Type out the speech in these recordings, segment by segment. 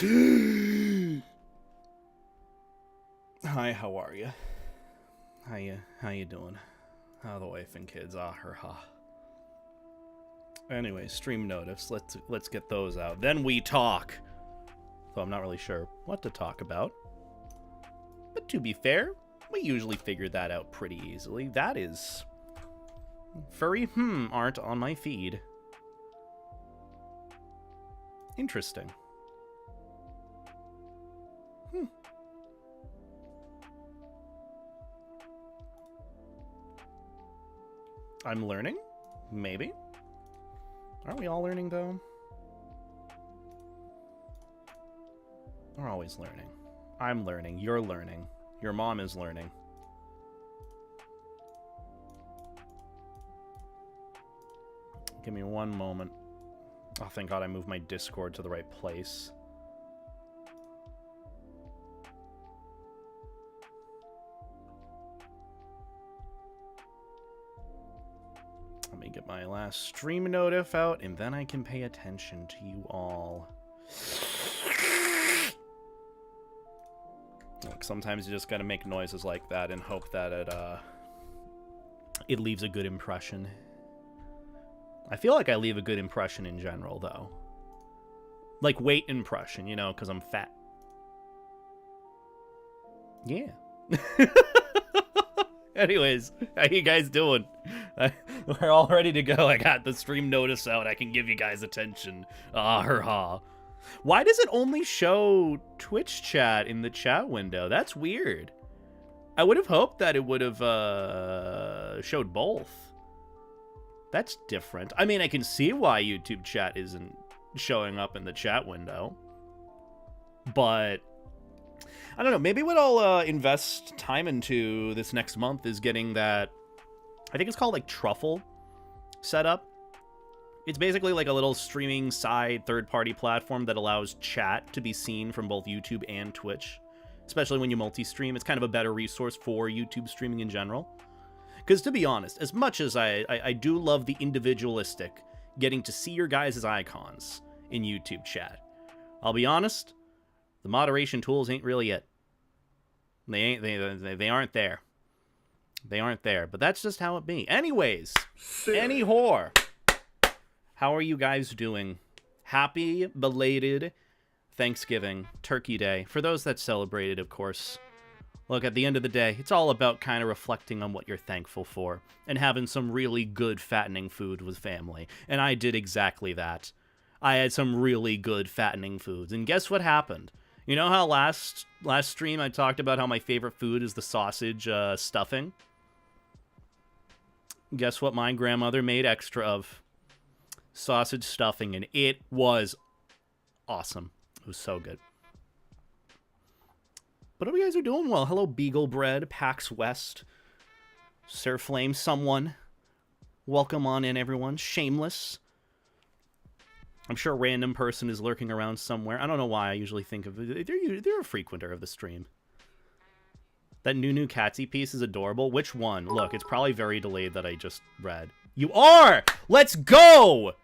Hi, how are you? How you doing? How the wife and kids? Ah, her ha. Anyway, stream notice. Let's get those out. Then we talk. Though I'm not really sure what to talk about. But to be fair, we usually figure that out pretty easily. That is furry art on my feed. Interesting. I'm learning? Maybe. Aren't we all learning, though? We're always learning. I'm learning. You're learning. Your mom is learning. Give me one moment. Oh, thank God I moved my Discord to the right place. Let me get my last stream notif out, and then I can pay attention to you all. Look, sometimes you just gotta make noises like that and hope that it leaves a good impression. I feel like I leave a good impression in general, though. Like weight impression, you know, because I'm fat. Yeah. Anyways, how you guys doing? We're all ready to go. I got the stream notice out. I can give you guys attention. Ah, ha. Why does it only show Twitch chat in the chat window? That's weird. I would have hoped that it would have showed both. That's different. I mean, I can see why YouTube chat isn't showing up in the chat window. But I don't know. Maybe what I'll invest time into this next month is getting that, I think it's called like Truffle setup. It's basically like a little streaming side third-party platform that allows chat to be seen from both YouTube and Twitch, especially when you multi-stream. It's kind of a better resource for YouTube streaming in general. Because to be honest, as much as I do love the individualistic, getting to see your guys' icons in YouTube chat, I'll be honest, the moderation tools ain't really it. They aren't there. They aren't there, but that's just how it be. Anyways, any whore. How are you guys doing? Happy belated Thanksgiving, Turkey Day. For those that celebrated, of course. Look, at the end of the day, it's all about kind of reflecting on what you're thankful for and having some really good fattening food with family. And I did exactly that. I had some really good fattening foods. And guess what happened? You know how last stream I talked about how my favorite food is the sausage stuffing? Guess what my grandmother made extra of? Sausage stuffing, and it was awesome. It was so good. But hope you guys are doing well. Hello, Beagle Bread, Pax West, Sir Flame, someone. Welcome on in, everyone. Shameless. I'm sure a random person is lurking around somewhere. I don't know why I usually think of it. They're a frequenter of the stream. That new Catsy piece is adorable. Which one? Look, it's probably very delayed that I just read. You are! Let's go!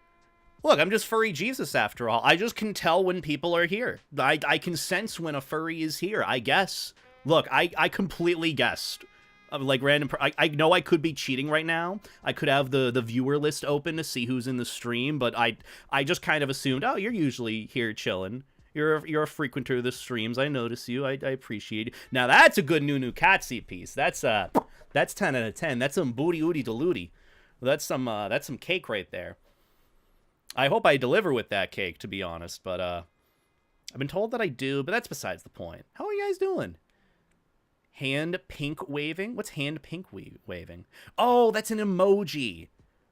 Look, I'm just Furry Jesus after all. I just can tell when people are here. I can sense when a furry is here, I guess. Look, I completely guessed. Like random, I know I could be cheating right now. I could have the viewer list open to see who's in the stream, but I just kind of assumed, oh, you're usually here chilling. You're a frequenter of the streams. I notice you. I appreciate it. Now that's a good new Catsy piece. That's 10 out of 10. That's some booty ooty delooty. That's some cake right there. I hope I deliver with that cake, to be honest, but I've been told that I do, but that's besides the point. How are you guys doing? Hand pink waving? What's hand pink waving? Oh, that's an emoji.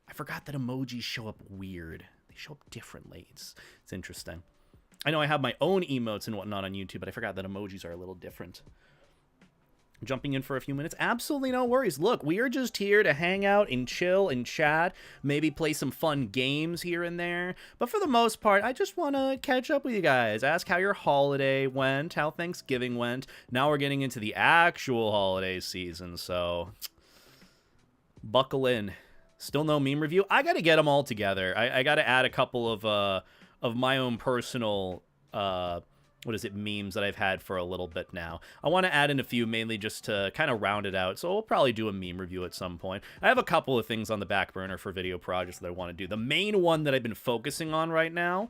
I forgot that emojis show up weird. They show up differently. It's interesting. I know I have my own emotes and whatnot on YouTube, but I forgot that emojis are a little different. Jumping in for a few minutes. Absolutely no worries. Look, we are just here to hang out and chill and chat, maybe play some fun games here and there. But for the most part, I just want to catch up with you guys, ask how your holiday went, how Thanksgiving went. Now we're getting into the actual holiday season, so buckle in. Still no meme review? I got to get them all together. I got to add a couple of my own personal what is it, memes that I've had for a little bit now. I want to add in a few, mainly just to kind of round it out, so we'll probably do a meme review at some point. I have a couple of things on the back burner for video projects that I want to do. The main one that I've been focusing on right now,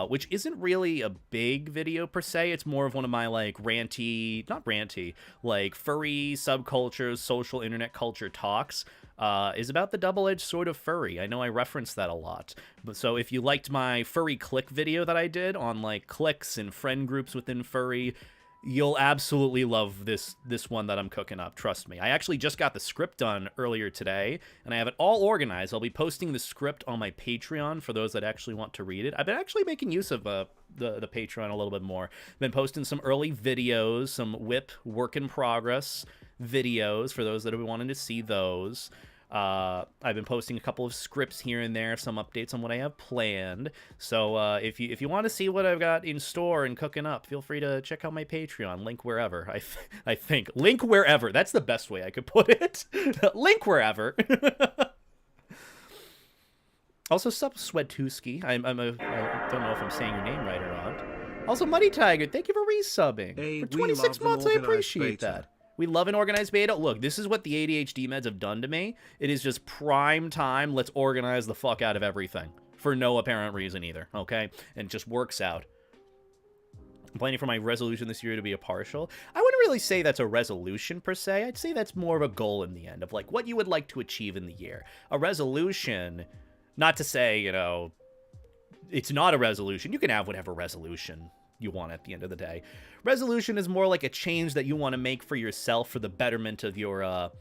which isn't really a big video per se, it's more of one of my, like, not ranty, like, furry subcultures, social internet culture talks, is about the double-edged sword of furry. I know I referenced that a lot. But so if you liked my furry click video that I did on, like, clicks and friend groups within furry, you'll absolutely love this one that I'm cooking up, trust me. I actually just got the script done earlier today, and I have it all organized. I'll be posting the script on my Patreon for those that actually want to read it. I've been actually making use of the Patreon a little bit more. Been posting some early videos, some whip work in progress videos for those that have been wanting to see those. I've been posting a couple of scripts here and there, some updates on what I have planned. So if you want to see what I've got in store and cooking up, feel free to check out my Patreon. Link wherever. I think link wherever. That's the best way I could put it. Link wherever. Also, sup Swetuski. I don't know if I'm saying your name right or not. Also, Muddy Tiger, thank you for resubbing. Hey, for 26 months, I appreciate that. We love an organized beta. Look, this is what the ADHD meds have done to me. It is just prime time. Let's organize the fuck out of everything. For no apparent reason either, okay? And it just works out. I'm planning for my resolution this year to be a partial. I wouldn't really say that's a resolution per se. I'd say that's more of a goal in the end of like what you would like to achieve in the year. A resolution, not to say, you know, it's not a resolution. You can have whatever resolution you want at the end of the day. Resolution is more like a change that you want to make for yourself for the betterment of your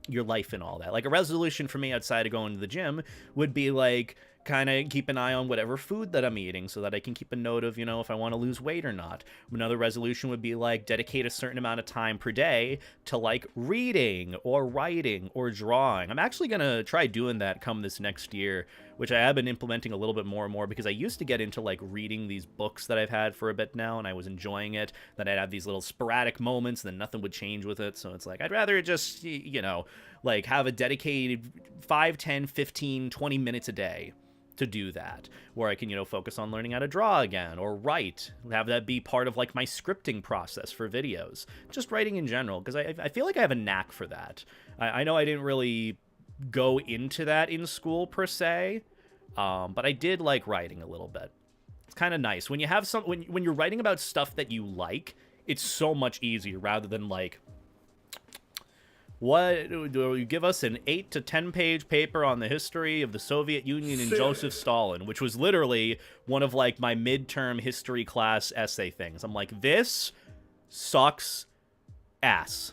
life and all that. Like a resolution for me outside of going to the gym would be like kind of keep an eye on whatever food that I'm eating so that I can keep a note of, you know, if I want to lose weight or not. Another resolution would be like dedicate a certain amount of time per day to like reading or writing or drawing. I'm actually going to try doing that come this next year, which I have been implementing a little bit more and more because I used to get into like reading these books that I've had for a bit now and I was enjoying it. Then I'd have these little sporadic moments and then nothing would change with it. So it's like, I'd rather just, you know, like have a dedicated 5, 10, 15, 20 minutes a day to do that, where I can, you know, focus on learning how to draw again or write, have that be part of like my scripting process for videos, just writing in general, because I feel like I have a knack for that. I know I didn't really go into that in school per se, but I did like writing a little bit. It's kind of nice when you have some when you're writing about stuff that you like. It's so much easier rather than like, what do you give us an 8 to 10 page paper on the history of the Soviet Union and Joseph Stalin, which was literally one of like my midterm history class essay things. I'm like, this sucks ass,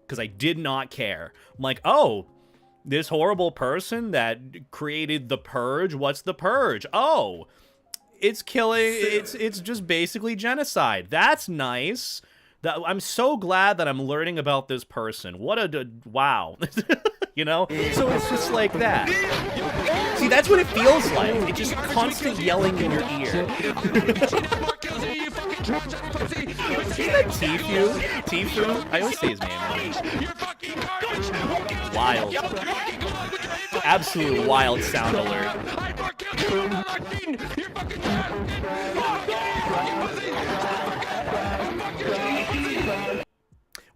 because I did not care. I'm like, oh, this horrible person that created the Purge. What's the Purge? Oh, it's killing. It's just basically genocide. That's nice. I'm so glad that I'm learning about this person. What a wow. You know? So it's just like that. See, that's what it feels like. It's just constant yelling in your ear. Isn't that Tifu? Tifu? I always say his name wrong. Wild. Absolute wild sound alert.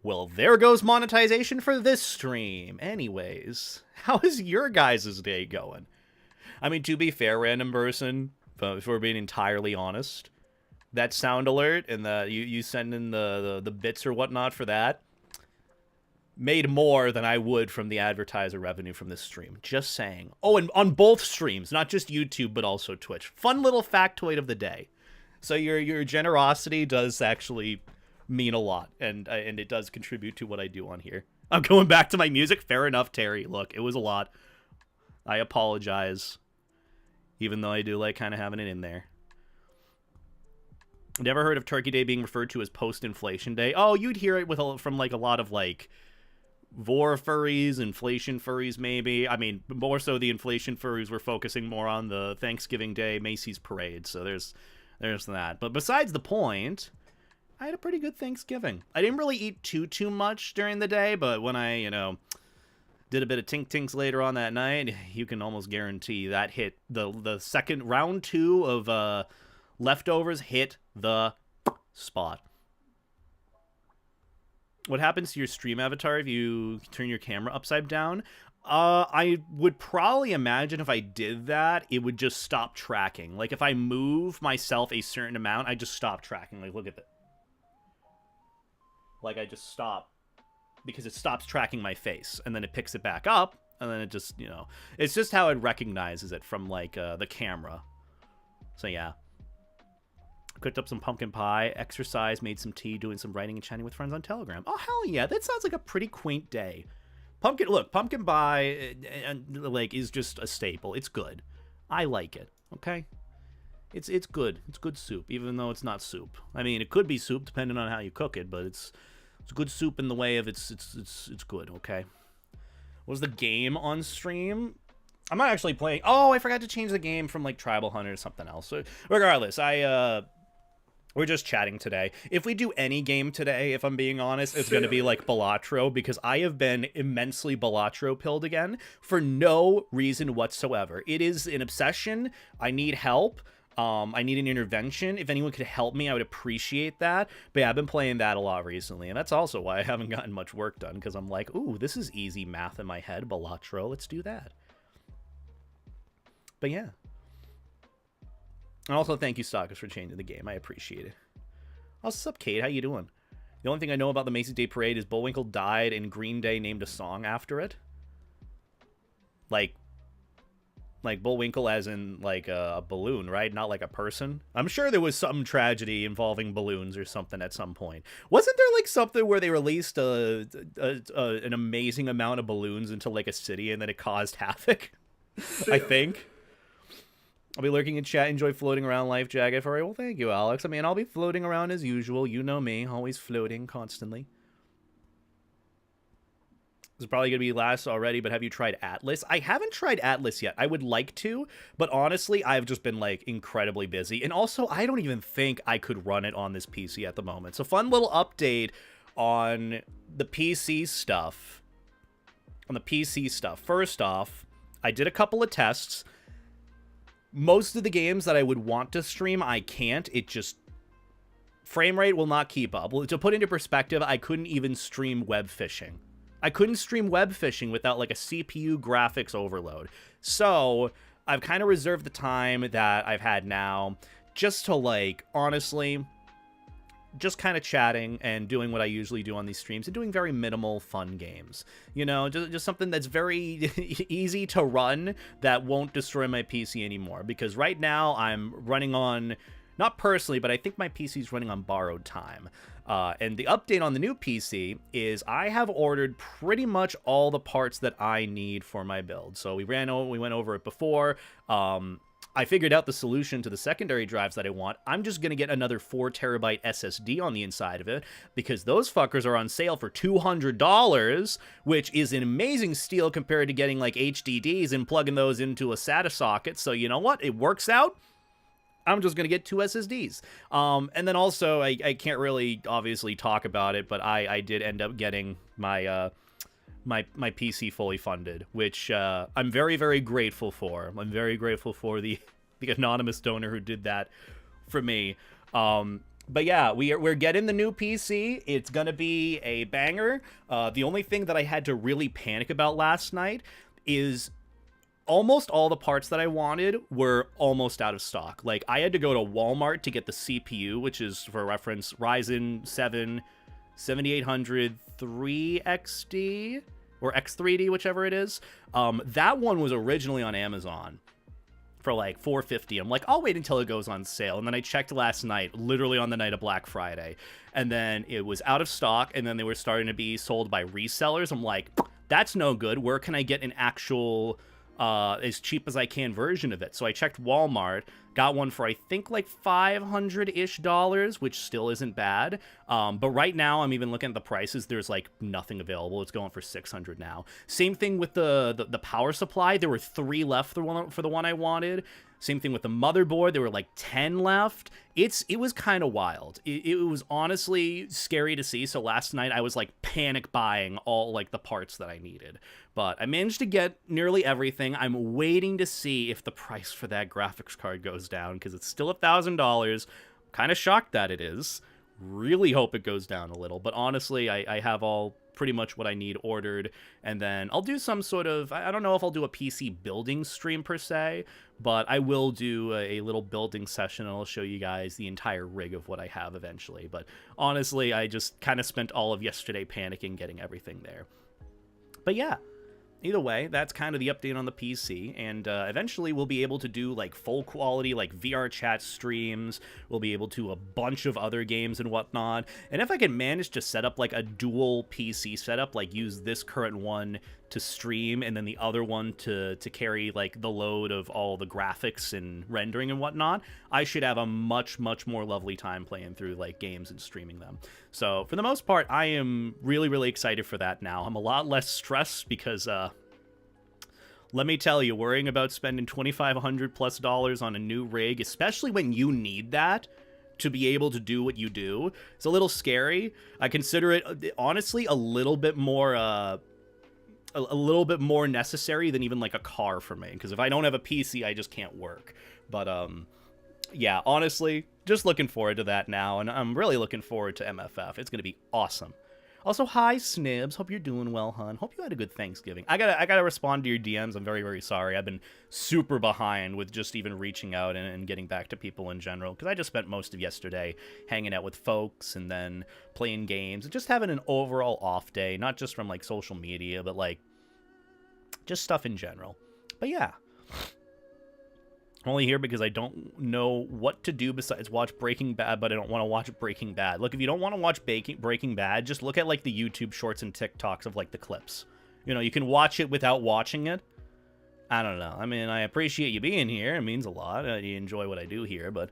Well, there goes monetization for this stream. Anyways, how is your guys' day going? I mean, to be fair, random person, if we're being entirely honest, that sound alert and you send in the bits or whatnot for that made more than I would from the advertiser revenue from this stream. Just saying. Oh, and on both streams, not just YouTube, but also Twitch. Fun little factoid of the day. So your generosity does actually mean a lot, and it does contribute to what I do on here. I'm going back to my music. Fair enough, Terry. Look, it was a lot. I apologize, even though I do like kind of having it in there. Never heard of Turkey Day being referred to as post-inflation day. Oh, you'd hear it from like a lot of like vor furries, inflation furries maybe. I mean, more so the inflation furries were focusing more on the Thanksgiving Day Macy's parade, so there's that. But besides the point, I had a pretty good Thanksgiving. I didn't really eat too much during the day, but when I, you know, did a bit of tink-tinks later on that night, you can almost guarantee that hit the second round 2 of Leftovers hit the spot. What happens to your stream avatar if you turn your camera upside down? I would probably imagine if I did that, it would just stop tracking. Like, if I move myself a certain amount, I just stop tracking. Like, look at that. Like, I just stop. Because it stops tracking my face. And then it picks it back up. And then it just, you know. It's just how it recognizes it from, like, the camera. So, yeah. Cooked up some pumpkin pie, exercised, made some tea, doing some writing and chatting with friends on Telegram. Oh, hell yeah. That sounds like a pretty quaint day. Pumpkin pie, like, is just a staple. It's good. I like it, okay? It's good. It's good soup, even though it's not soup. I mean, it could be soup depending on how you cook it, but it's good soup in the way of it's good, okay? What was the game on stream? I'm not actually playing. Oh, I forgot to change the game from, like, Tribal Hunter to something else. So, regardless, we're just chatting today. If we do any game today, if I'm being honest, it's going to be like Balatro, because I have been immensely Balatro-pilled again for no reason whatsoever. It is an obsession. I need help. I need an intervention. If anyone could help me, I would appreciate that. But yeah, I've been playing that a lot recently, and that's also why I haven't gotten much work done, because I'm like, ooh, this is easy math in my head. Balatro, let's do that. But yeah. And also, thank you, Stalkers, for changing the game. I appreciate it. What's up, Kate? How you doing? The only thing I know about the Macy's Day Parade is Bullwinkle died and Green Day named a song after it. Like Bullwinkle as in, like, a balloon, right? Not like a person. I'm sure there was some tragedy involving balloons or something at some point. Wasn't there, like, something where they released an amazing amount of balloons into, like, a city and then it caused havoc? I think. I'll be lurking in chat, enjoy floating around life, Jagged Furry. Well, thank you, Alex. I mean, I'll be floating around as usual. You know me, always floating constantly. This is probably going to be last already, but have you tried Atlas? I haven't tried Atlas yet. I would like to, but honestly, I've just been, like, incredibly busy. And also, I don't even think I could run it on this PC at the moment. So, fun little update on the PC stuff. First off, I did a couple of tests. Most of the games that I would want to stream, I can't. It just... frame rate will not keep up. Well, to put into perspective, I couldn't even stream web fishing. I couldn't stream web fishing without, like, a CPU graphics overload. So, I've kind of reserved the time that I've had now just to, like, honestly, just kind of chatting and doing what I usually do on these streams and doing very minimal fun games. You know, just something that's very easy to run that won't destroy my PC anymore. Because right now I'm running on, not personally, but I think my PC's running on borrowed time. And the update on the new PC is I have ordered pretty much all the parts that I need for my build. So we went over it before. I figured out the solution to the secondary drives that I want. I'm just going to get another 4 terabyte SSD on the inside of it because those fuckers are on sale for $200, which is an amazing steal compared to getting like HDDs and plugging those into a SATA socket. So you know what? It works out. I'm just going to get 2 SSDs. And then also, I can't really obviously talk about it, but I did end up getting my my PC fully funded, which I'm very, very grateful for. I'm very grateful for the anonymous donor who did that for me. But yeah, we're getting the new PC. It's gonna be a banger. The only thing that I had to really panic about last night is almost all the parts that I wanted were almost out of stock. Like, I had to go to Walmart to get the CPU, which is, for reference, Ryzen 7 7800 3XD or X3D, whichever it is. That one was originally on Amazon for like $450. I'm like, I'll wait until it goes on sale. And then I checked last night, literally on the night of Black Friday, and then it was out of stock, and then they were starting to be sold by resellers. I'm like, that's no good. Where can I get an actual as cheap as I can version of it? So I checked Walmart, got one for I think like $500-ish, which still isn't bad. But right now I'm even looking at the prices. There's like nothing available. It's going for $600 now. Same thing with the power supply. There were 3 left for the one I wanted. Same thing with the motherboard. There were like 10 left. It was kind of wild. It was honestly scary to see. So last night I was like panic buying all like the parts that I needed. But I managed to get nearly everything. I'm waiting to see if the price for that graphics card goes down because it's still $1,000. Kind of shocked that it is. Really hope it goes down a little. But honestly, I have all pretty much what I need ordered, and then I'll do some sort of, I don't know if I'll do a PC building stream per se, but I will do a little building session, and I'll show you guys the entire rig of what I have eventually. But honestly, I just kind of spent all of yesterday panicking getting everything there. But yeah, either way, that's kind of the update on the PC, and eventually we'll be able to do like full quality like VR chat streams. We'll be able to a bunch of other games and whatnot. And if I can manage to set up like a dual PC setup, like use this current one to stream and then the other one to carry like the load of all the graphics and rendering and whatnot, I should have a much more lovely time playing through like games and streaming them. So for the most part, I am really excited for that now. I'm a lot less stressed because let me tell you, worrying about spending $2,500+ on a new rig, especially when you need that to be able to do what you do, it's a little scary. I consider it honestly a little bit more necessary than even like a car for me, because if I don't have a PC, I just can't work. But yeah, honestly, just looking forward to that now, and I'm really looking forward to MFF. It's gonna be awesome. Also, hi Snibs, hope you're doing well, hun. Hope you had a good Thanksgiving. I gotta respond to your DMs. I'm very sorry. I've been super behind with just even reaching out and getting back to people in general, because I just spent most of yesterday hanging out with folks and then playing games and just having an overall off day, not just from like social media, but like just stuff in general. But yeah, I'm only here because I don't know what to do besides watch Breaking Bad, but I don't want to watch Breaking Bad. Look, if you don't want to watch Breaking Bad, just look at like the YouTube shorts and TikToks of like the clips. You know, you can watch it without watching it. I don't know. I mean, I appreciate you being here. It means a lot. You enjoy what I do here, but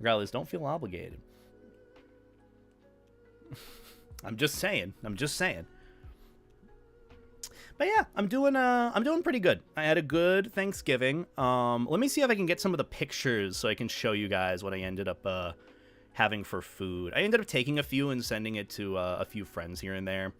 regardless, don't feel obligated. I'm just saying. But yeah, I'm doing pretty good. I had a good Thanksgiving. Let me see if I can get some of the pictures so I can show you guys what I ended up having for food. I ended up taking a few and sending it to a few friends here and there.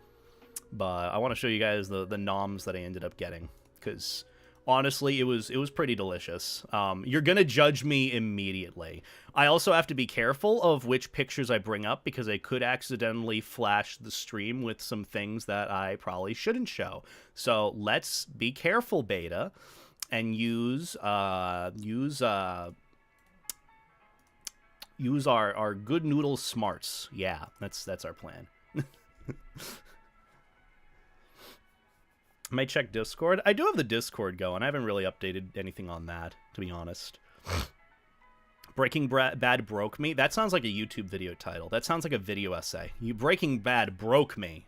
But I want to show you guys the noms that I ended up getting, because honestly, it was pretty delicious. You're gonna judge me immediately. I also have to be careful of which pictures I bring up, because I could accidentally flash the stream with some things that I probably shouldn't show. So let's be careful, beta, and use our good noodle smarts. Yeah, that's our plan. I might check Discord. I do have the Discord going. I haven't really updated anything on that, to be honest. Breaking Bad broke me? That sounds like a YouTube video title. That sounds like a video essay. Breaking Bad broke me.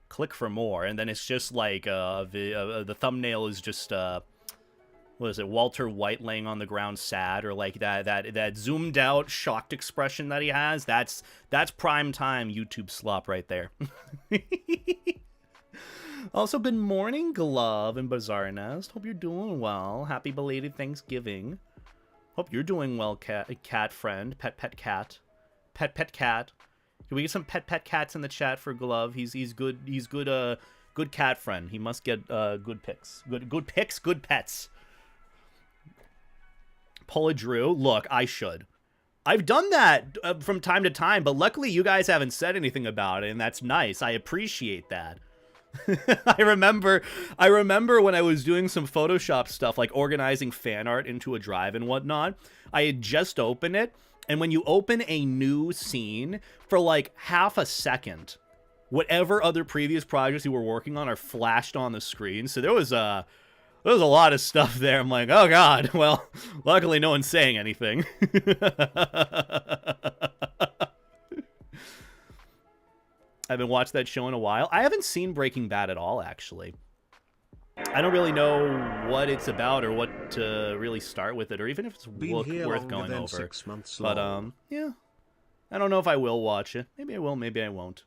Click for more. And then it's just like the thumbnail is just what is it? Walter White laying on the ground sad, or like that zoomed out shocked expression that he has. That's prime time YouTube slop right there. Also, good morning, Glove and Bazaar Nest. Hope you're doing well. Happy belated Thanksgiving. Hope you're doing well, cat friend. Pet cat. Pet cat. Can we get some pet cats in the chat for Glove? He's good. He's good. Good cat friend. He must get good pics. Good pics. Good pets. Paula Drew. Look, I should. I've done that from time to time, but luckily you guys haven't said anything about it, and that's nice. I appreciate that. I remember when I was doing some Photoshop stuff, like organizing fan art into a drive and whatnot. I had just opened it, and when you open a new scene, for like half a second, whatever other previous projects you were working on are flashed on the screen. So there was a lot of stuff there. I'm like, oh god. Well, luckily no one's saying anything. I haven't watched that show in a while. I haven't seen Breaking Bad at all, actually. I don't really know what it's about or what to really start with it, or even if it's worth going over. 6 months but yeah, I don't know if I will watch it. Maybe I will, maybe I won't.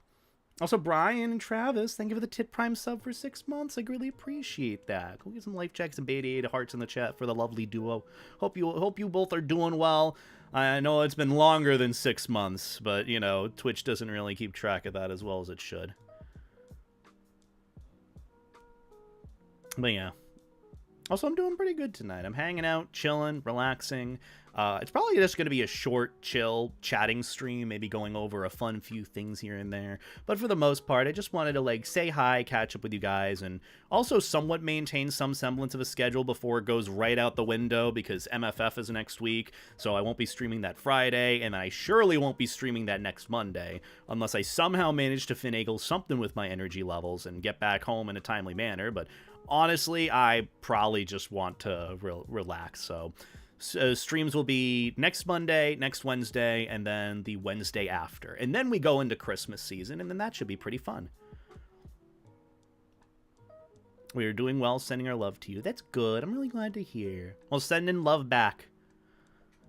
Also, Brian and Travis, thank you for the Tit Prime sub for 6 months. I really appreciate that. Go get some life checks and 88 hearts in the chat for the lovely duo. Hope you both are doing well. I know it's been longer than 6 months, but, you know, Twitch doesn't really keep track of that as well as it should. But yeah. Also, I'm doing pretty good tonight. I'm hanging out, chilling, relaxing. It's probably just going to be a short, chill, chatting stream, maybe going over a fun few things here and there. But for the most part, I just wanted to, like, say hi, catch up with you guys, and also somewhat maintain some semblance of a schedule before it goes right out the window, because MFF is next week, so I won't be streaming that Friday, and I surely won't be streaming that next Monday, unless I somehow manage to finagle something with my energy levels and get back home in a timely manner. But honestly, I probably just want to relax, so streams will be next Monday, next Wednesday, and then the Wednesday after. And then we go into Christmas season, and then that should be pretty fun. We are doing well, sending our love to you. That's good. I'm really glad to hear. Well, sending love back.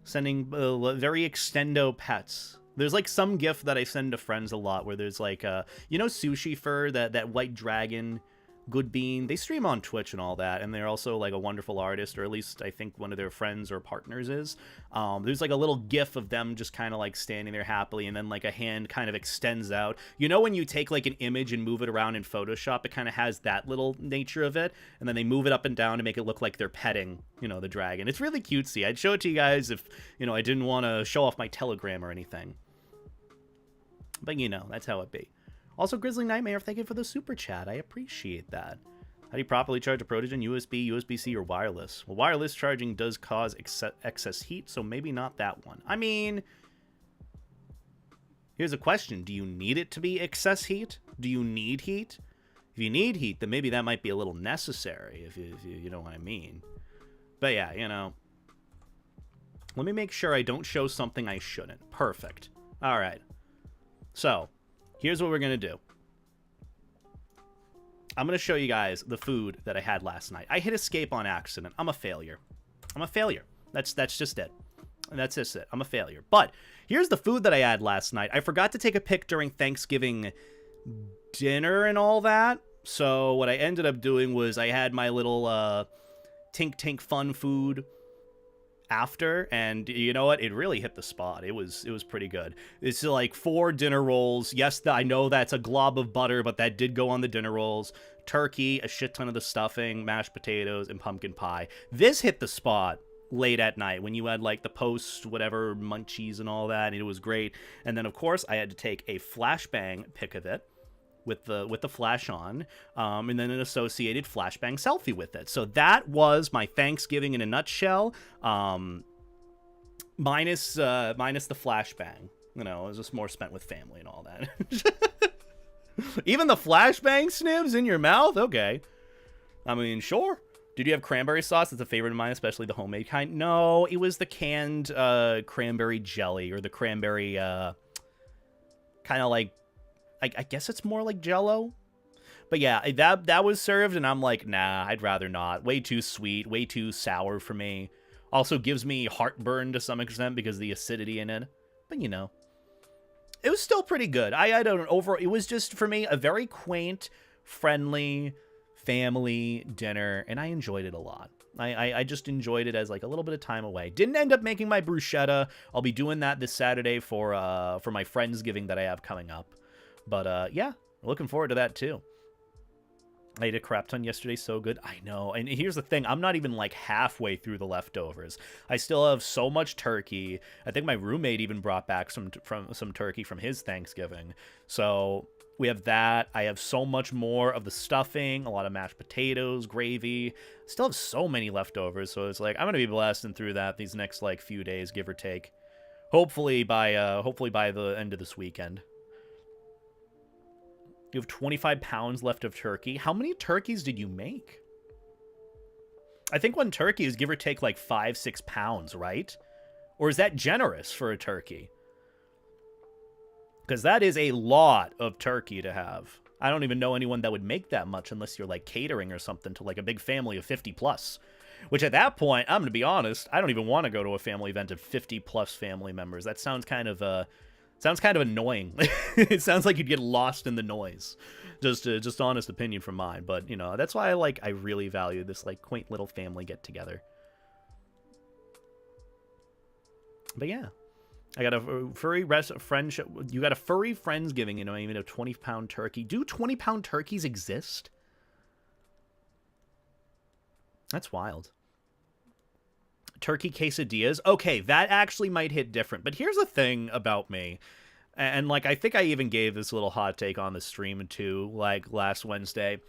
Sending very extendo pets. There's like some gift that I send to friends a lot where there's like, you know, Sushi Fur, that white dragon Good Bean, they stream on Twitch and all that, and they're also like a wonderful artist, or at least I think one of their friends or partners is. There's like a little gif of them just kind of like standing there happily, and then like a hand kind of extends out. You know when you take like an image and move it around in Photoshop, it kind of has that little nature of it, and then they move it up and down to make it look like they're petting, you know, the dragon. It's really cutesy. I'd show it to you guys if, you know, I didn't want to show off my Telegram or anything. But you know, that's how it be. Also, Grizzly Nightmare, thank you for the super chat. I appreciate that. How do you properly charge a Protogen? USB, USB-C, or wireless? Well, wireless charging does cause excess heat, so maybe not that one. I mean, here's a question. Do you need it to be excess heat? Do you need heat? If you need heat, then maybe that might be a little necessary, if you know what I mean. But yeah, you know. Let me make sure I don't show something I shouldn't. Perfect. All right. So, here's what we're going to do. I'm going to show you guys the food that I had last night. I hit escape on accident. I'm a failure. I'm a failure. That's just it. That's just it. I'm a failure. But here's the food that I had last night. I forgot to take a pic during Thanksgiving dinner and all that. So what I ended up doing was I had my little Tink Tink fun food after, and you know what, it really hit the spot. It was pretty good. It's like 4 dinner rolls. Yes, I know that's a glob of butter, but that did go on the dinner rolls. Turkey, a shit ton of the stuffing, mashed potatoes, and pumpkin pie. This hit the spot late at night when you had like the post whatever munchies and all that, and it was great. And then of course I had to take a flashbang pic of it with the flash on, and then an associated flashbang selfie with it. So that was my Thanksgiving in a nutshell, minus the flashbang. You know, it was just more spent with family and all that. Even the flashbang snibs in your mouth? Okay. I mean, sure. Did you have cranberry sauce? It's a favorite of mine, especially the homemade kind. No, it was the canned cranberry jelly, or the cranberry kind of like, I guess it's more like Jell-O. But yeah, that was served, and I'm like, nah, I'd rather not. Way too sweet, way too sour for me. Also gives me heartburn to some extent because of the acidity in it. But you know, it was still pretty good. It was just, for me, a very quaint, friendly family dinner, and I enjoyed it a lot. I just enjoyed it as like a little bit of time away. Didn't end up making my bruschetta. I'll be doing that this Saturday for my Friendsgiving that I have coming up. But, yeah, looking forward to that, too. I ate a crap ton yesterday, so good. I know. And here's the thing. I'm not even, like, halfway through the leftovers. I still have so much turkey. I think my roommate even brought back some turkey from his Thanksgiving. So we have that. I have so much more of the stuffing, a lot of mashed potatoes, gravy. Still have so many leftovers, so it's like I'm going to be blasting through that these next, like, few days, give or take. Hopefully by the end of this weekend. You have 25 pounds left of turkey. How many turkeys did you make? I think one turkey is give or take like 5-6 pounds, right? Or is that generous for a turkey? Because that is a lot of turkey to have. I don't even know anyone that would make that much unless you're like catering or something to like a big family of 50 plus. Which at that point, I'm going to be honest, I don't even want to go to a family event of 50 plus family members. That sounds kind of Sounds kind of annoying. It sounds like you'd get lost in the noise. Just honest opinion from mine, but you know, that's why I really value this like quaint little family get together. But yeah, I got a furry friendship. You got a furry friendsgiving, you know, even a 20-pound turkey. Do 20-pound turkeys exist? That's wild. Turkey quesadillas. Okay, that actually might hit different. But here's the thing about me. And, like, I think I even gave this little hot take on the stream, too, like, last Wednesday.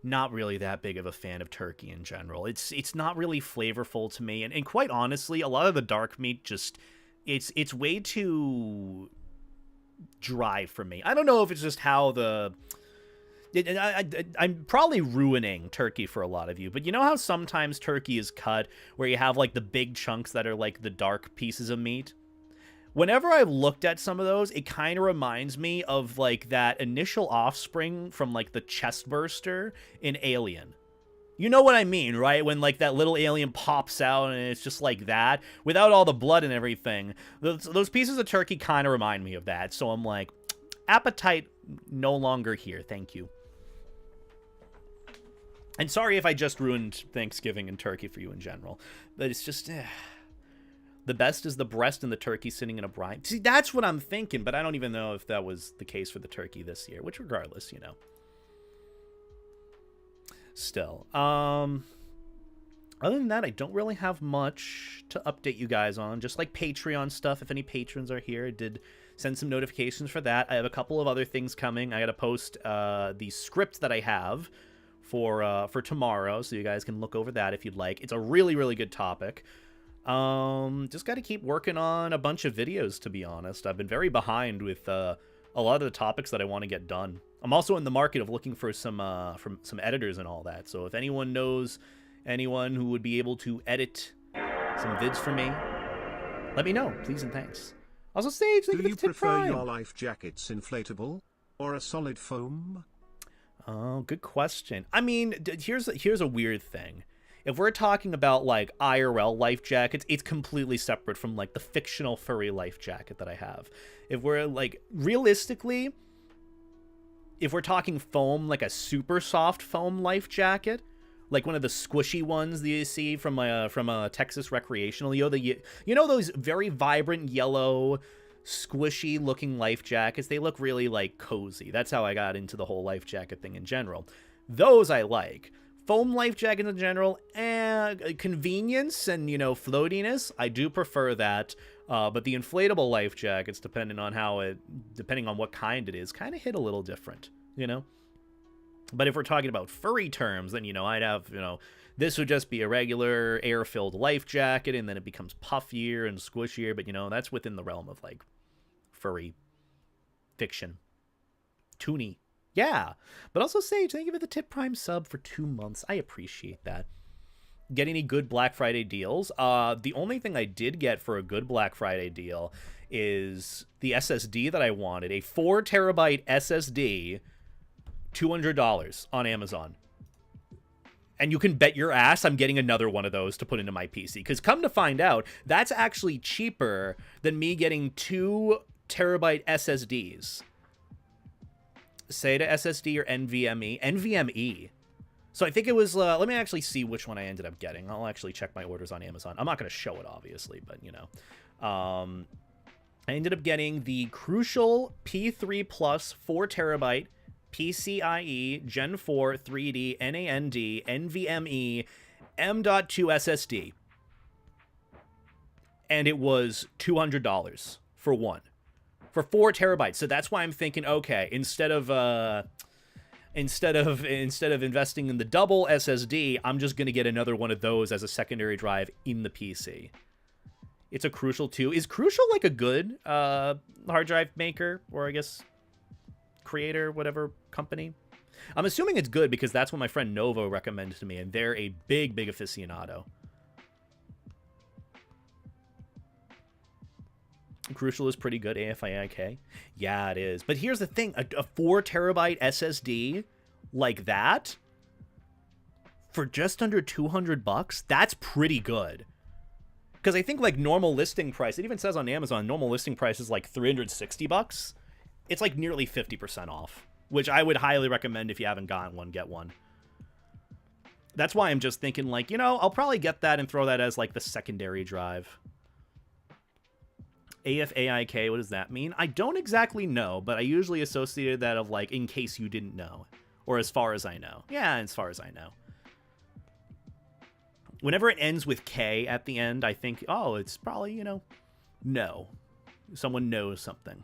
Not really that big of a fan of turkey in general. It's not really flavorful to me. And quite honestly, a lot of the dark meat just... It's way too dry for me. I don't know if it's just how the... I'm probably ruining turkey for a lot of you, but you know how sometimes turkey is cut where you have like the big chunks that are like the dark pieces of meat? Whenever I've looked at some of those, it kind of reminds me of like that initial offspring from like the chest burster in Alien. You know what I mean, right? When like that little alien pops out and it's just like that without all the blood and everything. Those pieces of turkey kind of remind me of that. So I'm like, appetite no longer here. Thank you. And sorry if I just ruined Thanksgiving and turkey for you in general. But it's just... The best is the breast and the turkey sitting in a brine. See, that's what I'm thinking, but I don't even know if that was the case for the turkey this year. Which, regardless, you know. Still. Other than that, I don't really have much to update you guys on. Just like Patreon stuff, if any patrons are here. I did send some notifications for that. I have a couple of other things coming. I got to post the script that I have for tomorrow, so you guys can look over that if you'd like. It's a really, really good topic. Just got to keep working on a bunch of videos, to be honest. I've been very behind with a lot of the topics that I want to get done. I'm also in the market of looking for some editors and all that. So if anyone knows anyone who would be able to edit some vids for me, let me know, please and thanks. Also, Sage, thank you for the tip prime. Do you prefer your life jackets inflatable or a solid foam? Oh, good question. I mean, here's a weird thing. If we're talking about, like, IRL life jackets, it's completely separate from, like, the fictional furry life jacket that I have. If we're, like, realistically, if we're talking foam, like a super soft foam life jacket, like one of the squishy ones that you see from a Texas recreational, you know those very vibrant yellow, squishy-looking life jackets? They look really, like, cozy. That's how I got into the whole life jacket thing in general. Those I like. Foam life jackets in general, convenience and, you know, floatiness, I do prefer that. But the inflatable life jackets, depending on what kind it is, kind of hit a little different, you know? But if we're talking about furry terms, then, you know, I'd have, you know, this would just be a regular air-filled life jacket, and then it becomes puffier and squishier, but, you know, that's within the realm of, like, furry fiction. Toony. Yeah. But also, Sage, thank you for the tip prime sub for 2 months. I appreciate that. Get any good Black Friday deals? The only thing I did get for a good Black Friday deal is the SSD that I wanted. A 4 terabyte SSD, $200 on Amazon. And you can bet your ass I'm getting another one of those to put into my PC. Because come to find out, that's actually cheaper than me getting 2 terabyte SSDs. SATA SSD or NVMe? NVMe. So I think it was, let me actually see which one I ended up getting. I'll actually check my orders on Amazon. I'm not going to show it, obviously, but, you know. I ended up getting the Crucial P3 Plus 4 terabyte PCIe Gen 4 3D NAND NVMe M.2 SSD. And it was $200 for one. For 4 terabytes. So that's why I'm thinking, okay, instead of investing in the double SSD, I'm just going to get another one of those as a secondary drive in the PC. It's a Crucial 2. Is Crucial like a good hard drive maker, or I guess creator, whatever company? I'm assuming it's good because that's what my friend Novo recommended to me, and they're a big aficionado. Crucial is pretty good, AFIK. Yeah, it is. But here's the thing, a 4 terabyte SSD like that for just under $200, that's pretty good. Because I think like normal listing price, it even says on Amazon, normal listing price is like $360. It's like nearly 50% off, which I would highly recommend if you haven't gotten one, get one. That's why I'm just thinking like, you know, I'll probably get that and throw that as like the secondary drive. AFAIK, what does that mean? I don't exactly know, but I usually associated that of like, in case you didn't know. Or as far as I know. Yeah, as far as I know. Whenever it ends with K at the end, I think, oh, it's probably, you know, no. Someone knows something.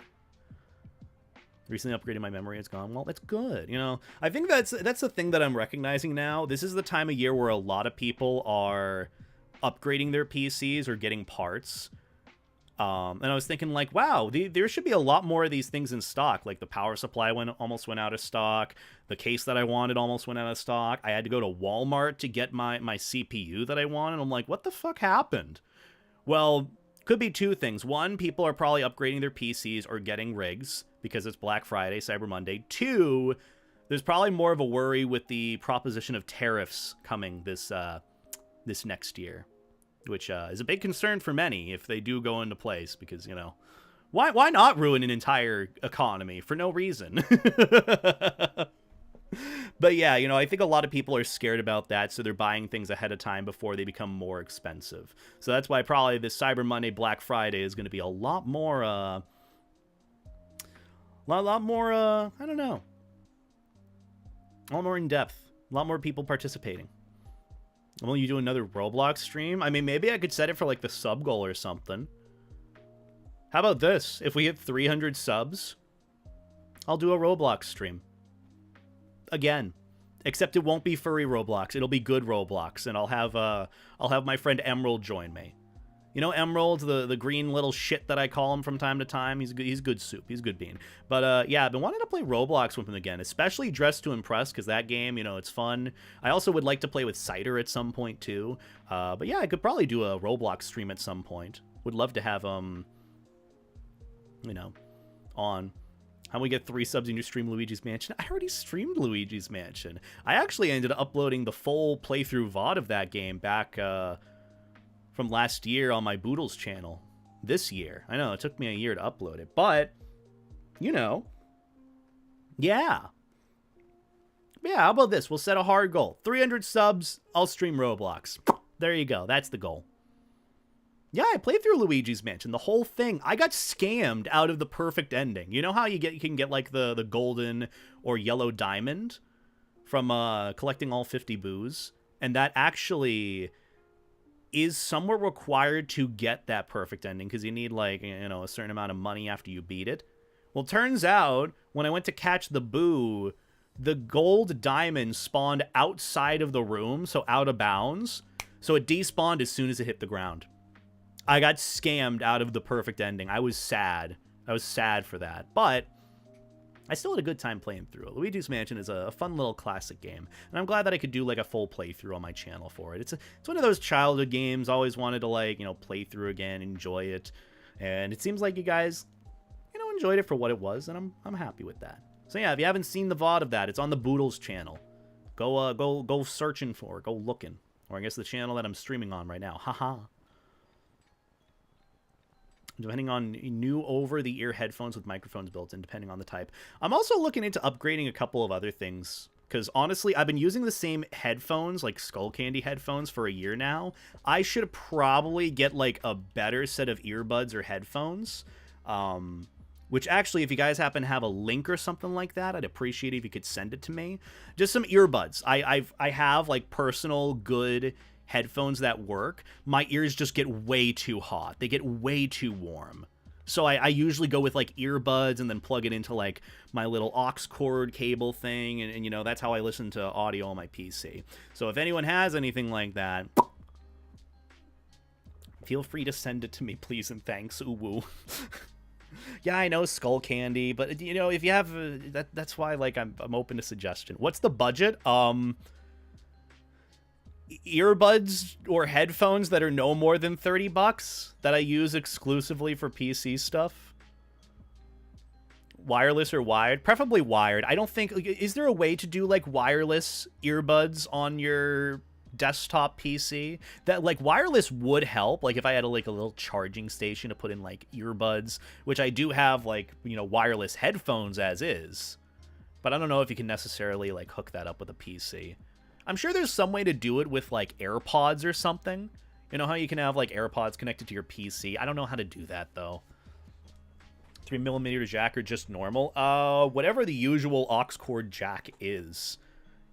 Recently upgraded my memory, it's gone. Well, that's good, you know. I think that's the thing that I'm recognizing now. This is the time of year where a lot of people are upgrading their PCs or getting parts. And I was thinking like, wow, there should be a lot more of these things in stock. Like the power supply almost went out of stock. The case that I wanted almost went out of stock. I had to go to Walmart to get my CPU that I wanted. I'm like, what the fuck happened? Well, could be two things. One, people are probably upgrading their PCs or getting rigs because it's Black Friday, Cyber Monday. Two, there's probably more of a worry with the proposition of tariffs coming this next year. Which is a big concern for many if they do go into place, because, you know, why not ruin an entire economy for no reason? But yeah, you know, I think a lot of people are scared about that, so they're buying things ahead of time before they become more expensive. So that's why probably this Cyber Monday, Black Friday is going to be a lot more, I don't know, a lot more in depth, a lot more people participating. Will you do another Roblox stream? I mean, maybe I could set it for like the sub goal or something. How about this? If we hit 300 subs, I'll do a Roblox stream. Again. Except it won't be furry Roblox. It'll be good Roblox, and I'll have my friend Emerald join me. You know Emerald, the green little shit that I call him from time to time? He's good soup. He's good bean. But yeah, I've been wanting to play Roblox with him again, especially Dress to Impress, because that game, you know, it's fun. I also would like to play with Cider at some point, too. But yeah, I could probably do a Roblox stream at some point. Would love to have, you know, on. How we get 3 subs and you stream Luigi's Mansion? I already streamed Luigi's Mansion. I actually ended up uploading the full playthrough VOD of that game back, from last year on my Boodles channel. This year. I know, it took me a year to upload it, but, you know, yeah. Yeah, how about this? We'll set a hard goal. 300 subs, I'll stream Roblox. There you go, that's the goal. Yeah, I played through Luigi's Mansion, the whole thing. I got scammed out of the perfect ending. You know how you can get like the golden or yellow diamond from collecting all 50 boos? And that actually is somewhat required to get that perfect ending, because you need, like, you know, a certain amount of money after you beat it. Well, turns out, when I went to catch the boo, the gold diamond spawned outside of the room, so out of bounds. So it despawned as soon as it hit the ground. I got scammed out of the perfect ending. I was sad. I was sad for that. But I still had a good time playing through it. Luigi's Mansion is a fun little classic game, and I'm glad that I could do like a full playthrough on my channel for it. It's one of those childhood games. Always wanted to, like, you know, play through again, enjoy it, and it seems like you guys, you know, enjoyed it for what it was, and I'm happy with that. So yeah, if you haven't seen the VOD of that, it's on the Boodles channel. Go searching for it, go looking, or I guess the channel that I'm streaming on right now. Haha. Depending on new over-the-ear headphones with microphones built in, depending on the type. I'm also looking into upgrading a couple of other things, because honestly, I've been using the same headphones, like Skull Candy headphones, for a year now. I should probably get, like, a better set of earbuds or headphones, which actually, if you guys happen to have a link or something like that, I'd appreciate it if you could send it to me. Just some earbuds. I have, like, personal good headphones that work. My ears just get way too hot. They get way too warm. So I usually go with like earbuds and then plug it into like my little aux cord cable thing. And you know, that's how I listen to audio on my PC. So if anyone has anything like that, feel free to send it to me, please and thanks. Ooh woo. Yeah, I know Skull Candy, but you know, if you have that's why, like, I'm open to suggestion. What's the budget? Earbuds or headphones that are no more than $30 that I use exclusively for PC stuff. Wireless or wired? Preferably wired. I don't think... Is there a way to do, like, wireless earbuds on your desktop PC that like wireless would help. Like if I had like a little charging station to put in like earbuds, which I do have like, you know, wireless headphones as is. But I don't know if you can necessarily like hook that up with a PC. I'm sure there's some way to do it with like AirPods or something. You know how you can have like AirPods connected to your PC? I don't know how to do that though. 3mm jack or just normal? Whatever the usual aux cord jack is.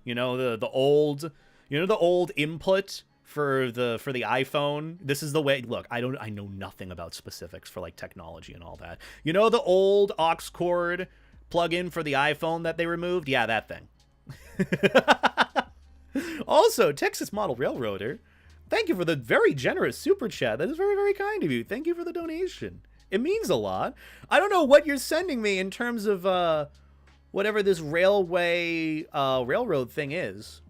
You know, the old, you know, the old input for the iPhone. This is the way. Look, I know nothing about specifics for like technology and all that. You know, the old aux cord plug-in for the iPhone that they removed? Yeah, that thing. Also, Texas Model Railroader, thank you for the very generous super chat. That is very, very kind of you. Thank you for the donation. It means a lot. I don't know what you're sending me in terms of whatever this railway railroad thing is,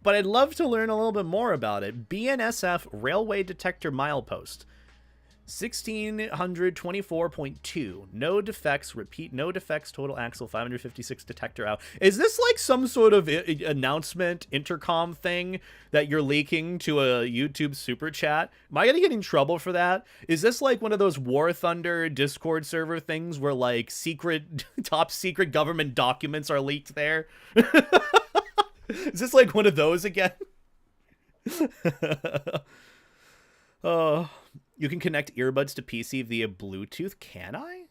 but I'd love to learn a little bit more about it. BNSF Railway Detector Milepost 1624.2. No defects. Repeat. No defects. Total axle 556 detector out. Is this like some sort of announcement intercom thing that you're leaking to a YouTube super chat? Am I gonna get in trouble for that? Is this like one of those War Thunder Discord server things where like secret, top secret government documents are leaked there? Is this like one of those again? Oh. You can connect earbuds to PC via Bluetooth. Can I?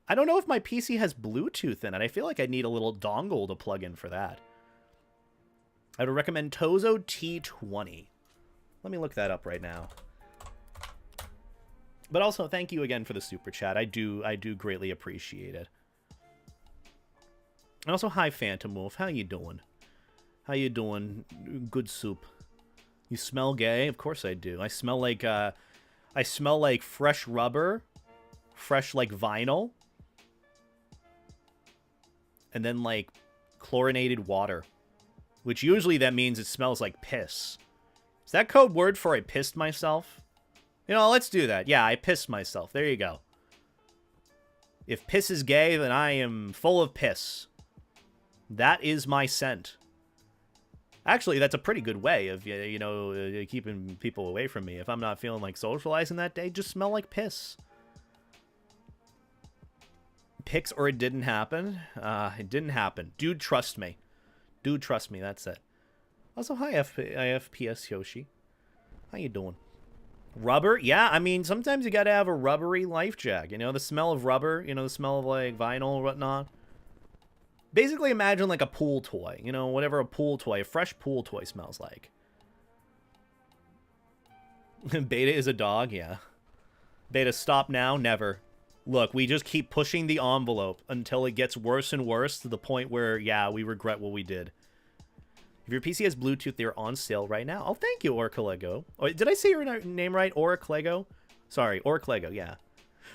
I don't know if my PC has Bluetooth in it. I feel like I need a little dongle to plug in for that. I would recommend Tozo T20. Let me look that up right now. But also, thank you again for the super chat. I do greatly appreciate it. And also, hi Phantom Wolf. How you doing? How you doing? Good soup. You smell gay? Of course I do. I smell like fresh rubber, fresh like vinyl, and then like chlorinated water, which usually that means it smells like piss. Is that code word for I pissed myself? You know, let's do that. Yeah, I pissed myself. There you go. If piss is gay, then I am full of piss. That is my scent. Actually, that's a pretty good way of, you know, keeping people away from me. If I'm not feeling like socializing that day, just smell like piss. Pics or it didn't happen. It didn't happen. Dude, trust me. Dude, trust me. That's it. Also, hi, IFPS Yoshi. How you doing? Rubber? Yeah, I mean, sometimes you gotta have a rubbery life jack. You know, the smell of rubber. You know, the smell of, like, vinyl or whatnot. Basically, imagine like a pool toy. You know, whatever a fresh pool toy smells like. Beta is a dog, yeah. Beta, stop now, never. Look, we just keep pushing the envelope until it gets worse and worse to the point where, yeah, we regret what we did. If your PC has Bluetooth, they're on sale right now. Oh, thank you, Orcalego. Oh, did I say your name right? Orcalego? Sorry, Orcalego, yeah.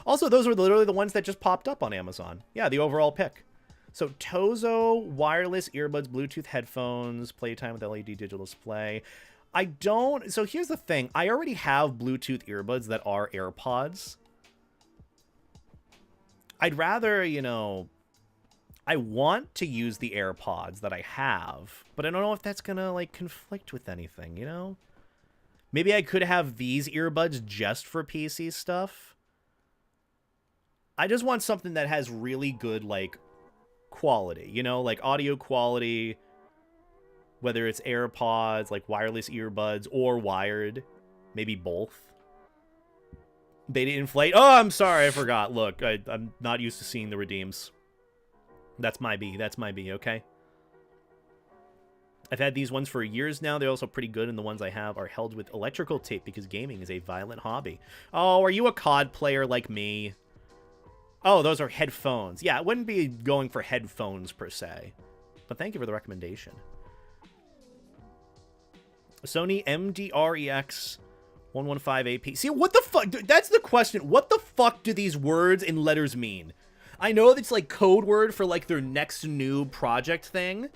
Also, those were literally the ones that just popped up on Amazon. Yeah, the overall pick. So, Tozo, wireless earbuds, Bluetooth headphones, playtime with LED digital display. I don't... So, here's the thing. I already have Bluetooth earbuds that are AirPods. I'd rather, you know... I want to use the AirPods that I have, but I don't know if that's gonna, like, conflict with anything, you know? Maybe I could have these earbuds just for PC stuff. I just want something that has really good, like... quality, you know, like audio quality, whether it's AirPods, like wireless earbuds, or wired, maybe both. Beta inflate. Oh, I'm sorry, I forgot. Look, I'm not used to seeing the redeems. That's my B, okay? I've had these ones for years now. They're also pretty good, and the ones I have are held with electrical tape because gaming is a violent hobby. Oh, are you a COD player like me? Oh, those are headphones. Yeah, it wouldn't be going for headphones per se. But thank you for the recommendation. Sony MDREX 115AP. See, what the fuck? That's the question. What the fuck do these words and letters mean? I know it's like code word for like their next new project thing.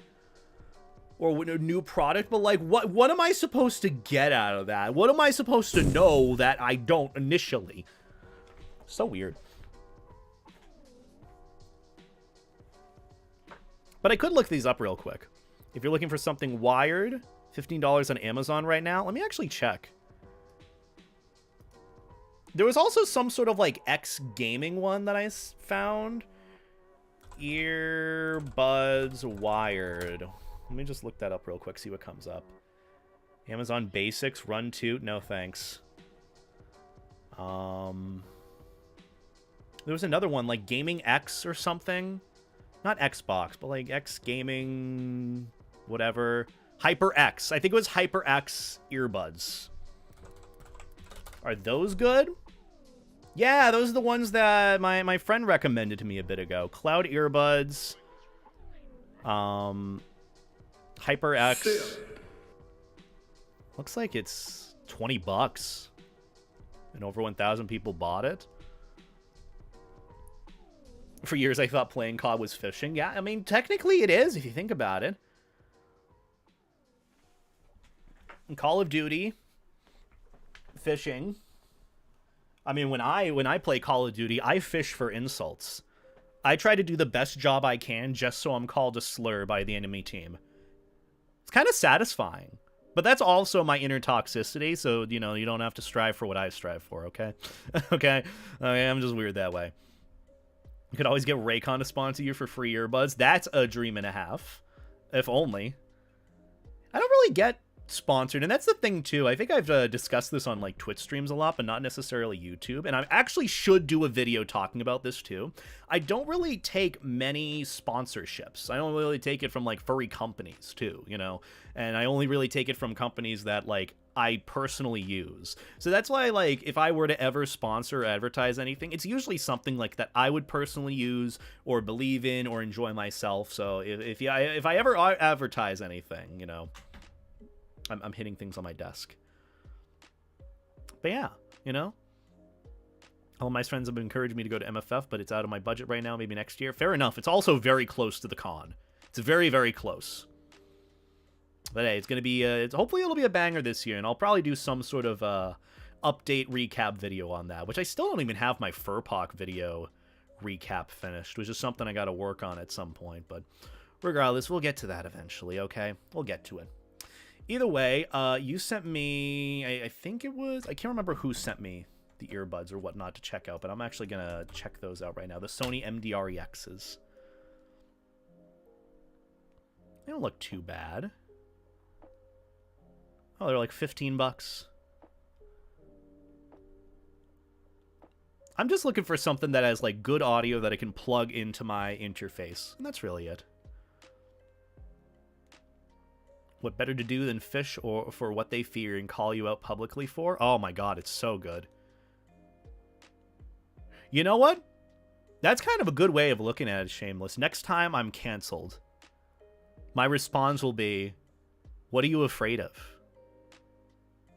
Or a new product, but like, what am I supposed to get out of that? What am I supposed to know that I don't initially? So weird. But I could look these up real quick. If you're looking for something wired, $15 on Amazon right now. Let me actually check. There was also some sort of like X gaming one that I found. Earbuds wired. Let me just look that up real quick, see what comes up. Amazon Basics, Run Toot, no thanks. There was another one, like Gaming X or something. Not Xbox, but like X Gaming, whatever. HyperX. I think it was HyperX earbuds. Are those good? Yeah, those are the ones that my friend recommended to me a bit ago. Cloud earbuds. HyperX. Looks like it's $20. And over 1,000 people bought it. For years, I thought playing COD was fishing. Yeah, I mean, technically it is, if you think about it. In Call of Duty, fishing. I mean, when I play Call of Duty, I fish for insults. I try to do the best job I can just so I'm called a slur by the enemy team. It's kind of satisfying. But that's also my inner toxicity, so, you know, you don't have to strive for what I strive for, okay? Okay? I'm just weird that way. You could always get Raycon to sponsor you for free earbuds. That's a dream and a half. If only. I don't really get sponsored, and that's the thing, too. I think I've discussed this on, like, Twitch streams a lot, but not necessarily YouTube. And I actually should do a video talking about this, too. I don't really take many sponsorships. I don't really take it from, like, furry companies, too, you know? And I only really take it from companies that, like, I personally use. So that's why, like, if I were to ever sponsor or advertise anything, it's usually something like that I would personally use or believe in or enjoy myself. So if I ever advertise anything, you know, I'm hitting things on my desk. But yeah, you know, all my friends have encouraged me to go to MFF, but it's out of my budget right now. Maybe next year. Fair enough. It's also very close to the con. It's very, very close. But hey, it's going to be, hopefully it'll be a banger this year, and I'll probably do some sort of update recap video on that, which I still don't even have my Furpok video recap finished, which is something I got to work on at some point. But regardless, we'll get to that eventually, okay? We'll get to it. Either way, you sent me, I think it was, I can't remember who sent me the earbuds or whatnot to check out, but I'm actually going to check those out right now. The Sony MDR-EXs. They don't look too bad. Oh, they're like $15. I'm just looking for something that has like good audio that I can plug into my interface. And that's really it. What better to do than fish or for what they fear and call you out publicly for? Oh my god, it's so good. You know what? That's kind of a good way of looking at it, Shameless. Next time I'm canceled, my response will be, what are you afraid of?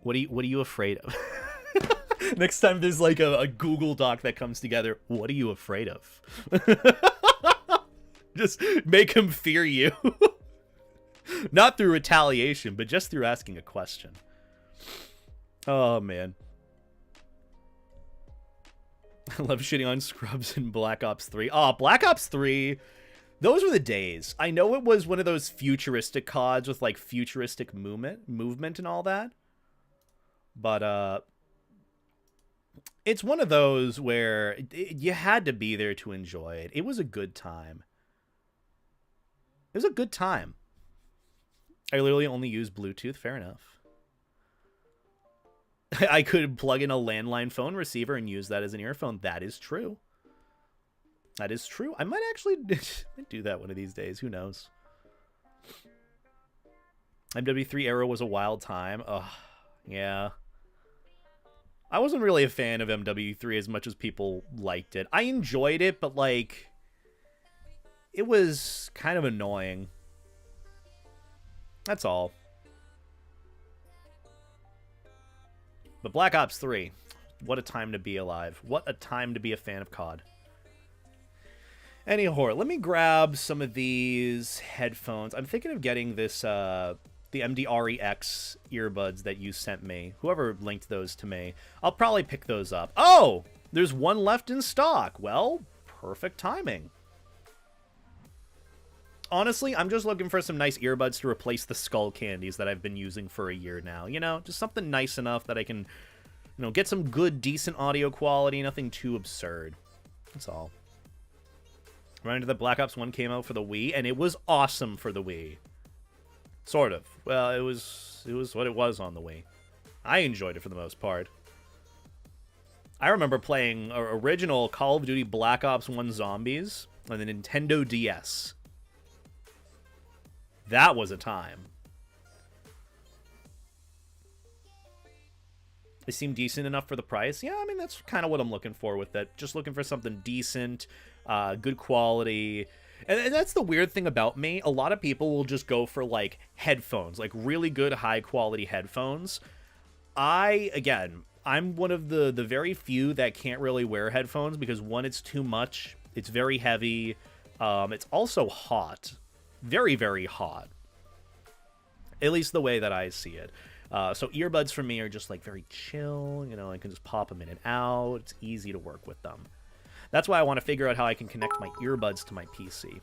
What are you afraid of? Next time there's like a Google Doc that comes together, what are you afraid of? Just make him fear you. Not through retaliation, but just through asking a question. Oh, man. I love shitting on Scrubs in Black Ops 3. Oh, Black Ops 3... Those were the days. I know it was one of those futuristic CODs with like futuristic movement and all that. But it's one of those where you had to be there to enjoy it. It was a good time. It was a good time. I literally only use Bluetooth. Fair enough. I could plug in a landline phone receiver and use that as an earphone. That is true. That is true. I might actually do that one of these days. Who knows? MW3 era was a wild time. Ugh, yeah. I wasn't really a fan of MW3 as much as people liked it. I enjoyed it, but, like, it was kind of annoying. That's all. But Black Ops 3, what a time to be alive. What a time to be a fan of COD. Anyhow, let me grab some of these headphones. I'm thinking of getting this, the MDR-EX earbuds that you sent me. Whoever linked those to me. I'll probably pick those up. Oh! There's one left in stock. Well, perfect timing. Honestly, I'm just looking for some nice earbuds to replace the skull candies that I've been using for a year now. You know, just something nice enough that I can, you know, get some good, decent audio quality, nothing too absurd. That's all. Right into the Black Ops 1 came out for the Wii, and it was awesome for the Wii. Sort of. Well, it was what it was on the Wii. I enjoyed it for the most part. I remember playing original Call of Duty Black Ops 1 Zombies on the Nintendo DS. That was a time. It seemed decent enough for the price. Yeah, I mean, that's kind of what I'm looking for with it. Just looking for something decent, good quality. And that's the weird thing about me. A lot of people will just go for, like, headphones, like really good, high-quality headphones. Again, I'm one of the very few that can't really wear headphones because, one, it's too much. It's very heavy. It's also hot. Very, very hot. At least the way that I see it. So earbuds for me are just, like, very chill. You know, I can just pop them in and out. It's easy to work with them. That's why I want to figure out how I can connect my earbuds to my PC.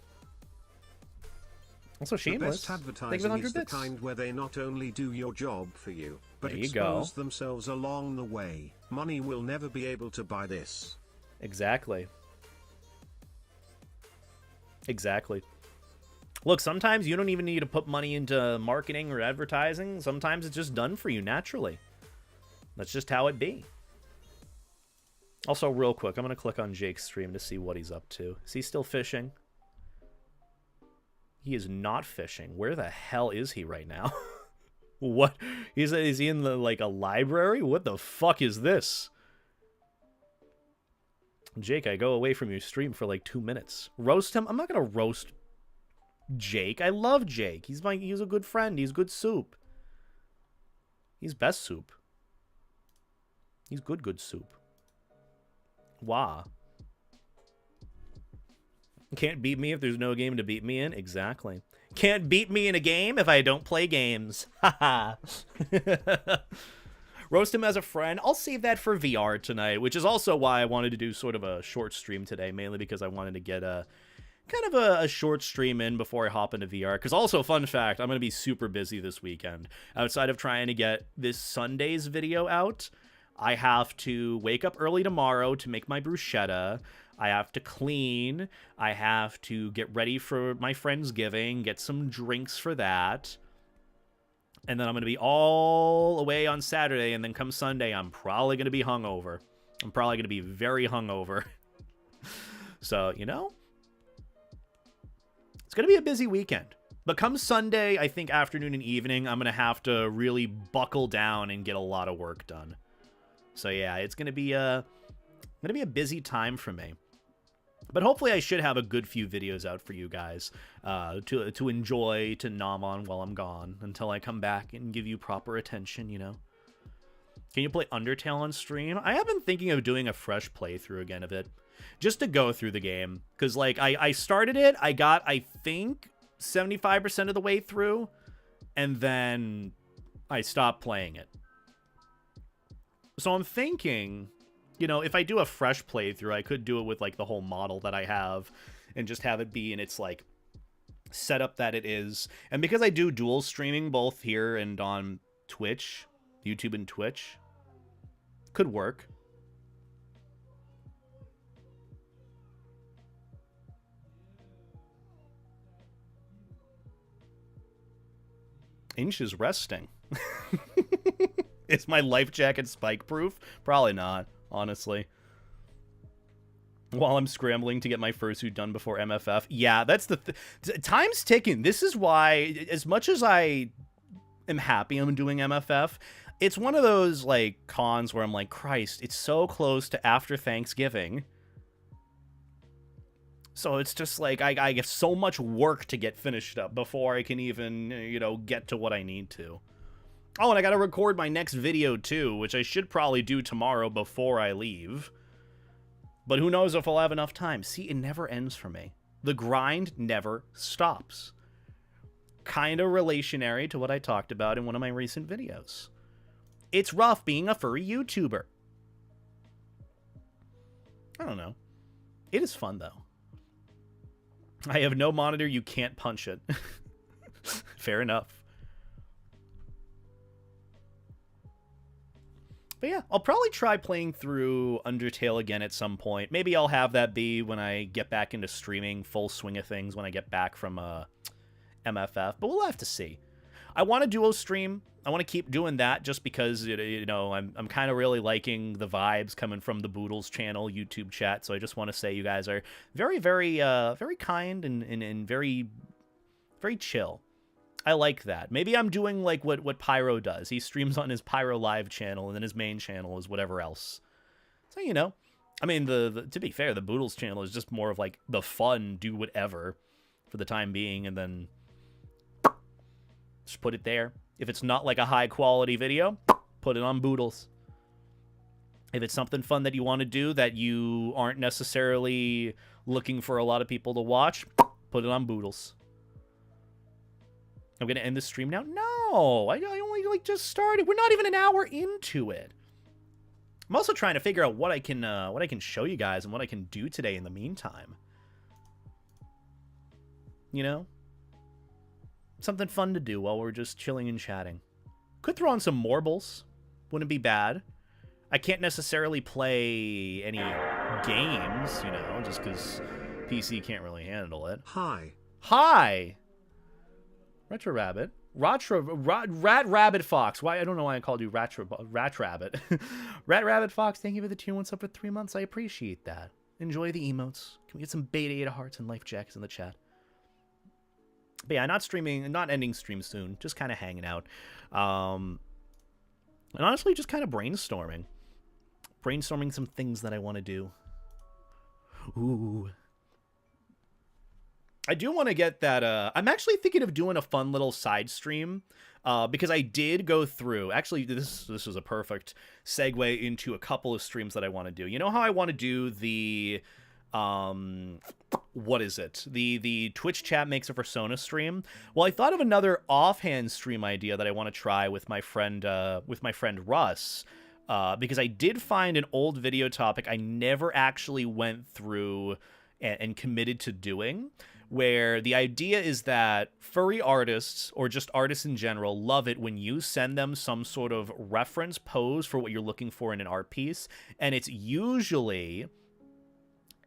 Also, Shameless. The best advertising is the kind where they not only do your job for you, but expose themselves along the way. Money will never be able to buy this. Exactly. Exactly. Look, sometimes you don't even need to put money into marketing or advertising. Sometimes it's just done for you naturally. That's just how it be. Also, real quick, I'm going to click on Jake's stream to see what he's up to. Is he still fishing? He is not fishing. Where the hell is he right now? What? Is he in like a library? What the fuck is this? Jake, I go away from your stream for like 2 minutes. Roast him? I'm not going to roast Jake. I love Jake. He's a good friend. He's good soup. He's best soup. He's good soup. Wah. Can't beat me if there's no game to beat me in. Exactly. Can't beat me in a game if I don't play games. Haha. Roast him as a friend. I'll save that for VR tonight, which is also why I wanted to do sort of a short stream today, mainly because I wanted to get a kind of a short stream in before I hop into VR. Because also, fun fact, I'm going to be super busy this weekend. Outside of trying to get this Sunday's video out, I have to wake up early tomorrow to make my bruschetta. I have to clean. I have to get ready for my Friendsgiving, get some drinks for that. And then I'm going to be all away on Saturday, and then come Sunday, I'm probably going to be hungover. I'm probably going to be very hungover. So, you know, it's going to be a busy weekend. But come Sunday, I think afternoon and evening, I'm going to have to really buckle down and get a lot of work done. So yeah, it's going to be a busy time for me. But hopefully I should have a good few videos out for you guys to enjoy, to nom on while I'm gone, until I come back and give you proper attention, you know. Can you play Undertale on stream? I have been thinking of doing a fresh playthrough again of it, just to go through the game. Because, like, I started it, I got, I think, 75% of the way through, and then I stopped playing it. So I'm thinking, you know, if I do a fresh playthrough, I could do it with, like, the whole model that I have and just have it be in its, like, setup that it is. And because I do dual streaming both here and on Twitch, YouTube and Twitch, could work. Inch is resting. Is my life jacket spike proof? Probably not, honestly. While I'm scrambling to get my fursuit done before MFF. Yeah, that's the time's ticking. This is why, as much as I am happy I'm doing MFF, it's one of those, like, cons where I'm like, Christ, it's so close to after Thanksgiving. So it's just like, I get so much work to get finished up before I can even, you know, get to what I need to. Oh, and I gotta record my next video, too, which I should probably do tomorrow before I leave. But who knows if I'll have enough time. See, it never ends for me. The grind never stops. Kind of relationary to what I talked about in one of my recent videos. It's rough being a furry YouTuber. I don't know. It is fun, though. I have no monitor. You can't punch it. Fair enough. But yeah, I'll probably try playing through Undertale again at some point. Maybe I'll have that be when I get back into streaming, full swing of things, when I get back from MFF. But we'll have to see. I want to duo stream. I want to keep doing that just because, you know, I'm kind of really liking the vibes coming from the Boodles channel, YouTube chat. So I just want to say you guys are very, very, very kind and very, very chill. I like that. Maybe I'm doing like what Pyro does. He streams on his Pyro Live channel, and then his main channel is whatever else. So, you know, I mean, to be fair, the Boodles channel is just more of like the fun, do whatever for the time being, and then just put it there. If it's not like a high quality video, put it on Boodles. If it's something fun that you want to do that you aren't necessarily looking for a lot of people to watch, put it on Boodles. I'm going to end the stream now? No, I only like just started. We're not even an hour into it. I'm also trying to figure out what I can show you guys and what I can do today in the meantime. You know? Something fun to do while we're just chilling and chatting. Could throw on some Morbles. Wouldn't be bad. I can't necessarily play any games, you know, just because PC can't really handle it. Hi. Hi! Retro Rabbit. Rat Rabbit Fox. Why? I don't know why I called you Rat Rabbit. Rat Rabbit Fox, thank you for the tier 1 sub for 3 months. I appreciate that. Enjoy the emotes. Can we get some beta 8 hearts and life jacks in the chat? But yeah, not streaming, not ending stream soon. Just kind of hanging out. And honestly, just kind of brainstorming. Brainstorming some things that I want to do. Ooh. I do want to get that, I'm actually thinking of doing a fun little side stream, because I did go through, actually, this is a perfect segue into a couple of streams that I want to do. You know how I want to do the, what is it? The Twitch chat makes a Fursona stream? Well, I thought of another offhand stream idea that I want to try with my friend Russ, because I did find an old video topic I never actually went through and committed to doing, where the idea is that furry artists, or just artists in general, love it when you send them some sort of reference pose for what you're looking for in an art piece, and it's usually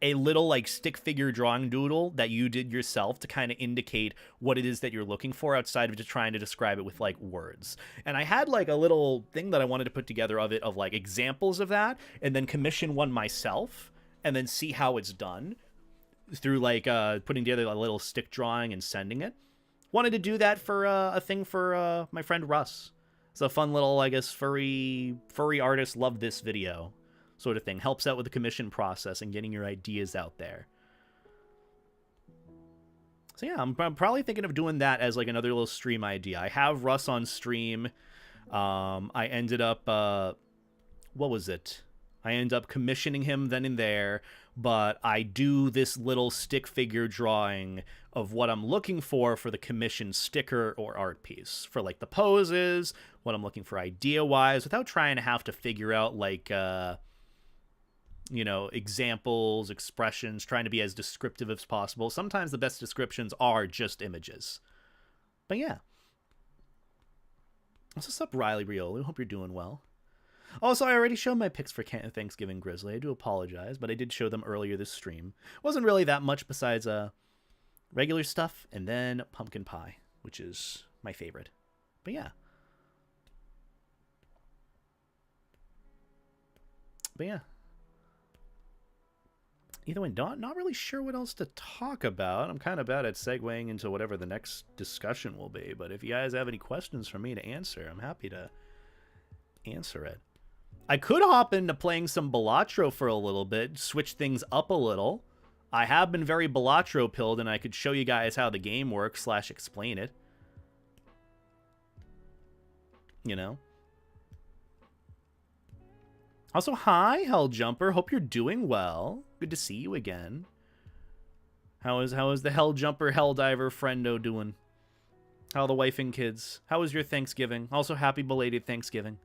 a little like stick figure drawing doodle that you did yourself to kind of indicate what it is that you're looking for outside of just trying to describe it with like words. And I had like a little thing that I wanted to put together of it, of like examples of that, and then commission one myself and then see how it's done through like putting together a little stick drawing and sending it. Wanted to do that for a thing for my friend Russ. It's a fun little, I guess, furry artists love this video sort of thing. Helps out with the commission process and getting your ideas out there. So yeah, I'm probably thinking of doing that as like another little stream idea. I have Russ on stream. I ended up, what was it? I end up commissioning him then and there, but I do this little stick figure drawing of what I'm looking for the commission sticker or art piece, for like the poses, what I'm looking for idea-wise, without trying to have to figure out like, you know, examples, expressions, trying to be as descriptive as possible. Sometimes the best descriptions are just images. But yeah. What's up, Riley Riolu? Hope you're doing well. Also, I already showed my pics for Thanksgiving Grizzly. I do apologize, but I did show them earlier this stream. Wasn't really that much besides regular stuff, and then pumpkin pie, which is my favorite. But yeah. Either way, not really sure what else to talk about. I'm kind of bad at segueing into whatever the next discussion will be, but if you guys have any questions for me to answer, I'm happy to answer it. I could hop into playing some Balatro for a little bit, switch things up a little. I have been very Balatro-pilled, and I could show you guys how the game works / explain it. You know? Also, hi, Helljumper. Hope you're doing well. Good to see you again. How is the Helljumper, Helldiver friendo doing? How are the wife and kids? How was your Thanksgiving? Also, happy belated Thanksgiving.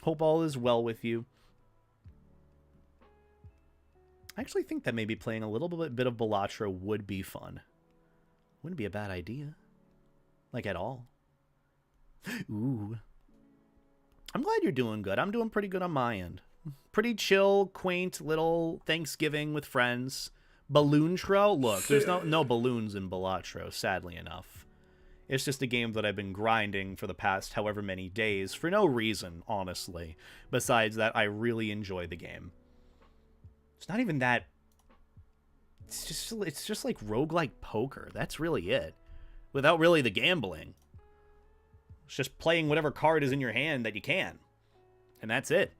Hope all is well with you. I actually think that maybe playing a little bit of Balatro would be fun. Wouldn't be a bad idea. Like, at all. Ooh. I'm glad you're doing good. I'm doing pretty good on my end. Pretty chill, quaint little Thanksgiving with friends. Balloon-tro? Look, there's no balloons in Balatro, sadly enough. It's just a game that I've been grinding for the past however many days for no reason, honestly. Besides that, I really enjoy the game. It's not even that... It's just like roguelike poker. That's really it. Without really the gambling. It's just playing whatever card is in your hand that you can. And that's it.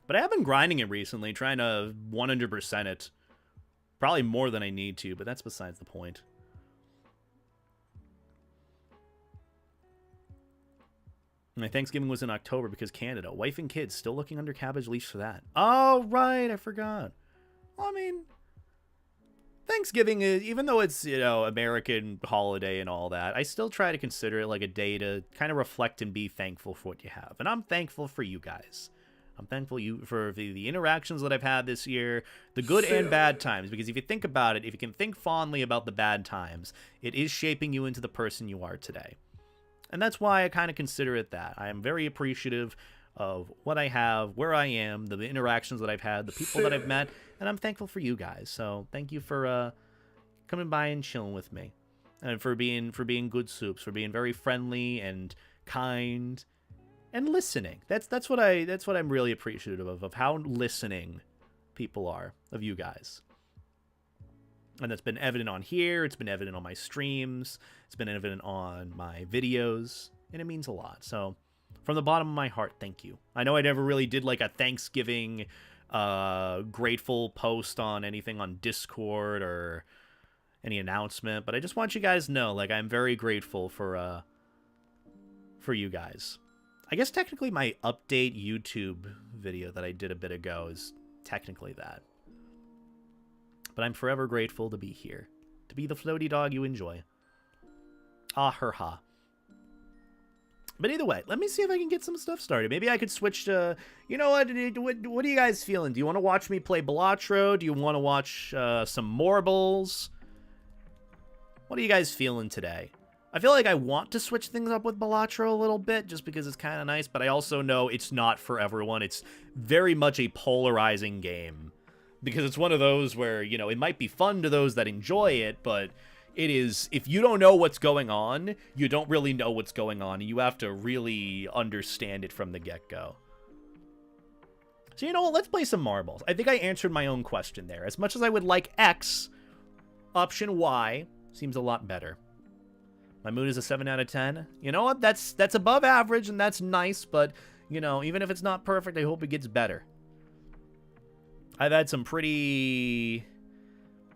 But I have been grinding it recently, trying to 100% it. Probably more than I need to, but that's besides the point. My Thanksgiving was in October because Canada. Wife and kids still looking under cabbage leaves for that. Oh, right, I forgot. Well, I mean, Thanksgiving is, even though it's, you know, American holiday and all that, I still try to consider it like a day to kind of reflect and be thankful for what you have. And I'm thankful for you guys. I'm thankful for the interactions that I've had this year, the good and bad times. Because if you think about it, if you can think fondly about the bad times, it is shaping you into the person you are today. And that's why I kind of consider it that. I am very appreciative of what I have, where I am, the interactions that I've had, the people that I've met, and I'm thankful for you guys. So thank you for coming by and chilling with me, and for being good soups, for being very friendly and kind and listening. That's what I'm really appreciative of how listening people are, of you guys. And that's been evident on here. It's been evident on my streams. It's been evident on my videos. And it means a lot. So from the bottom of my heart, thank you. I know I never really did like a Thanksgiving grateful post on anything on Discord or any announcement. But I just want you guys to know, like, I'm very grateful for you guys. I guess technically my update YouTube video that I did a bit ago is technically that. But I'm forever grateful to be here. To be the floaty dog you enjoy. Ah, her ha. But either way, let me see if I can get some stuff started. Maybe I could switch to... You know what? What are you guys feeling? Do you want to watch me play Balatro? Do you want to watch some Marbles? What are you guys feeling today? I feel like I want to switch things up with Balatro a little bit, just because it's kind of nice. But I also know it's not for everyone. It's very much a polarizing game. Because it's one of those where, you know, it might be fun to those that enjoy it, but it is, if you don't know what's going on, you don't really know what's going on, and you have to really understand it from the get-go. So, you know what, let's play some Marbles. I think I answered my own question there. As much as I would like X, option Y seems a lot better. My mood is a 7 out of 10. You know what, that's above average, and that's nice, but, you know, even if it's not perfect, I hope it gets better. I've had some pretty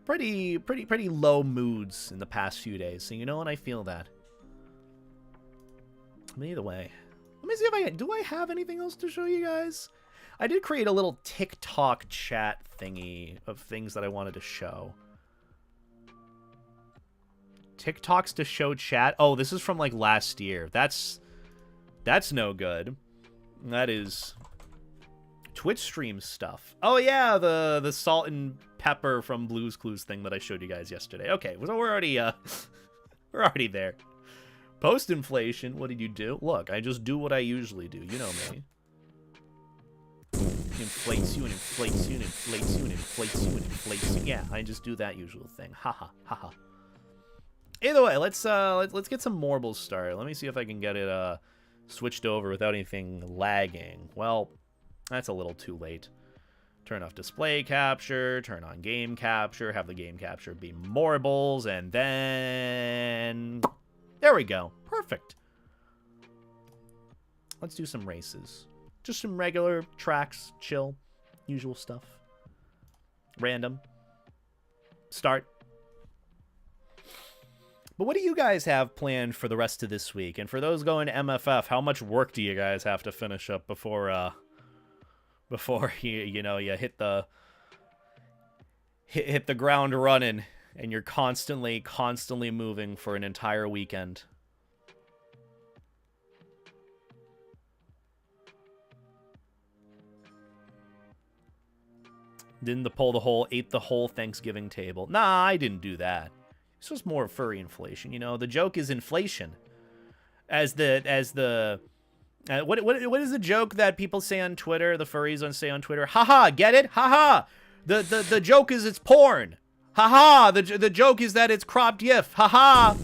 low moods in the past few days. So you know what? I feel that. But either way, let me see if do I have anything else to show you guys? I did create a little TikTok chat thingy of things that I wanted to show. TikToks to show chat. Oh, this is from like last year. That's no good. That is Twitch stream stuff. Oh yeah, the salt and pepper from Blue's Clues thing that I showed you guys yesterday. Okay, so we're already we're already there. Post inflation. What did you do? Look, I just do what I usually do. You know me. Inflates you and inflates you and inflates you and inflates you and inflates you. Yeah, I just do that usual thing. Haha, haha. Either way, let's get some Marbles started. Let me see if I can get it switched over without anything lagging. Well, that's a little too late. Turn off display capture, turn on game capture, have the game capture be Marbles, and then... There we go. Perfect. Let's do some races. Just some regular tracks, chill, usual stuff. Random. Start. But what do you guys have planned for the rest of this week? And for those going to MFF, how much work do you guys have to finish up before you hit the ground running and you're constantly moving for an entire weekend? Didn't pull the whole, ate the whole Thanksgiving table. Nah, I didn't do that. This was more furry inflation. You know, the joke is inflation. What is the joke that people say on Twitter? The furries say on Twitter. Haha, get it? Haha. The joke is it's porn. Haha. The joke is that it's cropped GIF. Haha.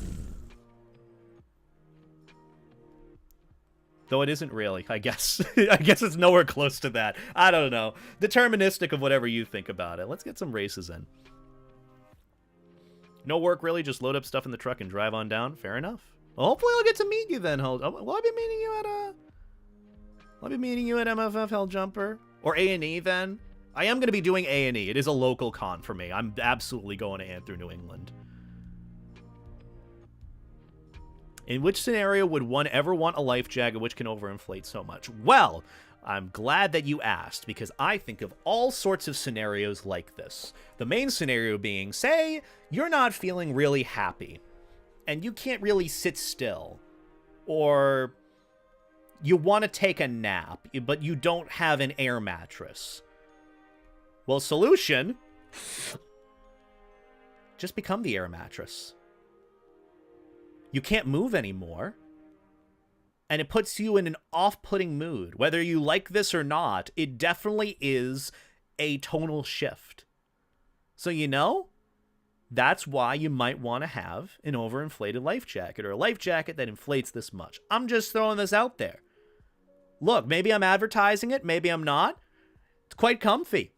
Though it isn't really, I guess. I guess it's nowhere close to that. I don't know. Deterministic of whatever you think about it. Let's get some races in. No work, really. Just load up stuff in the truck and drive on down. Fair enough. Well, hopefully I'll get to meet you then. Will I be meeting you at I'll be meeting you at MFF Helljumper or A&E then. I am going to be doing A&E. It is a local con for me. I'm absolutely going to through New England. In which scenario would one ever want a life jacket which can overinflate so much? Well, I'm glad that you asked, because I think of all sorts of scenarios like this. The main scenario being, say, you're not feeling really happy, and you can't really sit still, or you want to take a nap, but you don't have an air mattress. Well, solution, just become the air mattress. You can't move anymore. And it puts you in an off-putting mood. Whether you like this or not, it definitely is a tonal shift. So, you know, that's why you might want to have an overinflated life jacket, or a life jacket that inflates this much. I'm just throwing this out there. Look, maybe I'm advertising it, maybe I'm not. It's quite comfy.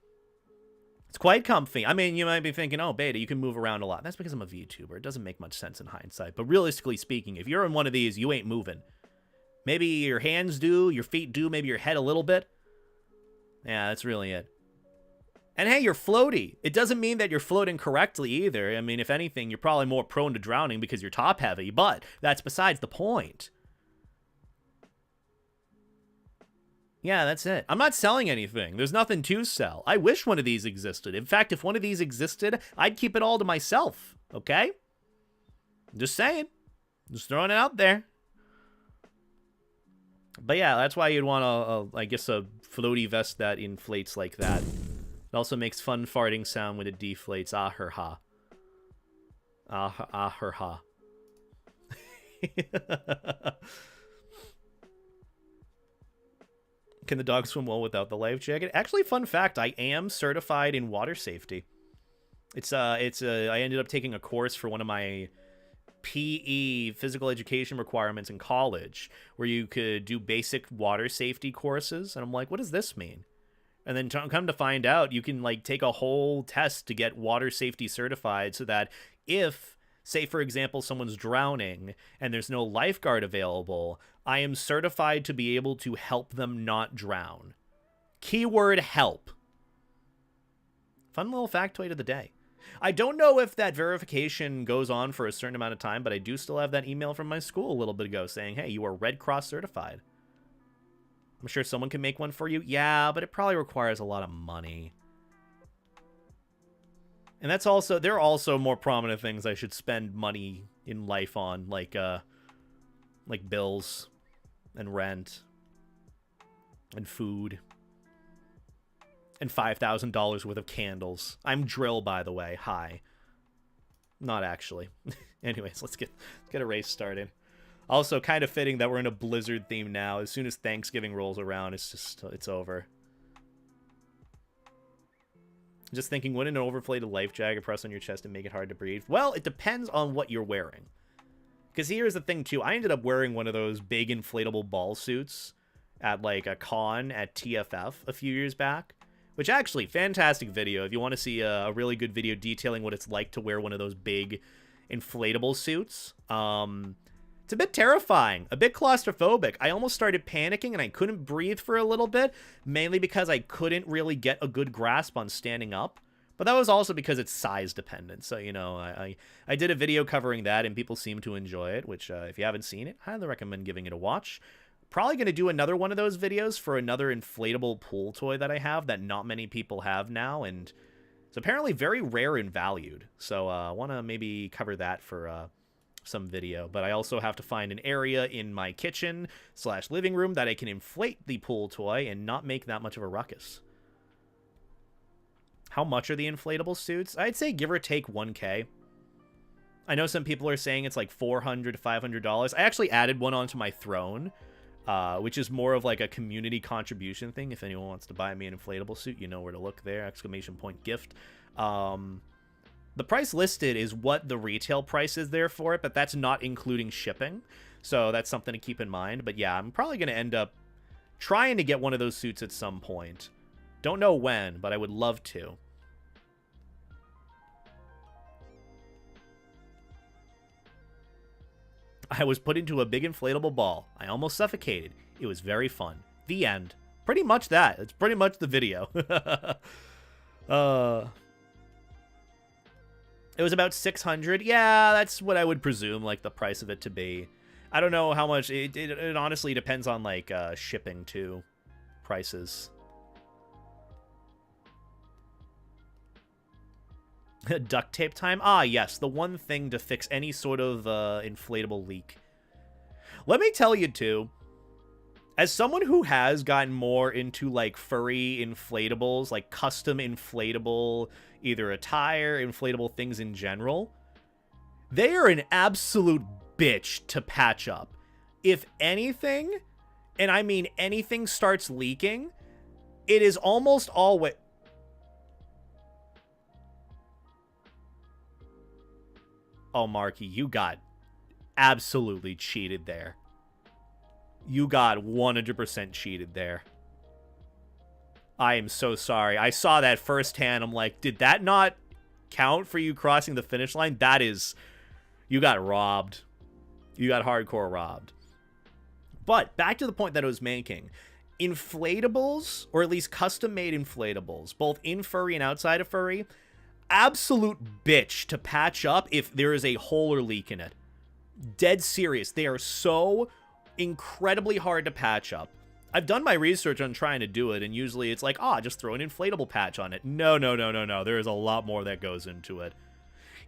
It's quite comfy. I mean, you might be thinking, oh, Beta, you can move around a lot. That's because I'm a VTuber. It doesn't make much sense in hindsight. But realistically speaking, if you're in one of these, you ain't moving. Maybe your hands do, your feet do, maybe your head a little bit. Yeah, that's really it. And hey, you're floaty. It doesn't mean that you're floating correctly either. I mean, if anything, you're probably more prone to drowning because you're top heavy, but that's besides the point. Yeah, that's it. I'm not selling anything. There's nothing to sell. I wish one of these existed. In fact, if one of these existed, I'd keep it all to myself, okay? Just saying. Just throwing it out there. But yeah, that's why you'd want I guess, a floaty vest that inflates like that. It also makes fun farting sound when it deflates. Ah, her ha. Ah, her ha. Can the dog swim well without the life jacket? Actually, fun fact, I am certified in water safety. I ended up taking a course for one of my PE, physical education requirements in college, where you could do basic water safety courses. And I'm like, what does this mean? And then come to find out, you can like take a whole test to get water safety certified, so that if, say, for example, someone's drowning and there's no lifeguard available, I am certified to be able to help them not drown. Keyword help. Fun little factoid of the day. I don't know if that verification goes on for a certain amount of time, but I do still have that email from my school a little bit ago saying, hey, you are Red Cross certified. I'm sure someone can make one for you. Yeah, but it probably requires a lot of money. And that's also, there are also more prominent things I should spend money in life on, like bills and rent and food and $5,000 worth of candles. I'm Drill, by the way. Hi. Not actually. Anyways, let's get a race started. Also, kind of fitting that we're in a Blizzard theme now. As soon as Thanksgiving rolls around, it's over. Just thinking, wouldn't an overinflated life jacket press on your chest and make it hard to breathe? Well, it depends on what you're wearing. Because here's the thing, too. I ended up wearing one of those big inflatable ball suits at, like, a con at TFF a few years back. Which, actually, fantastic video. If you want to see a really good video detailing what it's like to wear one of those big inflatable suits. It's a bit terrifying, a bit claustrophobic. I almost started panicking and I couldn't breathe for a little bit, mainly because I couldn't really get a good grasp on standing up. But that was also because it's size dependent. So, you know, I did a video covering that and people seem to enjoy it, which if you haven't seen it, I highly recommend giving it a watch. Probably going to do another one of those videos for another inflatable pool toy that I have that not many people have now, and it's apparently very rare and valued. So I want to maybe cover that for some video. But I also have to find an area in my kitchen / living room that I can inflate the pool toy and not make that much of a ruckus. How much are the inflatable suits? I'd say give or take 1K. I know some people are saying it's like $400 to $500. I actually added one onto my throne, which is more of like a community contribution thing. If anyone wants to buy me an inflatable suit, you know where to look there. Exclamation point gift. The price listed is what the retail price is there for it, but that's not including shipping. So that's something to keep in mind. But yeah, I'm probably going to end up trying to get one of those suits at some point. Don't know when, but I would love to. I was put into a big inflatable ball. I almost suffocated. It was very fun. The end. Pretty much that. It's pretty much the video. It was about 600. Yeah, that's what I would presume, like, the price of it to be. I don't know how much. It honestly depends on, like, shipping, too. Prices. Duct tape time? Ah, yes. The one thing to fix any sort of inflatable leak. Let me tell you, too. As someone who has gotten more into, like, furry inflatables, like custom inflatable, either attire, inflatable things in general, they are an absolute bitch to patch up. If anything, and I mean anything starts leaking, it is almost always... Oh, Marky, you got absolutely cheated there. You got 100% cheated there. I am so sorry. I saw that firsthand. I'm like, did that not count for you crossing the finish line? That is... You got robbed. You got hardcore robbed. But back to the point that I was making. Inflatables, or at least custom-made inflatables, both in furry and outside of furry, absolute bitch to patch up if there is a hole or leak in it. Dead serious. They are so incredibly hard to patch up. I've done my research on trying to do it, and usually it's like, just throw an inflatable patch on it. No. There is a lot more that goes into it.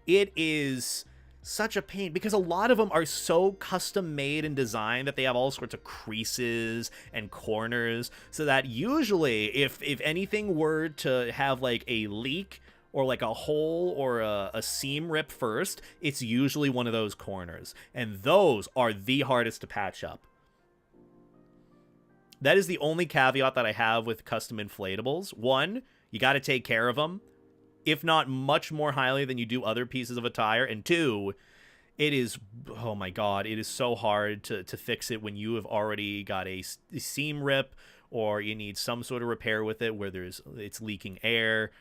It is such a pain, because a lot of them are so custom made and designed that they have all sorts of creases and corners, so that usually if anything were to have like a leak or like a hole or a seam rip first, it's usually one of those corners. And those are the hardest to patch up. That is the only caveat that I have with custom inflatables. One, you got to take care of them, if not much more highly than you do other pieces of attire. And two, it is, oh my god, it is so hard to fix it when you have already got a seam rip, or you need some sort of repair with it where it's leaking air.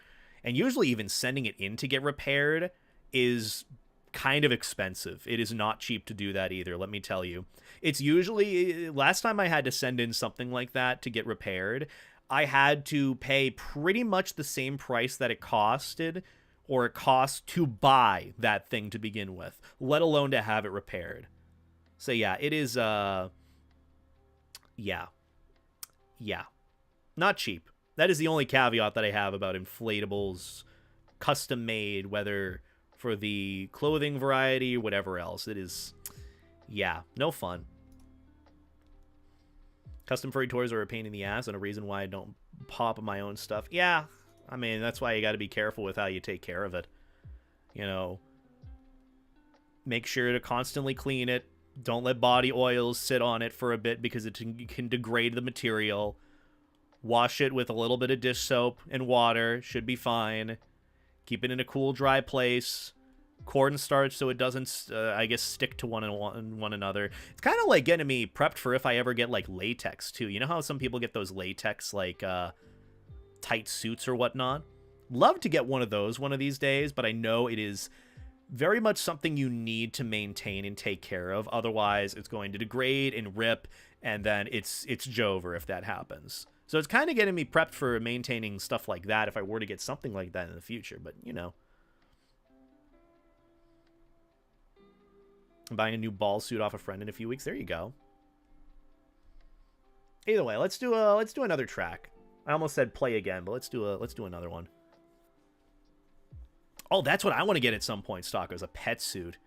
And usually even sending it in to get repaired is kind of expensive. It is not cheap to do that either, let me tell you. It's usually, last time I had to send in something like that to get repaired, I had to pay pretty much the same price that it costed, or it cost to buy that thing to begin with, let alone to have it repaired. So yeah, it is, yeah. Not cheap. That is the only caveat that I have about inflatables, custom made, whether for the clothing variety or whatever else. It is, yeah, no fun. Custom furry toys are a pain in the ass and a reason why I don't pop my own stuff. Yeah, I mean, that's why you got to be careful with how you take care of it. You know, make sure to constantly clean it. Don't let body oils sit on it for a bit because it can degrade the material. Wash it with a little bit of dish soap and water. Should be fine. Keep it in a cool, dry place. Cornstarch so it doesn't, I guess, stick to one another. It's kind of like getting me prepped for if I ever get, like, latex, too. You know how some people get those latex, like, tight suits or whatnot? Love to get one of those one of these days, but I know it is very much something you need to maintain and take care of. Otherwise, it's going to degrade and rip, and then it's Jover if that happens. So it's kind of getting me prepped for maintaining stuff like that if I were to get something like that in the future. But, you know. I'm buying a new ball suit off a friend in a few weeks. There you go. Either way, let's do another track. I almost said play again, but let's do another one. Oh, that's what I want to get at some point, Stalker, is a pet suit.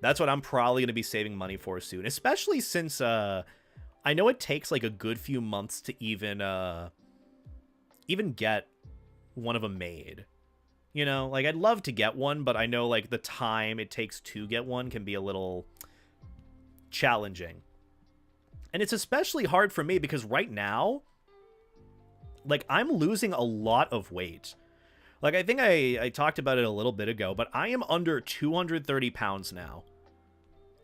That's what I'm probably going to be saving money for soon, especially since I know it takes like a good few months to even get one of them made. You know, like, I'd love to get one, but I know, like, the time it takes to get one can be a little challenging. And it's especially hard for me because right now, like, I'm losing a lot of weight. Like, I think I talked about it a little bit ago, but I am under 230 pounds now.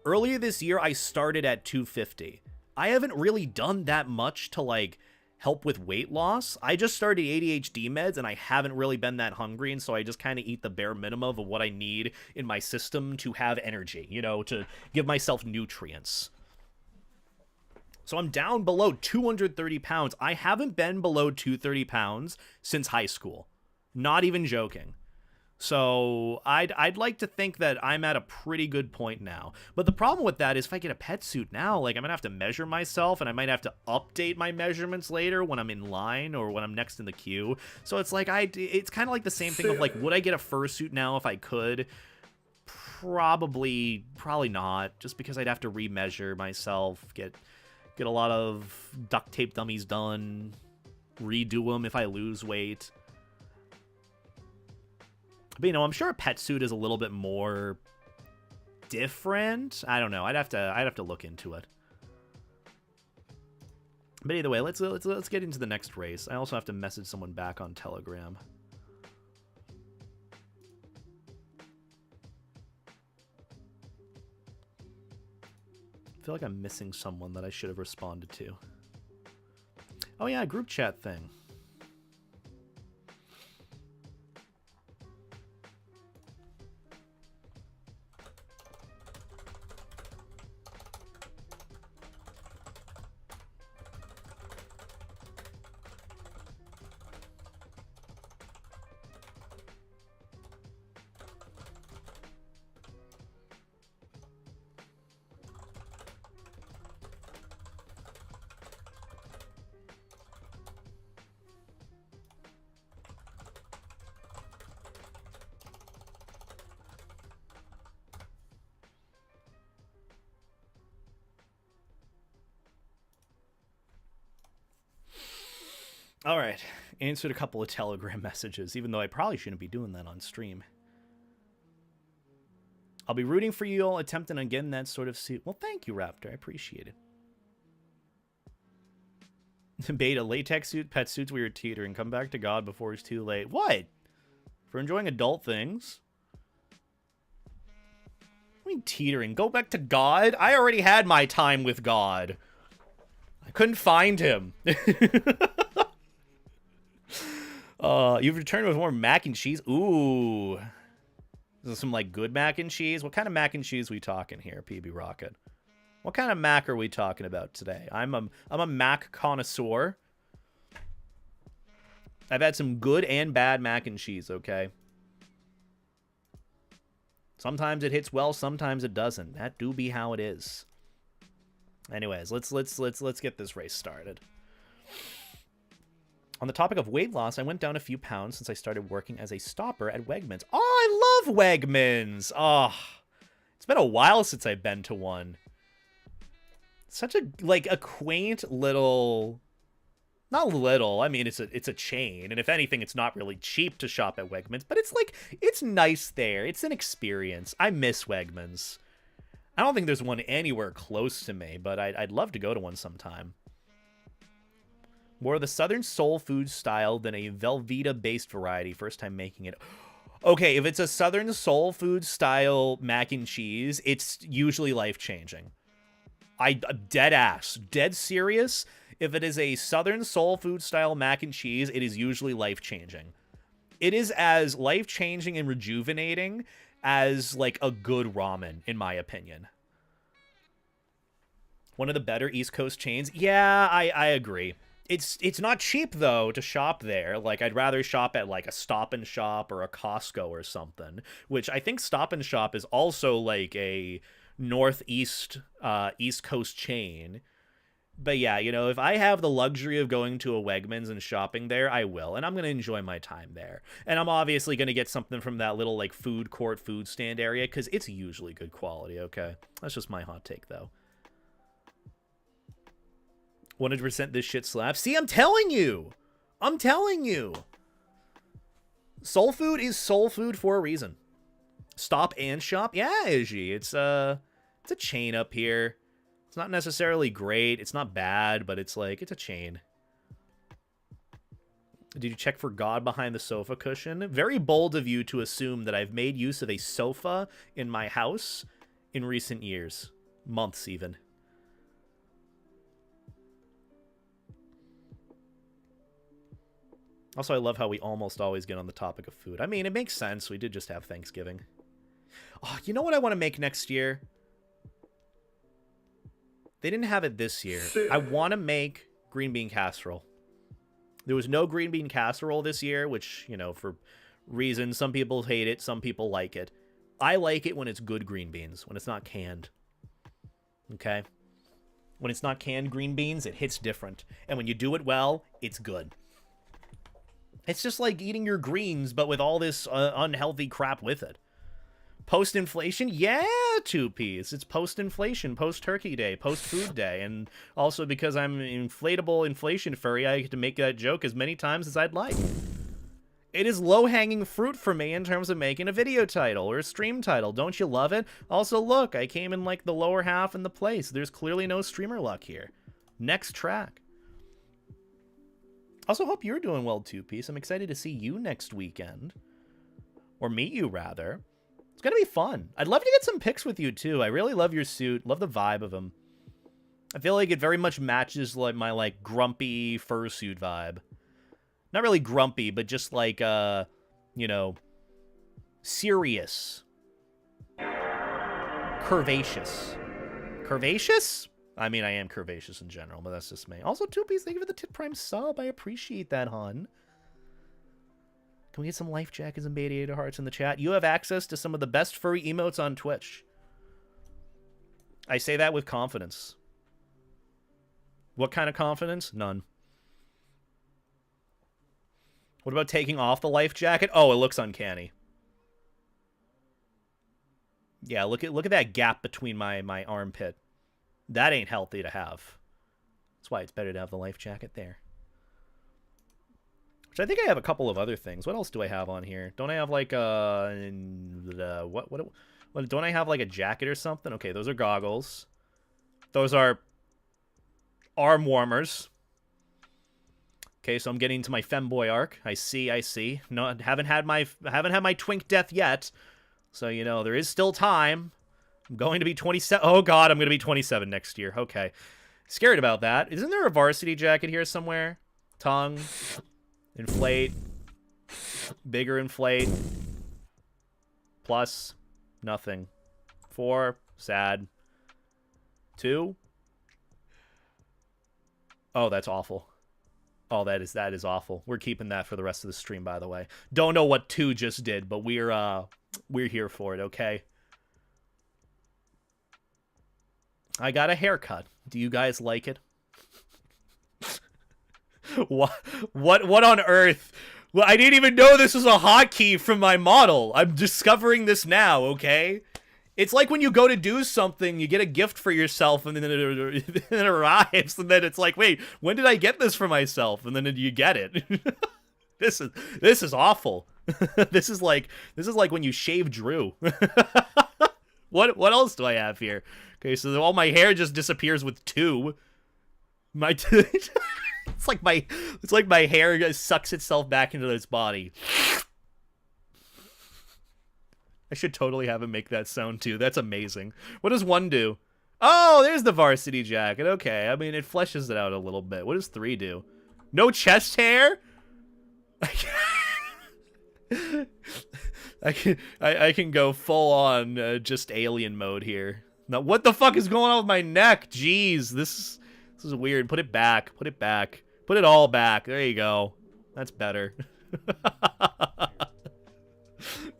Earlier this year, I started at 250. I haven't really done that much to, like, help with weight loss. I just started ADHD meds, and I haven't really been that hungry, and so I just kind of eat the bare minimum of what I need in my system to have energy, you know, to give myself nutrients. So I'm down below 230 pounds. I haven't been below 230 pounds since high school. Not even joking. So I'd like to think that I'm at a pretty good point now. But the problem with that is if I get a pet suit now, like, I'm going to have to measure myself, and I might have to update my measurements later when I'm in line or when I'm next in the queue. So it's like, it's kind of like the same thing of, like, would I get a fursuit now if I could? Probably not, just because I'd have to remeasure myself, get a lot of duct tape dummies done, redo them if I lose weight. But, you know, I'm sure a pet suit is a little bit more different. I don't know. I'd have to look into it. But either way, let's get into the next race. I also have to message someone back on Telegram. I feel like I'm missing someone that I should have responded to. Oh yeah, group chat thing. All right, answered a couple of Telegram messages, even though I probably shouldn't be doing that on stream. I'll be rooting for you all, attempting on getting that sort of suit. Well, thank you, Raptor. I appreciate it. Beta, latex suit, pet suits, we were teetering. Come back to God before it's too late. What? For enjoying adult things? I mean teetering. Go back to God? I already had my time with God. I couldn't find him. You've returned with more mac and cheese. Ooh. Is this some, like, good mac and cheese? What kind of mac and cheese are we talking here, PB Rocket? What kind of mac are we talking about today? I'm a mac connoisseur. I've had some good and bad mac and cheese, okay? Sometimes it hits well, sometimes it doesn't. That do be how it is. Anyways, let's get this race started. On the topic of weight loss, I went down a few pounds since I started working as a stopper at Wegmans. Oh, I love Wegmans! Oh, it's been a while since I've been to one. Such a, like, a quaint little... Not little, I mean, it's a chain, and if anything, it's not really cheap to shop at Wegmans, but it's, like, it's nice there. It's an experience. I miss Wegmans. I don't think there's one anywhere close to me, but I'd love to go to one sometime. More of the Southern soul food style than a Velveeta-based variety. First time making it. Okay, if it's a Southern soul food style mac and cheese, it's usually life-changing. Dead ass. Dead serious. If it is a Southern soul food style mac and cheese, it is usually life-changing. It is as life-changing and rejuvenating as, like, a good ramen, in my opinion. One of the better East Coast chains. Yeah, I agree. It's not cheap, though, to shop there. Like, I'd rather shop at, like, a Stop and Shop or a Costco or something, which I think Stop and Shop is also, like, a Northeast, East Coast chain. But yeah, you know, if I have the luxury of going to a Wegmans and shopping there, I will, and I'm going to enjoy my time there. And I'm obviously going to get something from that little, like, food court, food stand area, because it's usually good quality, okay? That's just my hot take, though. 100% this shit slaps. See, I'm telling you! I'm telling you! Soul food is soul food for a reason. Stop and Shop. Yeah, Izzy. It's a chain up here. It's not necessarily great. It's not bad, but it's like, it's a chain. Did you check for God behind the sofa cushion? Very bold of you to assume that I've made use of a sofa in my house in recent years. Months, even. Also, I love how we almost always get on the topic of food. I mean, it makes sense. We did just have Thanksgiving. Oh, you know what I want to make next year? They didn't have it this year. I want to make green bean casserole. There was no green bean casserole this year, which, you know, for reasons, some people hate it, some people like it. I like it when it's good green beans, when it's not canned. Okay? When it's not canned green beans, it hits different. And when you do it well, it's good. It's just like eating your greens, but with all this unhealthy crap with it. Post-inflation? Yeah, two-piece. It's post-inflation, post-turkey day, post-food day. And also because I'm an inflatable inflation furry, I get to make that joke as many times as I'd like. It is low-hanging fruit for me in terms of making a video title or a stream title. Don't you love it? Also, look, I came in like the lower half in the place. There's clearly no streamer luck here. Next track. Also, hope you're doing well, two-piece. I'm excited to see you next weekend. Or meet you, rather. It's going to be fun. I'd love to get some pics with you, too. I really love your suit. Love the vibe of him. I feel like it very much matches like my, like, grumpy fursuit vibe. Not really grumpy, but just like, you know, serious. Curvaceous. Curvaceous? I mean, I am curvaceous in general, but that's just me. Also, two-piece, thank you for the Tit Prime sub. I appreciate that, hon. Can we get some life jackets and Beta hearts in the chat? You have access to some of the best furry emotes on Twitch. I say that with confidence. What kind of confidence? None. What about taking off the life jacket? Oh, it looks uncanny. Yeah, look at that gap between my armpit. That ain't healthy to have. That's why it's better to have the life jacket there. Which I think I have a couple of other things. What else do I have on here? Don't I have like what don't I have like a jacket or something? Okay, those are goggles. Those are arm warmers. Okay, so I'm getting to my femboy arc. I see. No, haven't had my twink death yet. So, you know, there is still time. I'm going to be 27. Oh god, I'm going to be 27 next year. Okay. Scared about that. Isn't there a varsity jacket here somewhere? Tongue. Inflate. Bigger inflate. Plus. Nothing. 4. Sad. 2. Oh, that's awful. Oh, that is awful. We're keeping that for the rest of the stream, by the way. Don't know what 2 just did, but we're here for it, okay? I got a haircut. Do you guys like it? What on earth? Well, I didn't even know this was a hotkey from my model. I'm discovering this now, okay? It's like when you go to do something, you get a gift for yourself, and then it arrives, and then it's like, wait, when did I get this for myself? And then you get it. This is awful. This is like when you shave Drew. What else do I have here? Okay, so all my hair just disappears with 2. It's like my hair just sucks itself back into its body. I should totally have him make that sound too. That's amazing. What does 1 do? Oh, there's the varsity jacket. Okay, I mean it fleshes it out a little bit. What does 3 do? No chest hair? I can go full on just alien mode here. Now, what the fuck is going on with my neck? Jeez, this is weird. Put it back. Put it back. Put it all back. There you go. That's better.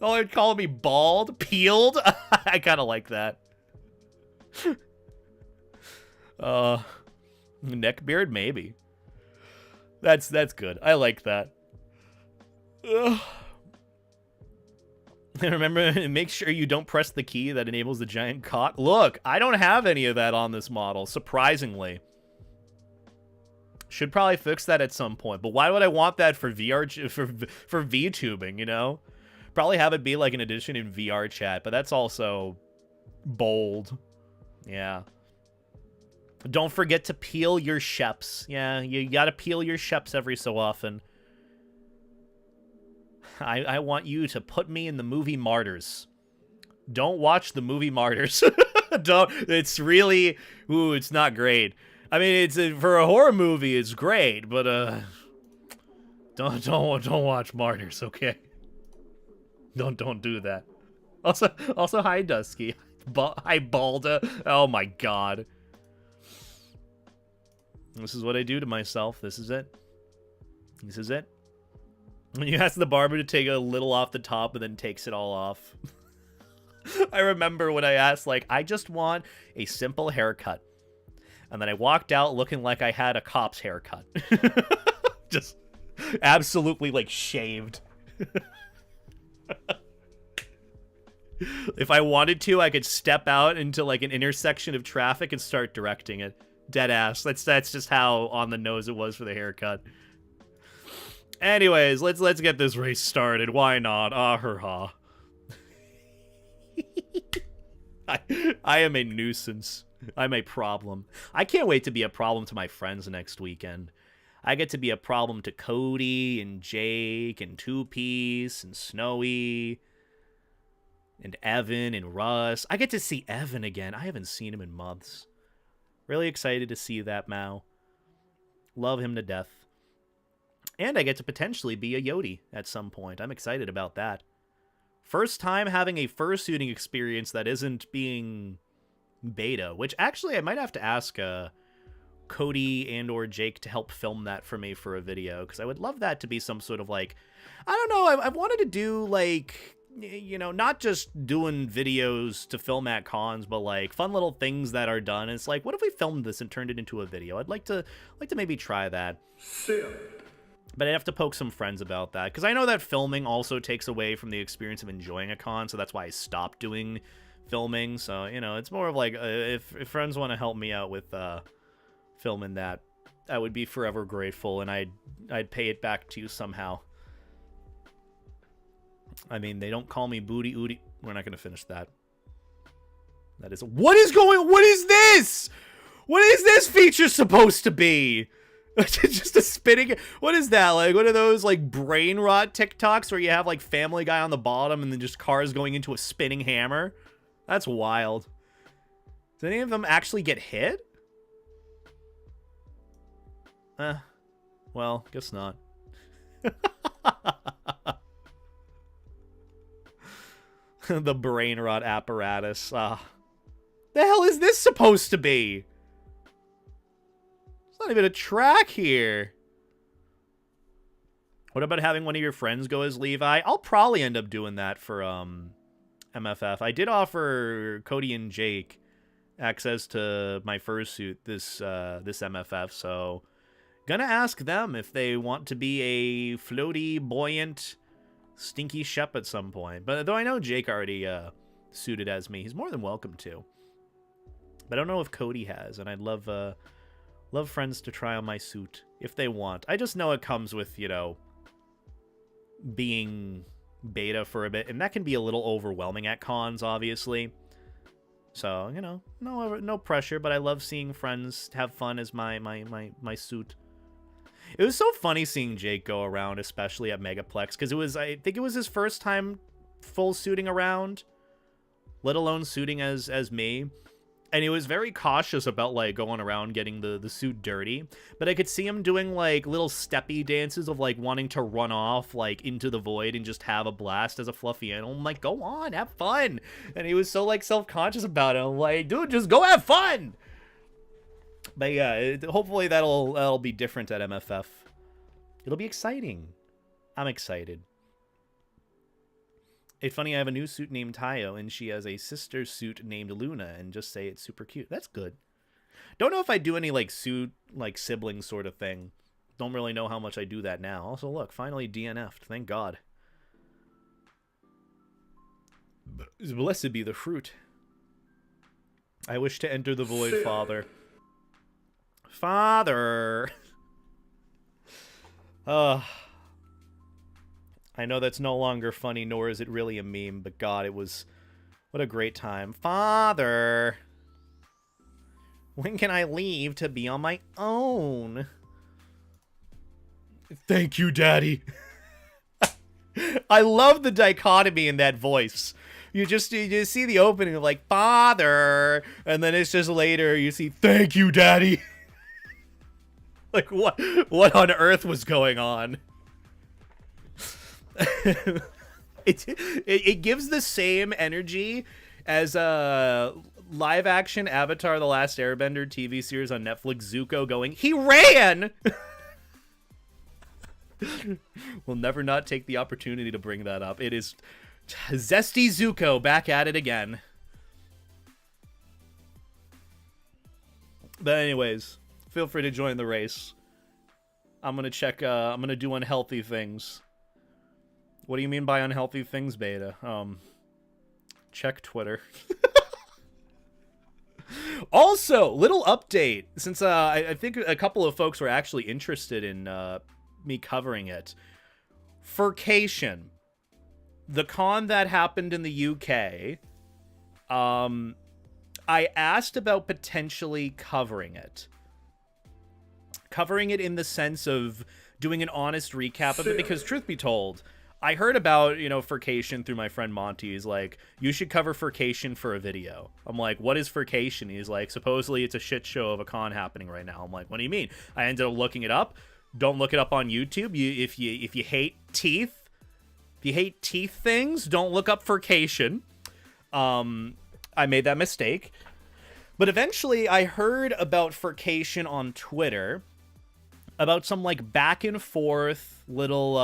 Oh, they're calling me bald, peeled. I kind of like that. Neck beard, maybe. That's good. I like that. Ugh. And remember, make sure you don't press the key that enables the giant cock. Look, I don't have any of that on this model, surprisingly. Should probably fix that at some point. But why would I want that for for VTubing, you know? Probably have it be like an addition in VR chat, but that's also bold. Yeah. Don't forget to peel your sheps. Yeah, you gotta peel your sheps every so often. I want you to put me in the movie Martyrs. Don't watch the movie Martyrs. Don't. It's really, ooh, it's not great. I mean, it's for a horror movie, it's great, but don't watch Martyrs, okay? Don't do that. Also, hi Dusky, hi Balda. Oh my god. This is what I do to myself. This is it. This is it. When you ask the barber to take a little off the top and then takes it all off. I remember when I asked, like, I just want a simple haircut. And then I walked out looking like I had a cop's haircut. Just absolutely, like, shaved. If I wanted to, I could step out into, like, an intersection of traffic and start directing it. Dead ass. That's just how on the nose it was for the haircut. Anyways, let's get this race started. Why not? Ah, ha. I am a nuisance. I'm a problem. I can't wait to be a problem to my friends next weekend. I get to be a problem to Cody and Jake and Two Piece and Snowy and Evan and Russ. I get to see Evan again. I haven't seen him in months. Really excited to see that Mao. Love him to death. And I get to potentially be a Yodi at some point. I'm excited about that. First time having a fursuiting experience that isn't being beta, which actually I might have to ask Cody and or Jake to help film that for me for a video, because I would love that to be some sort of, like, I don't know, I've wanted to do, like, you know, not just doing videos to film at cons, but like fun little things that are done. It's like, what if we filmed this and turned it into a video? I'd like to maybe try that. But I have to poke some friends about that, because I know that filming also takes away from the experience of enjoying a con, so that's why I stopped doing filming. So, you know, it's more of like, if friends want to help me out with filming that, I would be forever grateful, and I'd pay it back to you somehow. I mean, they don't call me Booty Oody. We're not going to finish that. What is this? What is this feature supposed to be? Just a spinning... What is that? Like, one of those, like, brain rot TikToks where you have, like, Family Guy on the bottom and then just cars going into a spinning hammer? That's wild. Does any of them actually get hit? Well, guess not. The brain rot apparatus. The hell is this supposed to be? It's not even a track here. What about having one of your friends go as Levi? I'll probably end up doing that for MFF. I did offer Cody and Jake access to my fursuit this MFF, so gonna ask them if they want to be a floaty, buoyant, stinky shep at some point. But though I know Jake already suited as me, he's more than welcome to. But I don't know if Cody has, and I'd love friends to try on my suit if they want. I just know it comes with, you know, being beta for a bit, and that can be a little overwhelming at cons, obviously. So, you know, no pressure, but I love seeing friends have fun as my suit. It was so funny seeing Jake go around, especially at Megaplex, because I think it was his first time full suiting around, let alone suiting as me. And he was very cautious about, like, going around getting the suit dirty. But I could see him doing, like, little steppy dances of, like, wanting to run off, like, into the void and just have a blast as a fluffy animal. I'm like, go on, have fun. And he was so, like, self-conscious about it. I'm like, dude, just go have fun. But yeah, hopefully that'll be different at MFF. It'll be exciting. I'm excited. It's funny, I have a new suit named Tayo, and she has a sister suit named Luna, and just say it's super cute. That's good. Don't know if I do any, like, suit, like, sibling sort of thing. Don't really know how much I do that now. Also, look, finally DNF'd. Thank God. Blessed be the fruit. I wish to enter the void, Father. Father! Uh, I know that's no longer funny, nor is it really a meme, but God, it was... What a great time. Father! When can I leave to be on my own? Thank you, Daddy. I love the dichotomy in that voice. You just see the opening of like, Father, and then it's just later you see, thank you, Daddy. Like, what on earth was going on? It gives the same energy as a live action Avatar: The Last Airbender TV series on Netflix, Zuko going, he ran. We'll never not take the opportunity to bring that up. It is Zesty Zuko back at it again. But anyways, feel free to join the race. I'm gonna check. I'm gonna do unhealthy things. What do you mean by unhealthy things, Beta? Check Twitter. Also, little update, since I think a couple of folks were actually interested in me covering it. Furcation, the con that happened in the UK. I asked about potentially covering it. Covering it in the sense of doing an honest recap of it, because truth be told, I heard about, you know, Furcation through my friend Monty. He's like, you should cover Furcation for a video. I'm like, what is Furcation? He's like, supposedly it's a shit show of a con happening right now. I'm like, what do you mean? I ended up looking it up. Don't look it up on YouTube. If you hate teeth, if you hate teeth things, don't look up Furcation. I made that mistake. But eventually I heard about Furcation on Twitter, about some like back and forth little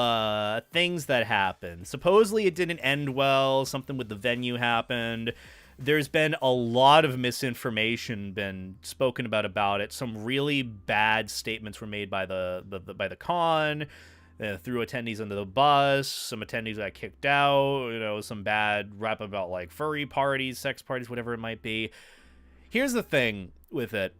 things that happened. Supposedly it didn't end well. Something with the venue happened. There's been a lot of misinformation been spoken about it. Some really bad statements were made by the con. Threw attendees under the bus. Some attendees got kicked out. You know, some bad rap about like furry parties, sex parties, whatever it might be. Here's the thing with it.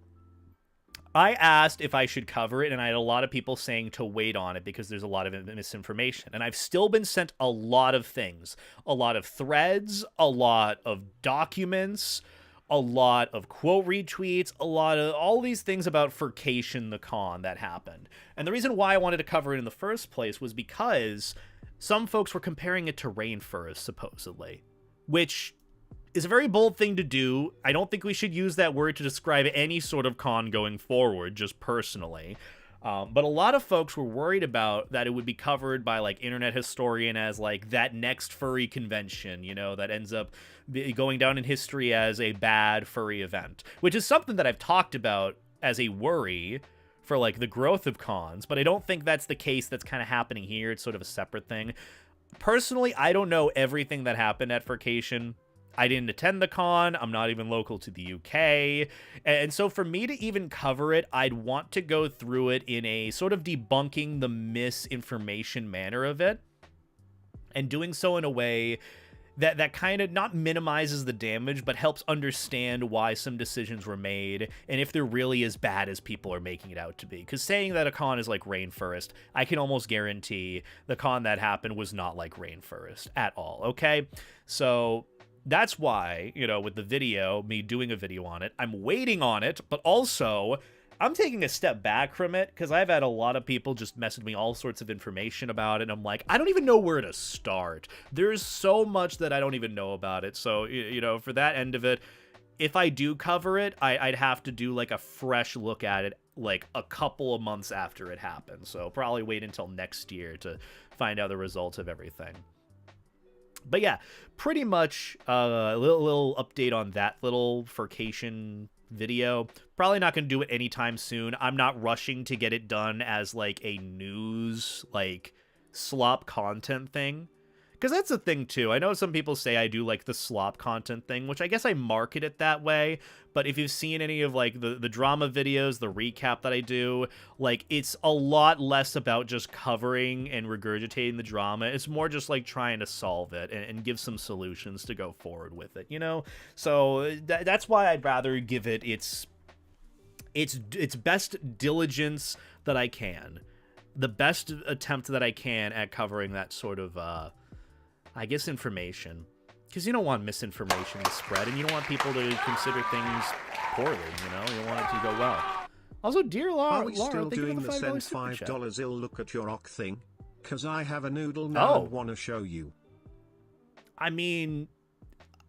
I asked if I should cover it, and I had a lot of people saying to wait on it because there's a lot of misinformation. And I've still been sent a lot of things. A lot of threads, a lot of documents, a lot of quote retweets, a lot of all these things about Furcation, the con that happened. And the reason why I wanted to cover it in the first place was because some folks were comparing it to rainforest, supposedly, which is a very bold thing to do. I don't think we should use that word to describe any sort of con going forward, just personally. But a lot of folks were worried about that it would be covered by like Internet Historian as like that next furry convention, you know, that ends up going down in history as a bad furry event, which is something that I've talked about as a worry for like the growth of cons, but I don't think that's the case that's kind of happening here. It's sort of a separate thing. Personally, I don't know everything that happened at Furcation. I didn't attend the con. I'm not even local to the UK. And so for me to even cover it, I'd want to go through it in a sort of debunking the misinformation manner of it, and doing so in a way that kind of not minimizes the damage, but helps understand why some decisions were made and if they're really as bad as people are making it out to be. Because saying that a con is like Rainforest, I can almost guarantee the con that happened was not like Rainforest at all, okay? So that's why, you know, with the video, me doing a video on it, I'm waiting on it, but also I'm taking a step back from it because I've had a lot of people just message me all sorts of information about it. And I'm like, I don't even know where to start. There's so much that I don't even know about it. So, you know, for that end of it, if I do cover it, I'd have to do like a fresh look at it like a couple of months after it happened. So probably wait until next year to find out the results of everything. But yeah, pretty much a little update on that little Furcation video. Probably not going to do it anytime soon. I'm not rushing to get it done as like a news, like slop content thing. Because that's the thing too. I know some people say I do like the slop content thing, which I guess I market it that way. But if you've seen any of like the drama videos, the recap that I do, like it's a lot less about just covering and regurgitating the drama. It's more just like trying to solve it and give some solutions to go forward with it, you know? So that's why I'd rather give it its best diligence that I can. the best attempt that I can at covering that sort of, I guess, information. Because you don't want misinformation to spread, and you don't want people to consider things poorly, you know? You want it to go well. Also, dear Laura, are we still thank you doing for the $5 send super $5 chat. ill look at your rock thing? Cause I have a noodle now and wanna show you. I mean,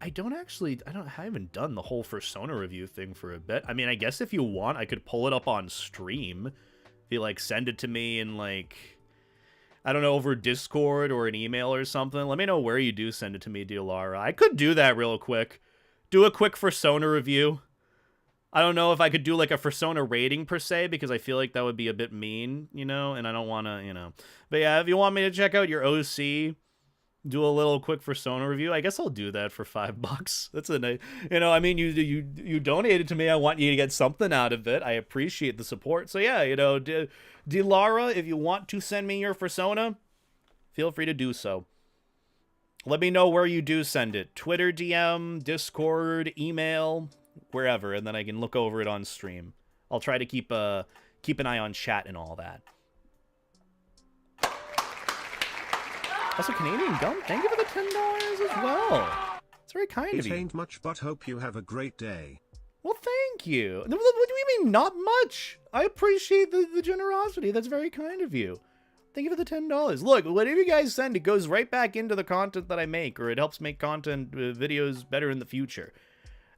I haven't done the whole Fursona review thing for a bit. I mean, I guess if you want, I could pull it up on stream. If you, like, send it to me in, like, I don't know, over Discord or an email or something. Let me know where you do send it to me, dear Lara. I could do that real quick. Do a quick Fursona review. I don't know if I could do, like, a Fursona rating, per se, because I feel like that would be a bit mean, you know? And I don't want to, you know. But yeah, if you want me to check out your OC, do a little quick Fursona review, I guess I'll do that for $5. That's a nice, you know, I mean, you donated to me. I want you to get something out of it. I appreciate the support. So yeah, you know, Lara, if you want to send me your Fursona, feel free to do so. Let me know where you do send it. Twitter DM, Discord, email, wherever, and then I can look over it on stream. I'll try to keep an eye on chat and all that. Also, Canadian Gum, thank you for the $10 as well. It's very kind of you. It ain't much, but hope you have a great day. Well, thank you. What do you mean, not much? I appreciate the generosity. That's very kind of you. Thank you for the $10. Look, whatever you guys send, it goes right back into the content that I make, or it helps make content videos better in the future.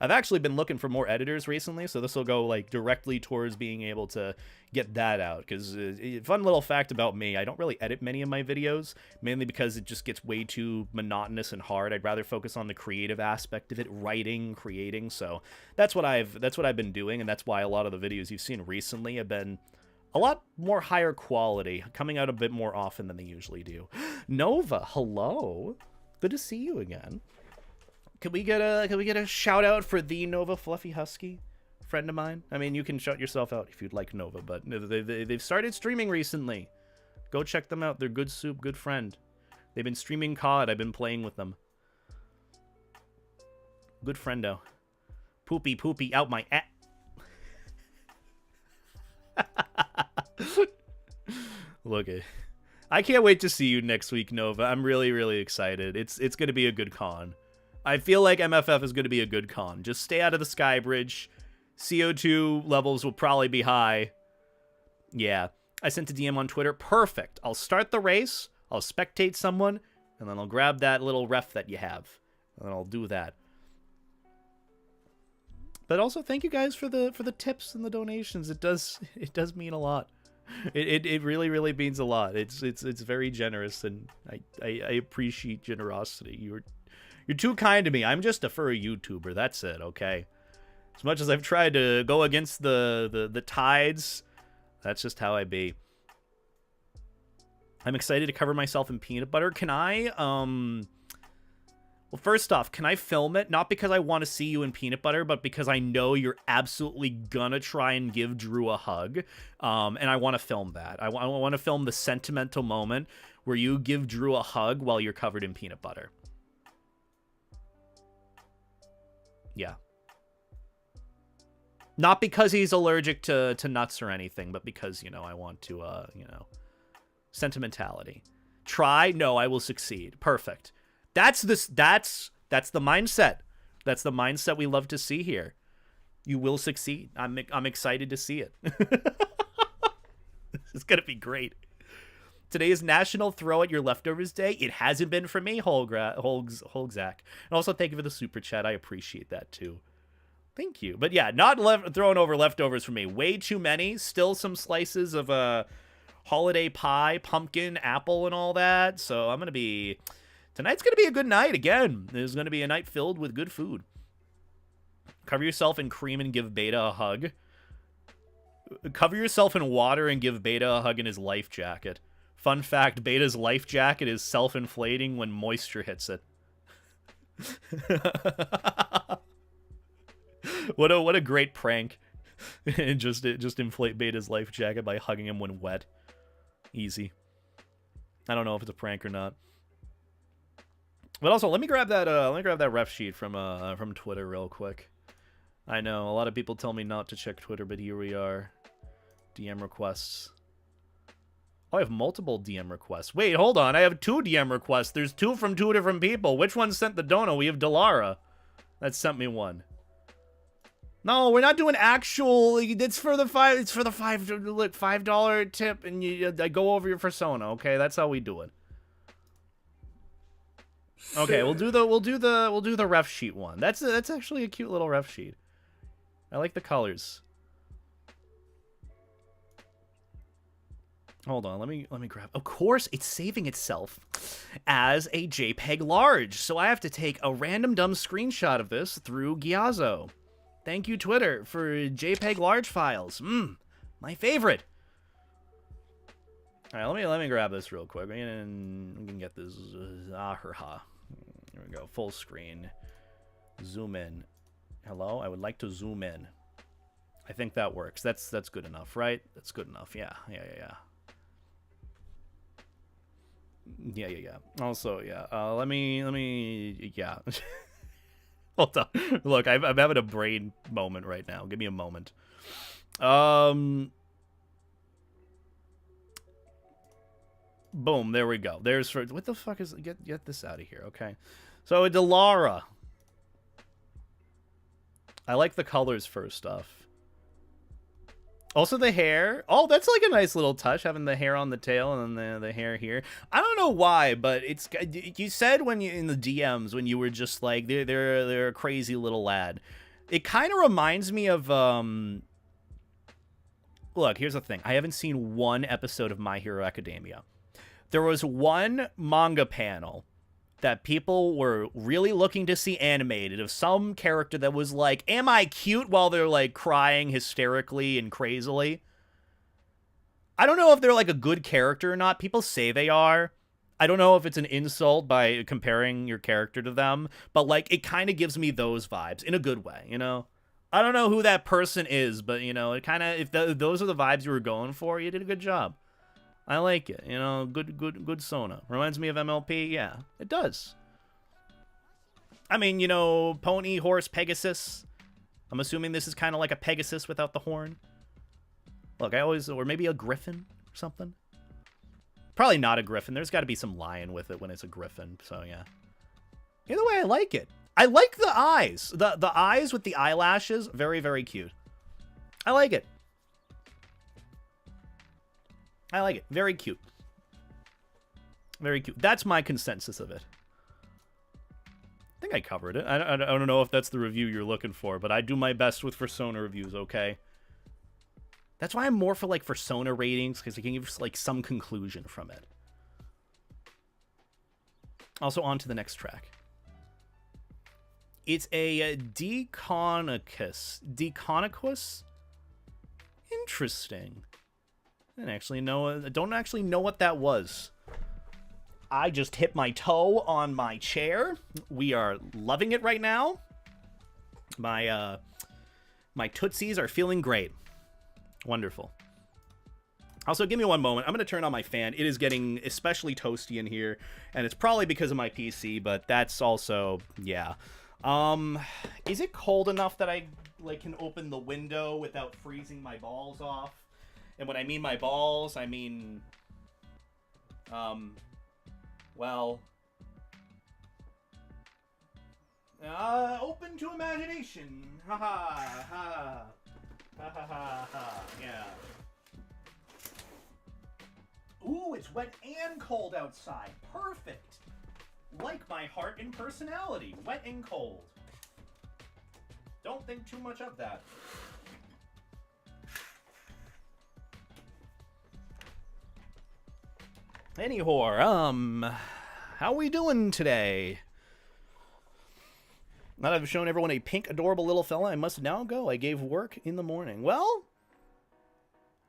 I've actually been looking for more editors recently, so this will go, like, directly towards being able to get that out. Because, fun little fact about me, I don't really edit many of my videos, mainly because it just gets way too monotonous and hard. I'd rather focus on the creative aspect of it, writing, creating. So that's what I've been doing, and that's why a lot of the videos you've seen recently have been a lot more higher quality, coming out a bit more often than they usually do. Nova, hello. Good to see you again. Can we get a shout out for the Nova Fluffy Husky, friend of mine? I mean, you can shout yourself out if you'd like, Nova, but they've started streaming recently. Go check them out. They're good soup, good friend. They've been streaming COD. I've been playing with them. Good friendo. Poopy out my Look it. I can't wait to see you next week, Nova. I'm really, really excited. It's going to be a good con. I feel like MFF is going to be a good con. Just stay out of the Sky Bridge. CO2 levels will probably be high. Yeah. I sent a DM on Twitter. Perfect. I'll start the race. I'll spectate someone. And then I'll grab that little ref that you have. And then I'll do that. But also, thank you guys for the tips and the donations. It does mean a lot. It really, really means a lot. It's very generous, and I appreciate generosity. You're too kind to me. I'm just a furry YouTuber. That's it, okay? As much as I've tried to go against the tides, that's just how I be. I'm excited to cover myself in peanut butter. Can I, well, first off, can I film it? Not because I want to see you in peanut butter, but because I know you're absolutely gonna try and give Drew a hug. And I want to film that. I want to film the sentimental moment where you give Drew a hug while you're covered in peanut butter. Yeah. Not because he's allergic to nuts or anything, but because, you know, I want to, you know, sentimentality. Try? No, I will succeed. Perfect. That's the mindset. That's the mindset we love to see here. You will succeed. I'm excited to see it. This is going to be great. Today is National Throw At Your Leftovers Day. It hasn't been for me, Holgzak. And also, thank you for the super chat. I appreciate that, too. Thank you. But yeah, not throwing over leftovers for me. Way too many. Still some slices of holiday pie, pumpkin, apple, and all that. So I'm going to be... Tonight's going to be a good night. Again, there's going to be a night filled with good food. Cover yourself in cream and give Beta a hug. Cover yourself in water and give Beta a hug in his life jacket. Fun fact, Beta's life jacket is self-inflating when moisture hits it. What a great prank. just inflate Beta's life jacket by hugging him when wet. Easy. I don't know if it's a prank or not. But also, let me grab that ref sheet from Twitter real quick. I know a lot of people tell me not to check Twitter, but here we are. DM requests. Oh, I have multiple DM requests. Wait, hold on. I have 2 DM requests. There's 2 from 2 different people. Which one sent the dono? We have Delara. That sent me one. No, we're not doing actual. It's for the $5 tip, and I go over your persona. Okay, that's how we do it. Okay, we'll do the ref sheet one. That's actually a cute little ref sheet. I like the colors. Hold on, let me grab. Of course, it's saving itself as a JPEG large, so I have to take a random dumb screenshot of this through Giazzo. Thank you, Twitter, for JPEG large files. My favorite. All right, let me grab this real quick. We can get this. There we go. Full screen. Zoom in. Hello. I would like to zoom in. I think that works. That's good enough, right? That's good enough. Yeah. Yeah. Also, yeah. Let me. Yeah. Hold on. Look, I'm having a brain moment right now. Give me a moment. Boom. There we go. There's for what the fuck is get this out of here? Okay. So Delara. I like the colors first off. Also the hair. Oh, that's like a nice little touch, having the hair on the tail and then the hair here. I don't know why, but it's. You said when you in the DMs when you were just like they're a crazy little lad. It kind of reminds me of Look, here's the thing. I haven't seen one episode of My Hero Academia. There was one manga panel that people were really looking to see animated of some character that was like, am I cute, while they're like crying hysterically and crazily. I don't know if they're like a good character or not. People say they are. I don't know if it's an insult by comparing your character to them, but like it kind of gives me those vibes in a good way, you know? I don't know who that person is, but you know, it kind of, if those are the vibes you were going for, you did a good job. I like it, you know, good Sona. Reminds me of MLP, yeah, it does. I mean, you know, pony, horse, Pegasus. I'm assuming this is kind of like a Pegasus without the horn. Look, or maybe a griffin or something. Probably not a griffin. There's got to be some lion with it when it's a griffin, so yeah. Either way, I like it. I like the eyes. The eyes with the eyelashes, very, very cute. I like it. I like it. Very cute. Very cute. That's my consensus of it. I think I covered it. I don't know if that's the review you're looking for, but I do my best with Fursona reviews, okay? That's why I'm more for, like, Fursona ratings, because I can give, like, some conclusion from it. Also, on to the next track. It's a Deconicus. Deconicus? Interesting. I don't actually know what that was. I just hit my toe on my chair. We are loving it right now. My tootsies are feeling great. Wonderful. Also, give me one moment. I'm going to turn on my fan. It is getting especially toasty in here, and it's probably because of my PC, but that's also, yeah. Is it cold enough that I like can open the window without freezing my balls off? And when I mean my balls, I mean, well, open to imagination. Ha ha ha. Ha ha ha ha. Yeah. Ooh, it's wet and cold outside. Perfect. Like my heart and personality. Wet and cold. Don't think too much of that. Anyhow, how we doing today? Now that I've shown everyone a pink, adorable little fella, I must now go. I gave work in the morning. Well,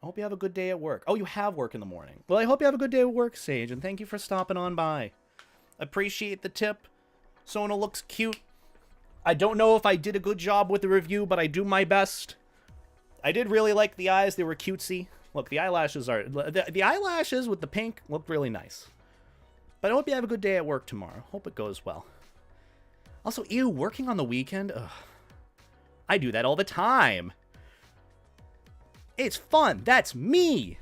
I hope you have a good day at work. Oh, you have work in the morning. Well, I hope you have a good day at work, Sage, and thank you for stopping on by. Appreciate the tip. Sona looks cute. I don't know if I did a good job with the review, but I do my best. I did really like the eyes. They were cutesy. Look, the eyelashes are... The eyelashes with the pink look really nice. But I hope you have a good day at work tomorrow. Hope it goes well. Also, ew, working on the weekend? Ugh. I do that all the time. It's fun. That's me.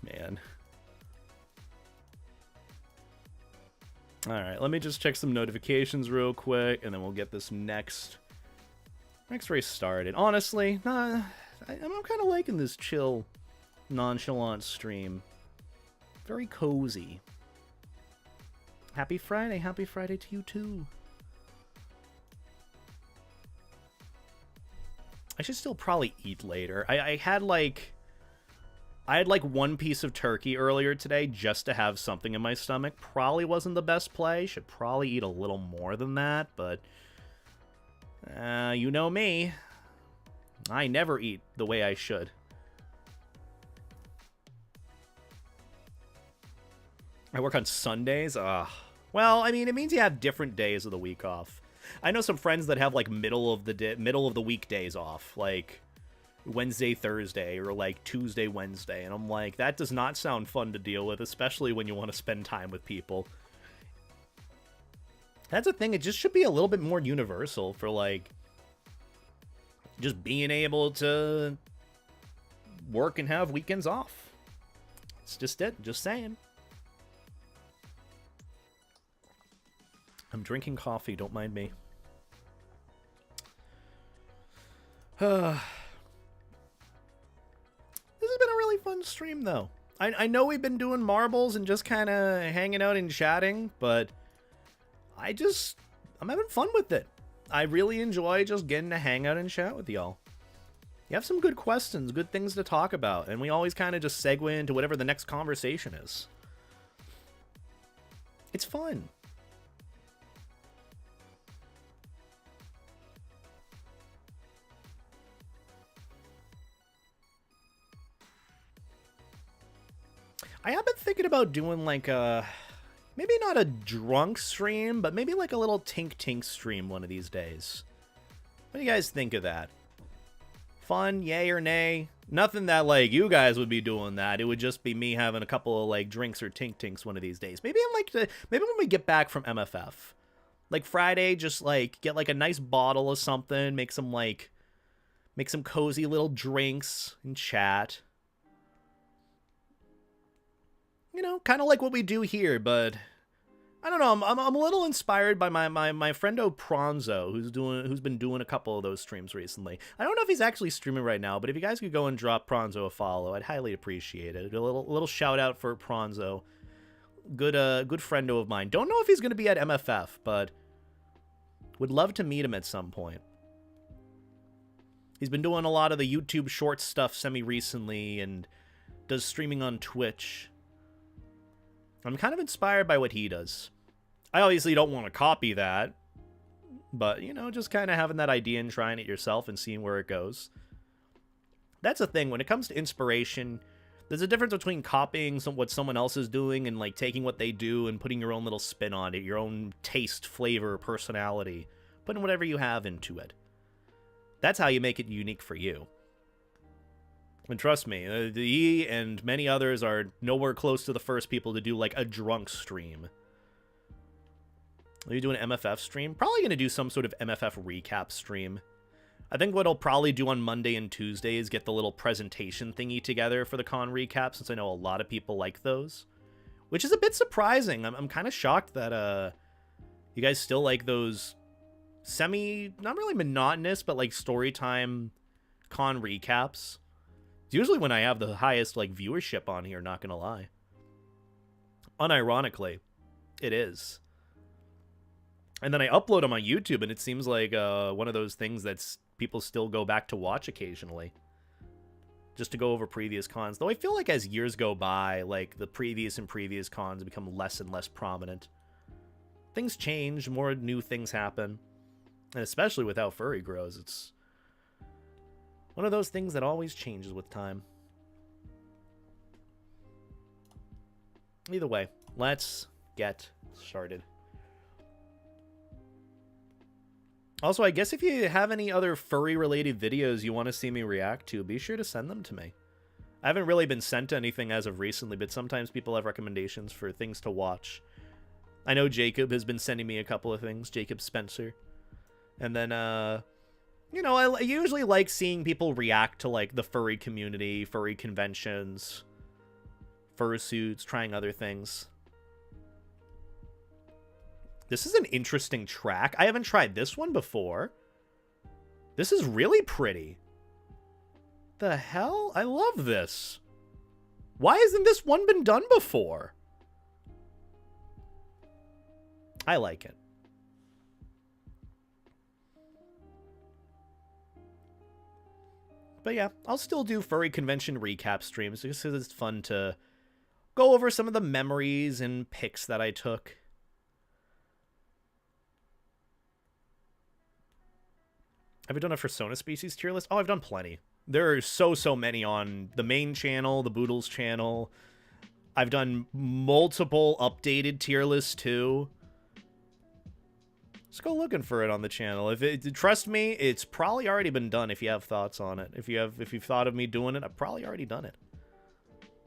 Man. Alright, let me just check some notifications real quick, and then we'll get this next race started. Honestly, I'm kind of liking this chill, nonchalant stream. Very cozy. Happy Friday to you too. I should still probably eat later. I had like one piece of turkey earlier today just to have something in my stomach. Probably wasn't the best play. Should probably eat a little more than that, but you know me. I never eat the way I should. I work on Sundays. Well, I mean, it means you have different days of the week off. I know some friends that have like middle of the week days off, like Wednesday, Thursday, or like Tuesday, Wednesday, and I'm like, that does not sound fun to deal with, especially when you want to spend time with people. That's the thing, it just should be a little bit more universal for like just being able to work and have weekends off. It's just it, just saying. I'm drinking coffee, don't mind me. This has been a really fun stream, though. I know we've been doing marbles and just kind of hanging out and chatting, but I'm having fun with it. I really enjoy just getting to hang out and chat with y'all. You have some good questions, good things to talk about, and we always kind of just segue into whatever the next conversation is. It's fun. I have been thinking about doing like a, maybe not a drunk stream, but maybe like a little tink stream one of these days. What do you guys think of that? Fun, yay or nay? Nothing that like you guys would be doing that. It would just be me having a couple of like drinks or tinks one of these days. Maybe maybe when we get back from MFF, like Friday, just like get like a nice bottle of something, make some cozy little drinks and chat. You know, kind of like what we do here, but I don't know. I'm a little inspired by my friendo Pronzo, who's been doing a couple of those streams recently. I don't know if he's actually streaming right now, but if you guys could go and drop Pronzo a follow, I'd highly appreciate it. A little shout out for Pronzo, good friendo of mine. Don't know if he's gonna be at MFF, but would love to meet him at some point. He's been doing a lot of the YouTube short stuff semi-recently and does streaming on Twitch. I'm kind of inspired by what he does. I obviously don't want to copy that, but, you know, just kind of having that idea and trying it yourself and seeing where it goes. That's the thing. When it comes to inspiration, there's a difference between copying what someone else is doing and, like, taking what they do and putting your own little spin on it, your own taste, flavor, personality, putting whatever you have into it. That's how you make it unique for you. And trust me, he and many others are nowhere close to the first people to do, like, a drunk stream. Are you doing an MFF stream? Probably going to do some sort of MFF recap stream. I think what I'll probably do on Monday and Tuesday is get the little presentation thingy together for the con recap, since I know a lot of people like those. Which is a bit surprising. I'm kind of shocked that you guys still like those not really monotonous, but, like, story time con recaps. It's usually when I have the highest, like, viewership on here, not gonna lie. Unironically, it is. And then I upload them on YouTube, and it seems like one of those things that's people still go back to watch occasionally. Just to go over previous cons. Though I feel like as years go by, like, the previous cons become less and less prominent. Things change, more new things happen. And especially with how Furry grows, it's one of those things that always changes with time. Either way, let's get started. Also, I guess if you have any other furry-related videos you want to see me react to, be sure to send them to me. I haven't really been sent anything as of recently, but sometimes people have recommendations for things to watch. I know Jacob has been sending me a couple of things, Jacob Spencer. And then, you know, I usually like seeing people react to, like, the furry community, furry conventions, fursuits, trying other things. This is an interesting track. I haven't tried this one before. This is really pretty. The hell? I love this. Why hasn't this one been done before? I like it. But yeah, I'll still do furry convention recap streams because it's fun to go over some of the memories and pics that I took. Have I done a Fursona species tier list? Oh, I've done plenty. There are so many on the main channel, the Boodles channel. I've done multiple updated tier lists too. Just go looking for it on the channel. Trust me, it's probably already been done if you have thoughts on it. If you've thought of me doing it, I've probably already done it.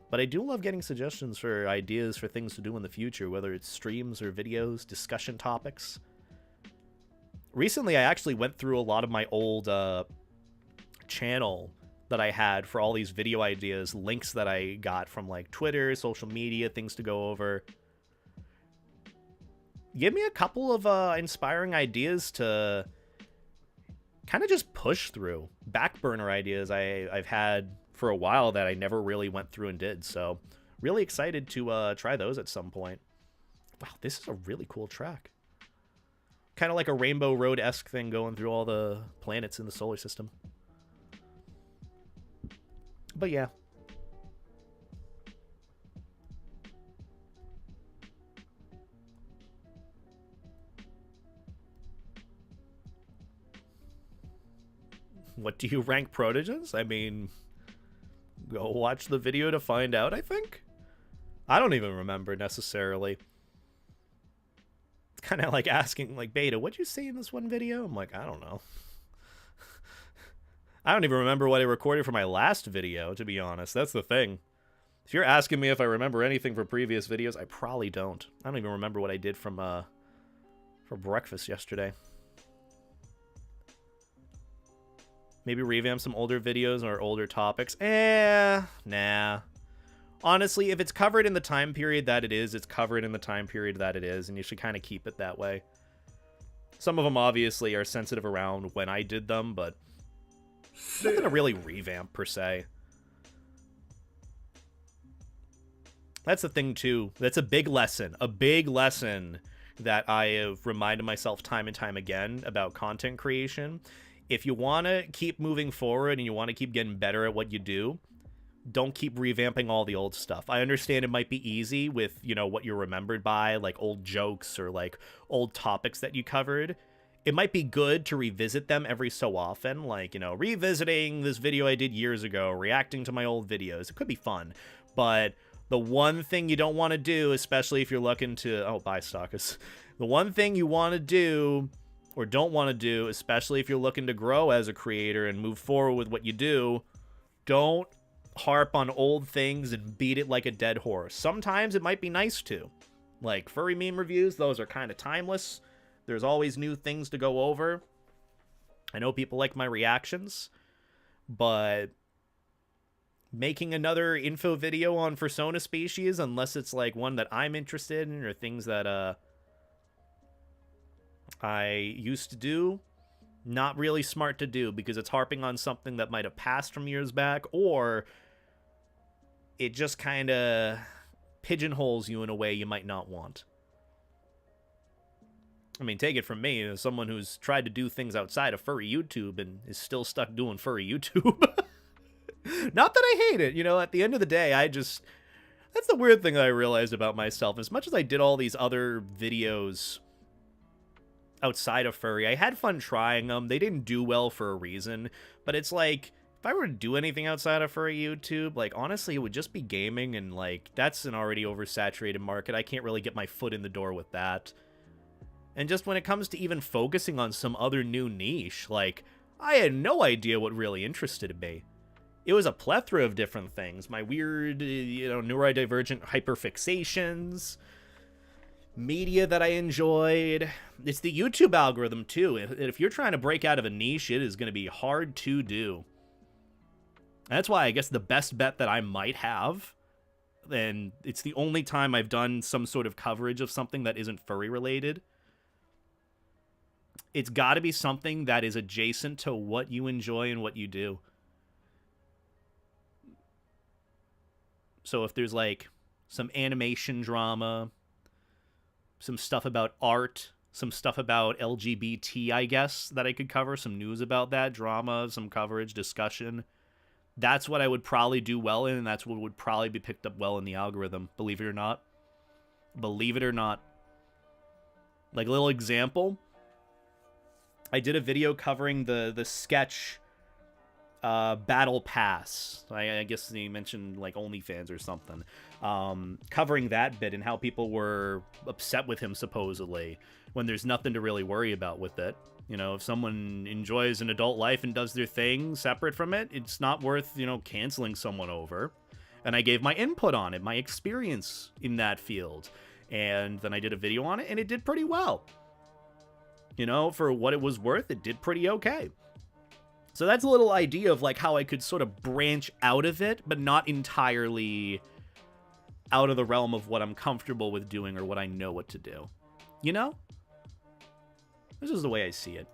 But I do love getting suggestions for ideas for things to do in the future, whether it's streams or videos, discussion topics. Recently, I actually went through a lot of my old channel that I had for all these video ideas, links that I got from like Twitter, social media, things to go over. Give me a couple of inspiring ideas to kind of just push through. Back burner ideas I've had for a while that I never really went through and did. So really excited to try those at some point. Wow, this is a really cool track. Kind of like a Rainbow Road-esque thing going through all the planets in the solar system. But yeah. What do you rank protogens? I mean, go watch the video to find out, I think. I don't even remember necessarily. It's kind of like asking, like, Beta, what'd you say in this one video? I'm like, I don't know. I don't even remember what I recorded for my last video, to be honest. That's the thing. If you're asking me if I remember anything from previous videos, I probably don't. I don't even remember what I did from for breakfast yesterday. Maybe revamp some older videos or older topics. Nah. Honestly, if it's covered in the time period that it is, it's covered in the time period that it is, and you should kind of keep it that way. Some of them obviously are sensitive around when I did them, but nothing to really revamp, per se. That's the thing, too. That's a big lesson. A big lesson that I have reminded myself time and time again about content creation. If you want to keep moving forward and you want to keep getting better at what you do, don't keep revamping all the old stuff. I understand it might be easy with, you know, what you're remembered by, like old jokes or like old topics that you covered. It might be good to revisit them every so often, like, you know, revisiting this video I did years ago, reacting to my old videos. It could be fun, but the one thing you don't want to do, especially if you're looking to, oh, bye, Stalkers. The one thing you want to do or don't want to do, especially if you're looking to grow as a creator and move forward with what you do, don't harp on old things and beat it like a dead horse. Sometimes it might be nice to. Like furry meme reviews, those are kind of timeless. There's always new things to go over. I know people like my reactions, but making another info video on Fursona species, unless it's like one that I'm interested in or things that I used to do, not really smart to do, because it's harping on something that might have passed from years back, or it just kind of pigeonholes you in a way you might not want. I mean, take it from me, as someone who's tried to do things outside of furry YouTube and is still stuck doing furry YouTube. Not that I hate it, you know, at the end of the day, that's the weird thing that I realized about myself. As much as I did all these other videos outside of furry, I had fun trying them. They didn't do well for a reason, but it's like, if I were to do anything outside of furry YouTube, like, honestly, it would just be gaming, and, like, that's an already oversaturated market. I can't really get my foot in the door with that. And just when it comes to even focusing on some other new niche, like, I had no idea what really interested me. It was a plethora of different things. My weird, you know, neurodivergent hyperfixations, media that I enjoyed. It's the YouTube algorithm, too. If you're trying to break out of a niche, it is going to be hard to do. That's why I guess the best bet that I might have, and it's the only time I've done some sort of coverage of something that isn't furry related, it's got to be something that is adjacent to what you enjoy and what you do. So if there's like some animation drama, some stuff about art, some stuff about LGBT, I guess, that I could cover, some news about that, drama, some coverage, discussion, that's what I would probably do well in, and that's what would probably be picked up well in the algorithm, believe it or not. Believe it or not. Like a little example, I did a video covering the sketch Battle Pass. I guess he mentioned like OnlyFans or something. Covering that bit and how people were upset with him supposedly when there's nothing to really worry about with it. You know, if someone enjoys an adult life and does their thing separate from it, it's not worth, you know, canceling someone over. And I gave my input on it, my experience in that field. And then I did a video on it, and it did pretty well. You know, for what it was worth, it did pretty okay. So that's a little idea of like how I could sort of branch out of it, but not entirely out of the realm of what I'm comfortable with doing or what I know what to do. You know? This is the way I see it.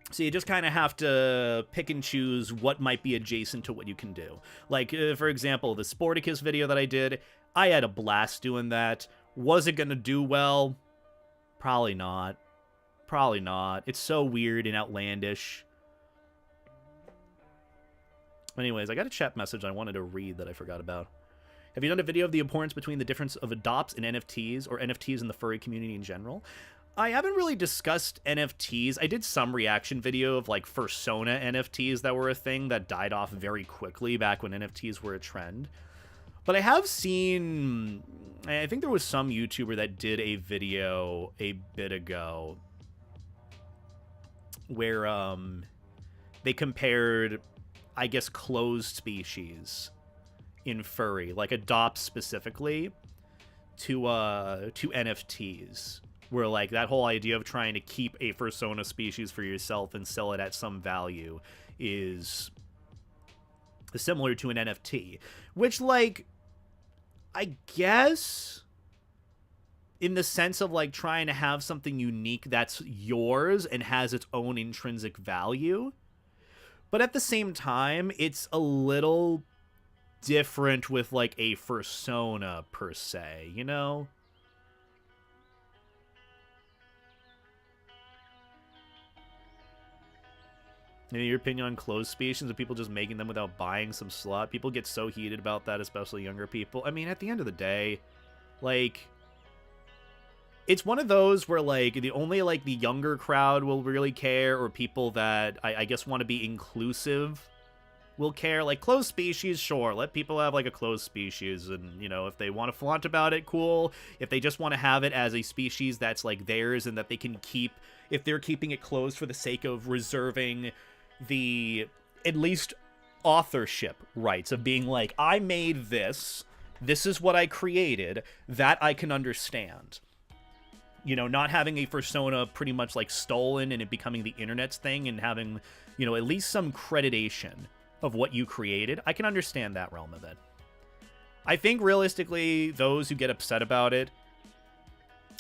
So you just kind of have to pick and choose what might be adjacent to what you can do. Like, for example, the Sporticus video that I did, I had a blast doing that. Was it going to do well? Probably not. Probably not. It's so weird and outlandish. Anyways, I got a chat message I wanted to read that I forgot about. Have you done a video of the importance between the difference of adopts and NFTs, or NFTs in the furry community in general? I haven't really discussed NFTs. I did some reaction video of like Fursona NFTs that were a thing that died off very quickly back when NFTs were a trend. But I have seen, I think there was some YouTuber that did a video a bit ago where they compared, I guess, closed species in furry, like adopts specifically, to NFTs. Where, like, that whole idea of trying to keep a Fursona species for yourself and sell it at some value is similar to an NFT. Which, like, I guess, in the sense of, like, trying to have something unique that's yours and has its own intrinsic value. But at the same time, it's a little different with, like, a Fursona, per se, you know? In your opinion on closed species and people just making them without buying some slot? People get so heated about that, especially younger people. I mean, at the end of the day, like, it's one of those where, like, the only, like, the younger crowd will really care, or people that, I guess, want to be inclusive will care. Like, closed species, sure, let people have, like, a closed species, and, you know, if they want to flaunt about it, cool. If they just want to have it as a species that's, like, theirs and that they can keep, if they're keeping it closed for the sake of reserving the, at least, authorship rights of being like, I made this is what I created, that I can understand. You know, not having a Fursona pretty much, like, stolen and it becoming the internet's thing and having, you know, at least some creditation of what you created, I can understand that realm of it. I think, realistically, those who get upset about it,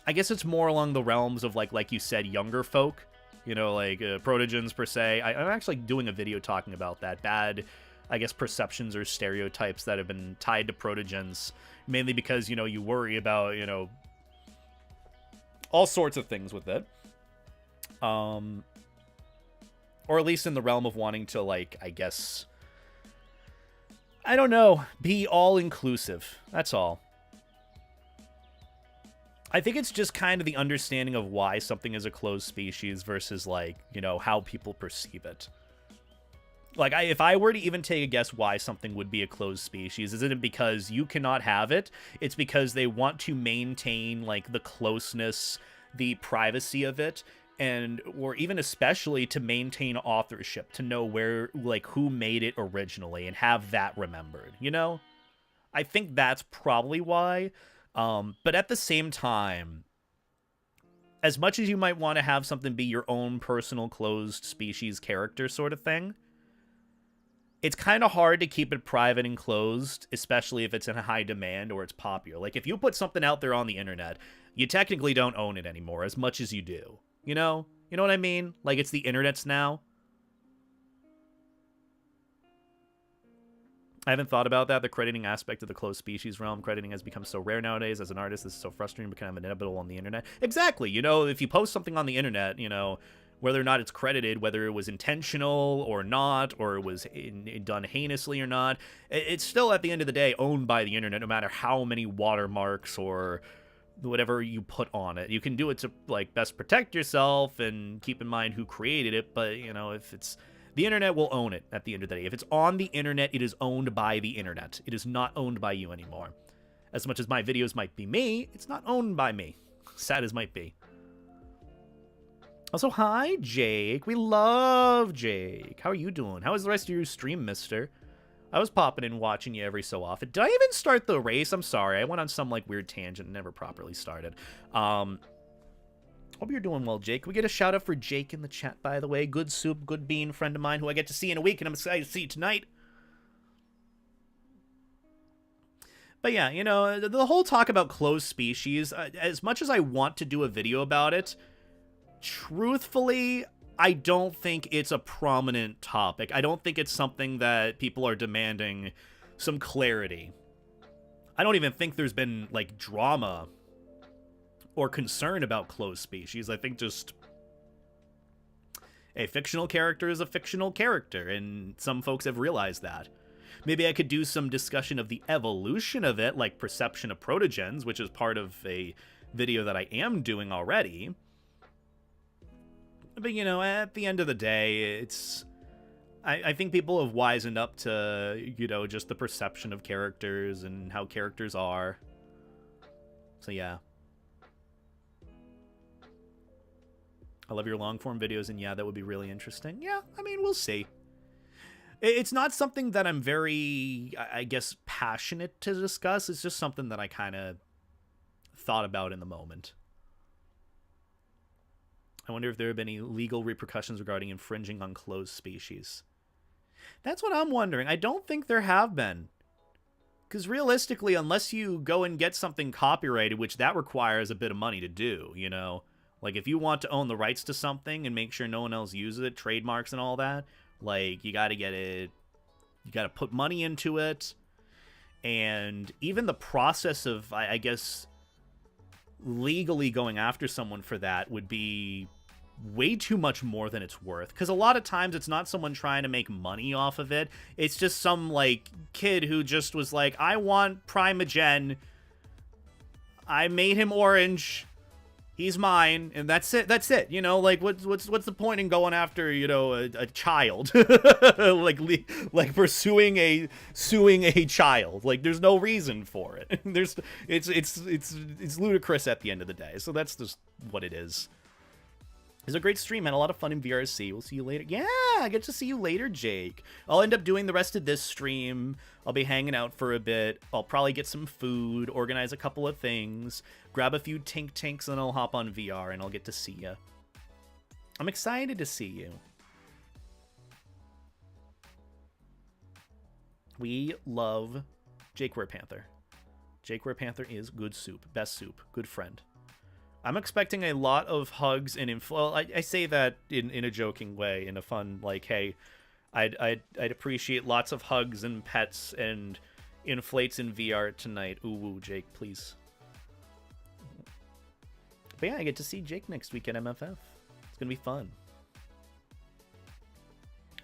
I guess it's more along the realms of, like you said, younger folk. You know, like, protogens, per se. I'm actually doing a video talking about that. Bad, I guess, perceptions or stereotypes that have been tied to protogens. Mainly because, you know, you worry about, you know, all sorts of things with it. Or at least in the realm of wanting to, like, I guess, I don't know, be all-inclusive. That's all. I think it's just kind of the understanding of why something is a closed species versus, like, you know, how people perceive it. Like, if I were to even take a guess why something would be a closed species, isn't it because you cannot have it? It's because they want to maintain, like, the closeness, the privacy of it, and, or even especially to maintain authorship, to know where, like, who made it originally and have that remembered, you know? I think that's probably why. But at the same time, as much as you might want to have something be your own personal closed species character sort of thing, it's kind of hard to keep it private and closed, especially if it's in high demand or it's popular. Like, if you put something out there on the internet, you technically don't own it anymore as much as you do. You know? You know what I mean? Like, it's the internet's now. I haven't thought about that. The crediting aspect of the closed species realm. Crediting has become so rare nowadays. As an artist, this is so frustrating, becoming inevitable on the internet. Exactly. You know, if you post something on the internet, you know, whether or not it's credited, whether it was intentional or not, or it was done heinously or not, it's still, at the end of the day, owned by the internet, no matter how many watermarks or whatever you put on it. You can do it to, like, best protect yourself and keep in mind who created it, but, you know, if it's... The internet will own it at the end of the day. If it's on the internet, it is owned by the internet. It is not owned by you anymore. As much as my videos might be me, it's not owned by me. Sad as might be. Also, hi, Jake. We love Jake. How are you doing? How is the rest of your stream, mister? I was popping in watching you every so often. Did I even start the race? I'm sorry. I went on some, like, weird tangent and never properly started. Hope you're doing well, Jake. Can we get a shout out for Jake in the chat, by the way? Good soup, good bean, friend of mine who I get to see in a week, and I'm excited to see you tonight. But yeah, you know, the whole talk about closed species, as much as I want to do a video about it, truthfully, I don't think it's a prominent topic. I don't think it's something that people are demanding some clarity. I don't even think there's been, like, drama or concern about closed species. I think just a fictional character is a fictional character, and some folks have realized that. Maybe I could do some discussion of the evolution of it, like perception of protogens, which is part of a video that I am doing already. But, you know, at the end of the day, it's... I think people have wisened up to, you know, just the perception of characters and how characters are. So, yeah. I love your long-form videos, and yeah, that would be really interesting. Yeah, I mean, we'll see. It's not something that I'm very, I guess, passionate to discuss. It's just something that I kind of thought about in the moment. I wonder if there have been any legal repercussions regarding infringing on closed species. That's what I'm wondering. I don't think there have been. Because realistically, unless you go and get something copyrighted, which that requires a bit of money to do, you know? Like, if you want to own the rights to something and make sure no one else uses it, trademarks and all that, like, you gotta get it, you gotta put money into it, and even the process of, I guess, legally going after someone for that would be way too much more than it's worth. Because a lot of times it's not someone trying to make money off of it, it's just some, like, kid who just was like, I want Primogen, I made him orange, he's mine, and that's it, you know? Like, what's the point in going after, you know, a child? like pursuing suing a child. Like, there's no reason for it. It's ludicrous at the end of the day. So that's just what it is. It's a great stream, had a lot of fun in VRC. We'll see you later. Yeah, I get to see you later, Jake. I'll end up doing the rest of this stream. I'll be hanging out for a bit. I'll probably get some food, organize a couple of things, grab a few tinks, and I'll hop on VR, and I'll get to see you. I'm excited to see you. We love Jake Ware Panther. Jake Ware Panther is good soup, best soup, good friend. I'm expecting a lot of hugs and well, I say that in a joking way, in a fun, like, hey, I'd appreciate lots of hugs and pets and inflates in VR tonight. Ooh, Jake, please. But yeah, I get to see Jake next week at MFF. It's gonna be fun.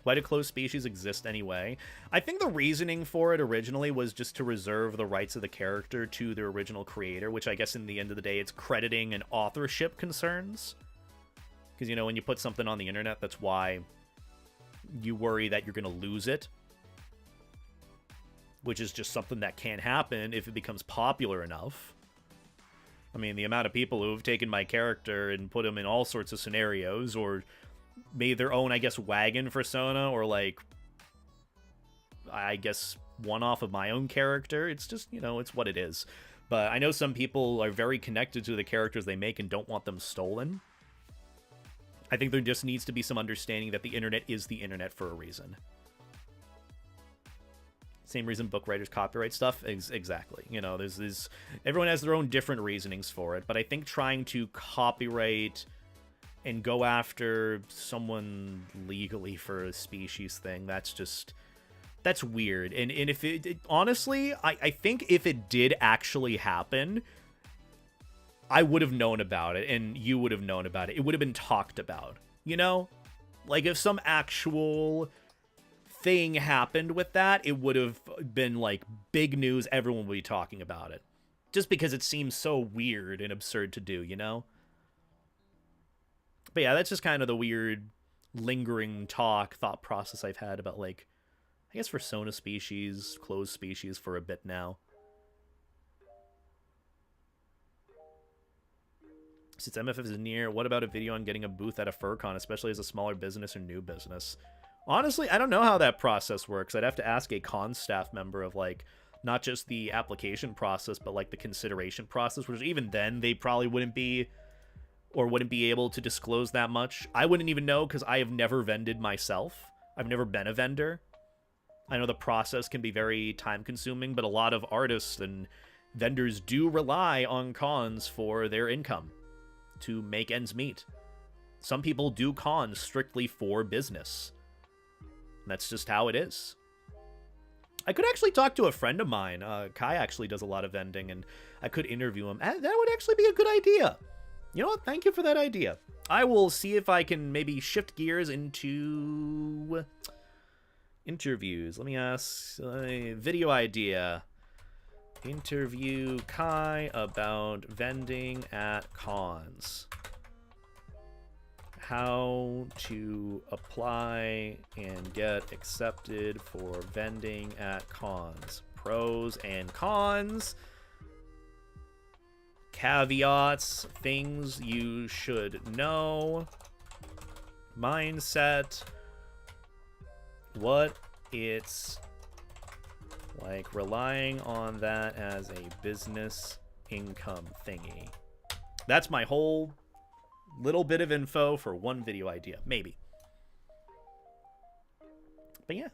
Why do closed species exist anyway? I think the reasoning for it originally was just to reserve the rights of the character to the original creator, which I guess in the end of the day, it's crediting and authorship concerns. Because, you know, when you put something on the internet, that's why you worry that you're going to lose it. Which is just something that can happen if it becomes popular enough. I mean, the amount of people who have taken my character and put him in all sorts of scenarios, or made their own, I guess, wagon fursona, or, like, I guess, one-off of my own character. It's just, you know, it's what it is. But I know some people are very connected to the characters they make and don't want them stolen. I think there just needs to be some understanding that the internet is the internet for a reason. Same reason book writers copyright stuff. Exactly. You know, there's everyone has their own different reasonings for it. But I think trying to copyright and go after someone legally for a species thing, that's weird. And if it honestly, I think if it did actually happen, I would have known about it, and you would have known about it. It would have been talked about, you know? Like, if some actual thing happened with that, it would have been, like, big news. Everyone would be talking about it. Just because it seems so weird and absurd to do, you know? But yeah, that's just kind of the weird, lingering thought process I've had about, like, I guess Fursona species, closed species for a bit now. Since MFF is near, what about a video on getting a booth at a FurCon, especially as a smaller business or new business? Honestly, I don't know how that process works. I'd have to ask a con staff member of, like, not just the application process, but, like, the consideration process, which even then, they probably wouldn't be, or wouldn't be able to disclose that much. I wouldn't even know, because I have never vended myself. I've never been a vendor. I know the process can be very time-consuming, but a lot of artists and vendors do rely on cons for their income to make ends meet. Some people do cons strictly for business. That's just how it is. I could actually talk to a friend of mine. Kai actually does a lot of vending, and I could interview him. That would actually be a good idea. You know what? Thank you for that idea. I will see if I can maybe shift gears into interviews. Let me ask a video idea. Interview Kai about vending at cons. How to apply and get accepted for vending at cons. Pros and cons. Caveats. Things you should know. Mindset. What it's like relying on that as a business income thingy. That's my whole little bit of info for one video idea, maybe. But yeah.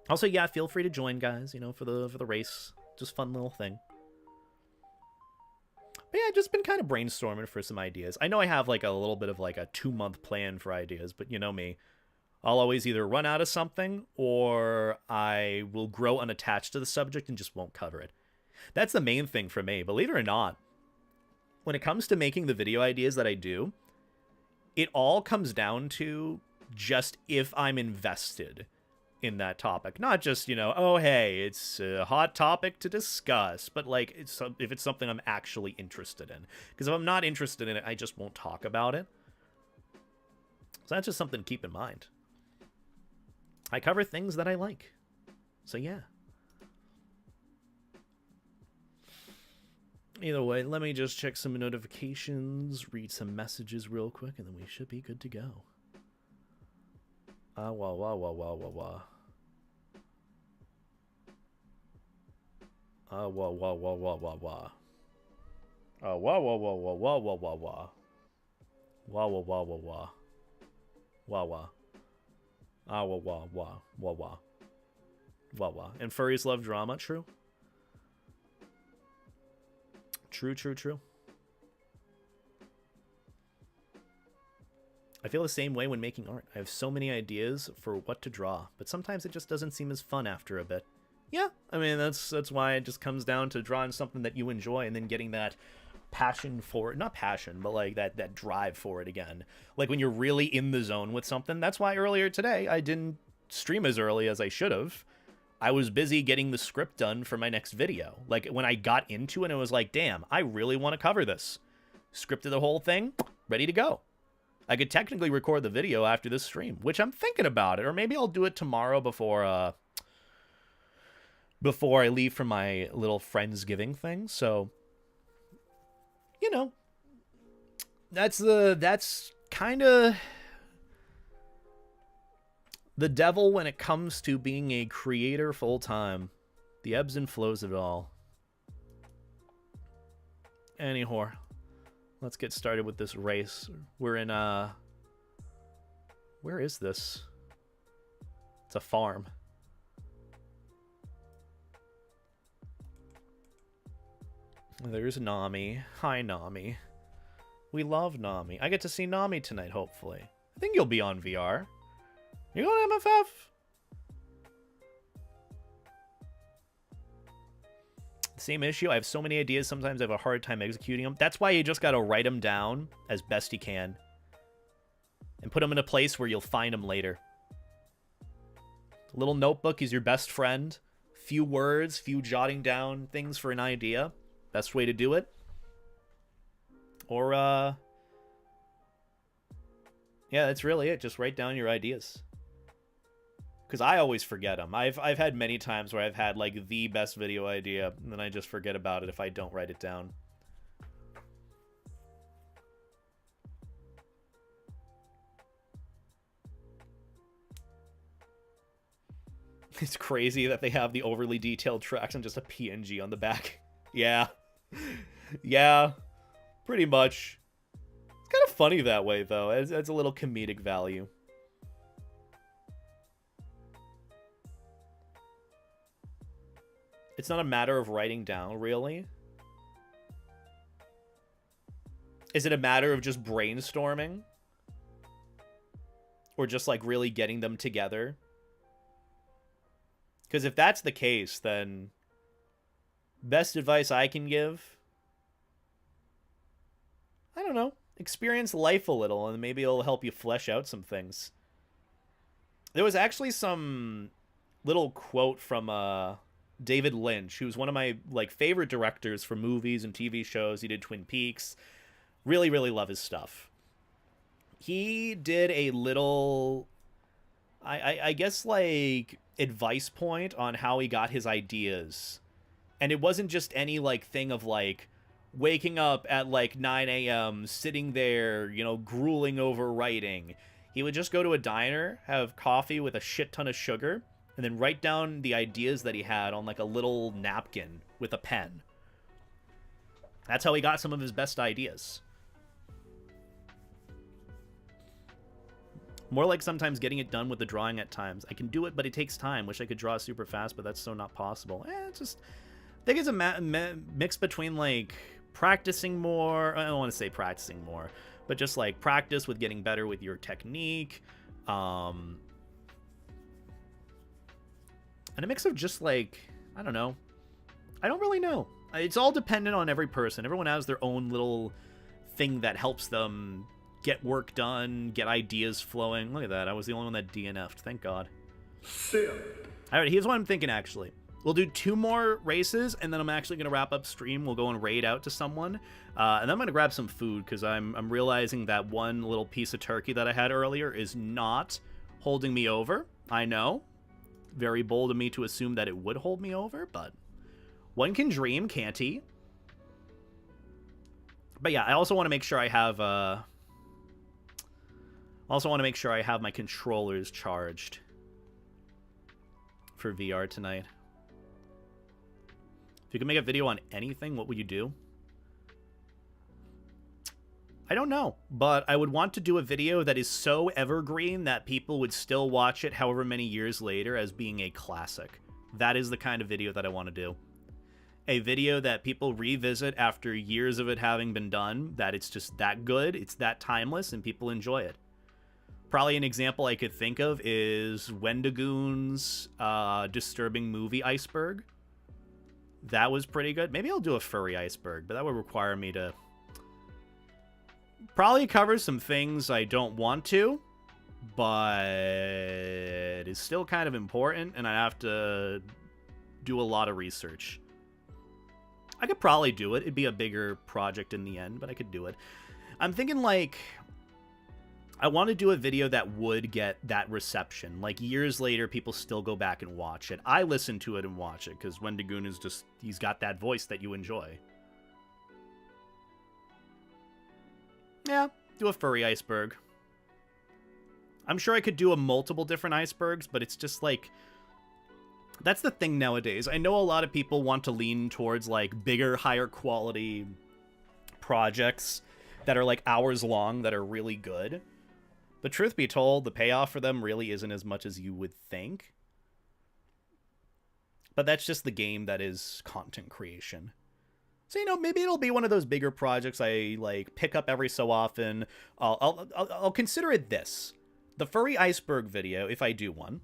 Also, yeah, feel free to join, guys, you know, for the race. Just fun little thing. But yeah, just been kind of brainstorming for some ideas. I know I have like a little bit of like a 2-month plan for ideas, but you know me. I'll always either run out of something or I will grow unattached to the subject and just won't cover it. That's the main thing for me. Believe it or not, when it comes to making the video ideas that I do, it all comes down to just if I'm invested in that topic. Not just, you know, oh, hey, it's a hot topic to discuss, but like if it's something I'm actually interested in. Because if I'm not interested in it, I just won't talk about it. So that's just something to keep in mind. I cover things that I like. So yeah. Either way, let me just check some notifications, read some messages real quick, and then we should be good to go. Wah, wah, wah, wah, wah, wah. Wah, wah, wah, wah, wah, wah. Wah, wah, wah, wah, wah, wah, wah, wah. Wah, wah, wah, wah, wah. Wah, wah. Wah, wah, wah, wah, wah. Wah, wah. And furries love drama, true? True, true, true. I feel the same way when making art. I have so many ideas for what to draw, but sometimes it just doesn't seem as fun after a bit. Yeah, I mean, that's why it just comes down to drawing something that you enjoy and then getting that passion for it. Not passion, but like that drive for it again. Like when you're really in the zone with something. That's why earlier today I didn't stream as early as I should have. I was busy getting the script done for my next video. Like when I got into it, it was like, damn, I really want to cover this. Scripted the whole thing, ready to go. I could technically record the video after this stream, which I'm thinking about it. Or maybe I'll do it tomorrow before I leave for my little Friendsgiving thing. So, you know, that's kind of the devil when it comes to being a creator full time. The ebbs and flows of it all. Anyhow, let's get started with this race. We're in, where is this? It's a farm. There's Nami. Hi, Nami. We love Nami. I get to see Nami tonight, hopefully. I think you'll be on VR. You going to MFF? Same issue. I have so many ideas. Sometimes I have a hard time executing them. That's why you just got to write them down as best you can. And put them in a place where you'll find them later. A little notebook is your best friend. Few words, few jotting down things for an idea. Best way to do it. Or, yeah, that's really it. Just write down your ideas. Because I always forget them. I've had many times where I've had, like, the best video idea, and then I just forget about it if I don't write it down. It's crazy that they have the overly detailed tracks and just a PNG on the back. Yeah. Yeah. Pretty much. It's kind of funny that way, though. It's a little comedic value. It's not a matter of writing down, really. Is it a matter of just brainstorming? Or just, like, really getting them together? Because if that's the case, then best advice I can give, I don't know, experience life a little, and maybe it'll help you flesh out some things. There was actually some little quote from David Lynch, who's one of my favorite directors for movies and TV shows. He did Twin Peaks. Really, really love his stuff. He did a little, I guess, advice point on how he got his ideas. And it wasn't just any, thing of, waking up at, 9 a.m., sitting there, grueling over writing. He would just go to a diner, have coffee with a shit ton of sugar, and then write down the ideas that he had on, a little napkin with a pen. That's how he got some of his best ideas. More like sometimes getting it done with the drawing at times. I can do it, but it takes time. Wish I could draw super fast, but that's so not possible. It's just, I think it's a mix between, practicing more. I don't want to say practicing more, but just, practice with getting better with your technique. And a mix of just, I don't know. I don't really know. It's all dependent on every person. Everyone has their own little thing that helps them get work done, get ideas flowing. Look at that. I was the only one that DNF'd. Thank God. All right, here's what I'm thinking, actually. We'll do 2 more races, and then I'm actually going to wrap up stream. We'll go and raid out to someone. And then I'm going to grab some food, because I'm realizing that one little piece of turkey that I had earlier is not holding me over. I know. Very bold of me to assume that it would hold me over, but one can dream, can't he? But yeah, I also want to make sure I have... Also want to make sure I have my controllers charged for VR tonight. If you could make a video on anything, what would you do? I don't know, but I would want to do a video that is so evergreen that people would still watch it however many years later as being a classic. That is the kind of video that I want to do. A video that people revisit after years of it having been done, that it's just that good, it's that timeless, and people enjoy it. Probably an example I could think of is Wendigoon's disturbing movie Iceberg. That was pretty good. Maybe I'll do a furry iceberg, but that would require me to probably cover some things I don't want to, but it's still kind of important, and I have to do a lot of research. I could probably do it. It'd be a bigger project in the end, but I could do it. I'm thinking, I want to do a video that would get that reception. Years later, people still go back and watch it. I listen to it and watch it, because Wendigoon is just, he's got that voice that you enjoy. Yeah, do a furry iceberg. I'm sure I could do a multiple different icebergs, but it's just that's the thing nowadays. I know a lot of people want to lean towards bigger, higher quality projects that are like hours long that are really good. But truth be told, the payoff for them really isn't as much as you would think. But that's just the game that is content creation. So, you know, maybe it'll be one of those bigger projects I like pick up every so often. I'll consider it this. The Furry Iceberg video, if I do one,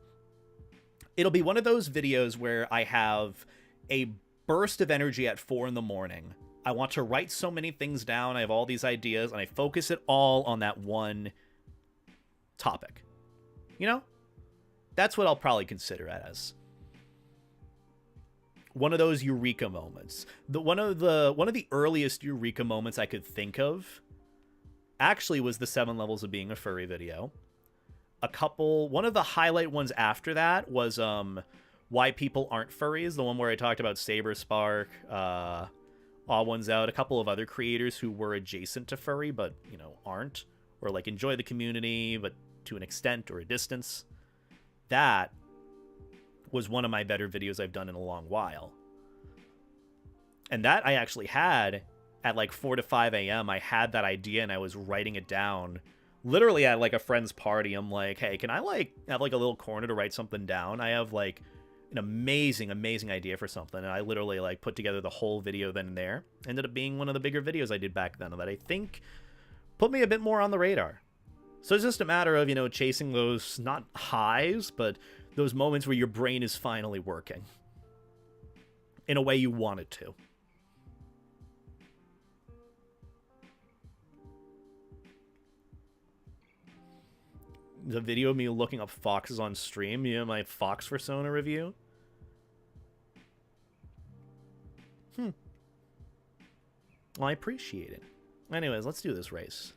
it'll be one of those videos where I have a burst of energy at 4 in the morning. I want to write so many things down. I have all these ideas, and I focus it all on that one topic. You know? That's what I'll probably consider it as. One of those eureka moments. One of the earliest eureka moments I could think of actually was the 7 levels of being a furry video. One of the highlight ones after that was why people aren't furries, the one where I talked about Saber Spark, All One's Out, a couple of other creators who were adjacent to furry but, you know, aren't, or like enjoy the community but to an extent or a distance. That was one of my better videos I've done in a long while. And that I actually had at like 4 to 5 a.m. I had that idea and I was writing it down literally at like a friend's party. I'm like, hey, can I like have like a little corner to write something down? I have like an amazing idea for something. And I literally like put together the whole video then and there. Ended up being one of the bigger videos I did back then that I think put me a bit more on the radar. So it's just a matter of, you know, chasing those, not highs, but those moments where your brain is finally working in a way you want it to. The video of me looking up foxes on stream, you know, my fox Fursona review. Well, I appreciate it. Anyways, let's do this race.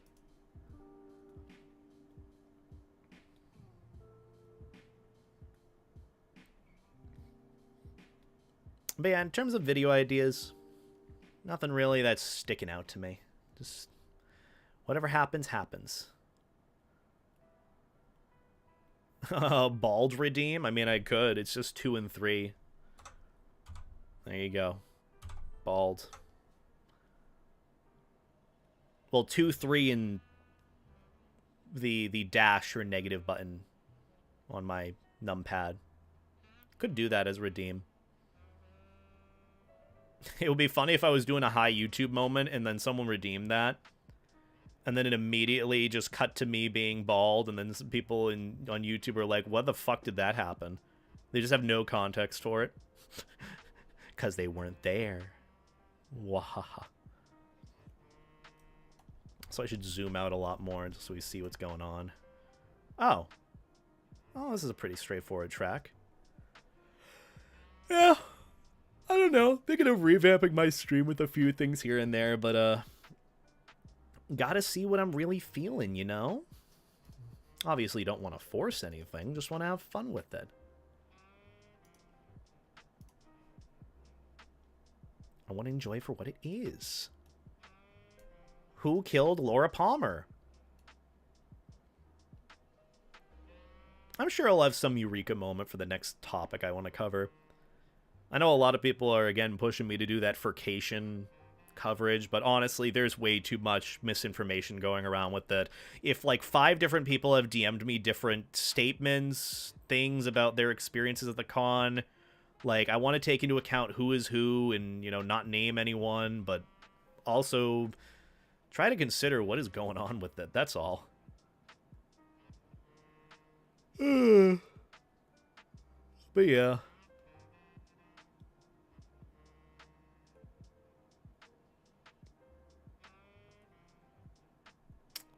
But yeah, in terms of video ideas, nothing really that's sticking out to me. Just whatever happens, happens. Bald redeem? I mean, I could. It's just 2 and 3. There you go. Bald. Well, 2, 3, and the dash or negative button on my numpad. Could do that as redeem. It would be funny if I was doing a high YouTube moment and then someone redeemed that. And then it immediately just cut to me being bald, and then some people on YouTube are like, what the fuck did that happen? They just have no context for it. Because they weren't there. Wahaha. So I should zoom out a lot more just so we see what's going on. Oh. Oh, this is a pretty straightforward track. Yeah. I don't know. Thinking of revamping my stream with a few things here and there, but, gotta see what I'm really feeling, you know? Obviously don't want to force anything, just want to have fun with it. I want to enjoy for what it is. Who killed Laura Palmer? I'm sure I'll have some eureka moment for the next topic I want to cover. I know a lot of people are, again, pushing me to do that Furcation coverage, but honestly, there's way too much misinformation going around with that. If like 5 different people have DM'd me different statements, things about their experiences at the con, like I want to take into account who is who and, you know, not name anyone, but also try to consider what is going on with it. That's all. But yeah.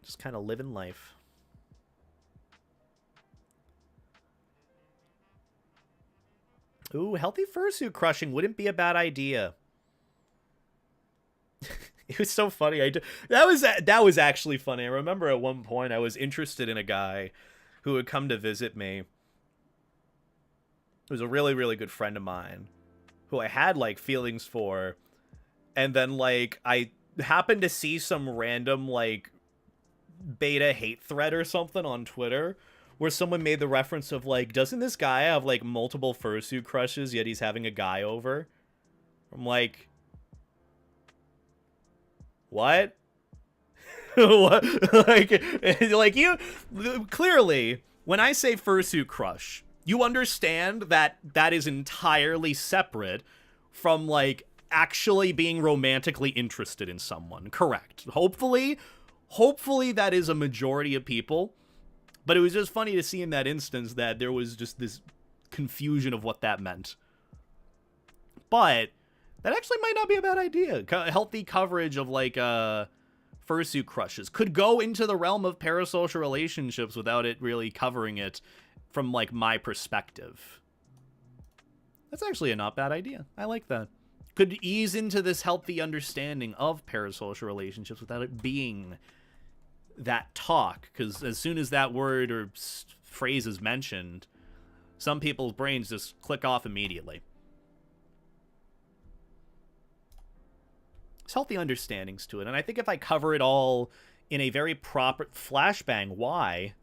Just kind of living life. Ooh, healthy fursuit crushing wouldn't be a bad idea. It was so funny. That was actually funny. I remember at one point I was interested in a guy who would come to visit me. It was a really, really good friend of mine who I had like feelings for, and then like I happened to see some random like beta hate thread or something on Twitter where someone made the reference of like, doesn't this guy have like multiple fursuit crushes yet he's having a guy over? I'm like, What? What? like you clearly, when I say fursuit crush, you understand that that is entirely separate from like actually being romantically interested in someone. Correct. Hopefully that is a majority of people. But it was just funny to see in that instance that there was just this confusion of what that meant. But that actually might not be a bad idea. Healthy coverage of like fursuit crushes could go into the realm of parasocial relationships without it really covering it from like my perspective. That's actually a not bad idea. I like that. Could ease into this healthy understanding of parasocial relationships without it being that talk, because as soon as that word or phrase is mentioned, some people's brains just click off immediately. There's healthy understandings to it, and I think if I cover it all in a very proper flashbang, why?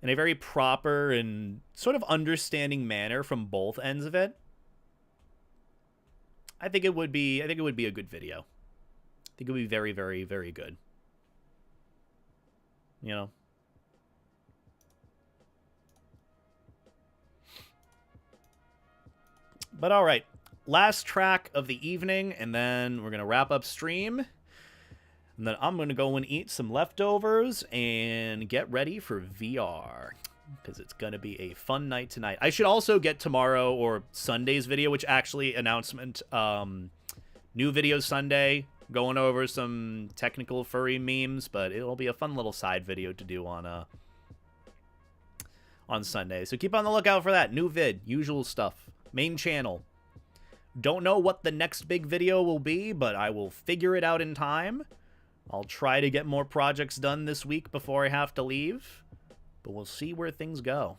In a very proper and sort of understanding manner from both ends of it, I think it would be a good video. I think it would be very, very, very good. You know? But all right. Last track of the evening, and then we're going to wrap up stream. And then I'm going to go and eat some leftovers and get ready for VR, because it's going to be a fun night tonight. I should also get tomorrow or Sunday's video, which actually announcement, new video Sunday, going over some technical furry memes, but it'll be a fun little side video to do on Sunday. So keep on the lookout for that. New vid, usual stuff. Main channel. Don't know what the next big video will be, but I will figure it out in time. I'll try to get more projects done this week before I have to leave, but we'll see where things go.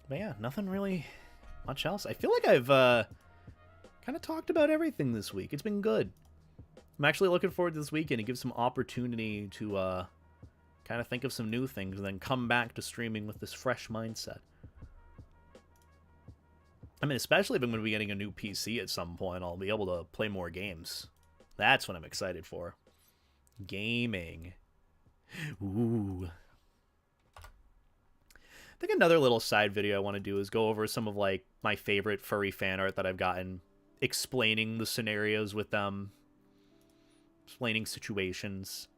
But yeah, nothing really much else. I feel like I've kind of talked about everything this week. It's been good. I'm actually looking forward to this weekend. It gives some opportunity to kind of think of some new things and then come back to streaming with this fresh mindset. I mean, especially if I'm going to be getting a new PC at some point, I'll be able to play more games. That's what I'm excited for. Gaming. Ooh. I think another little side video I want to do is go over some of like my favorite furry fan art that I've gotten, explaining the scenarios with them, explaining situations.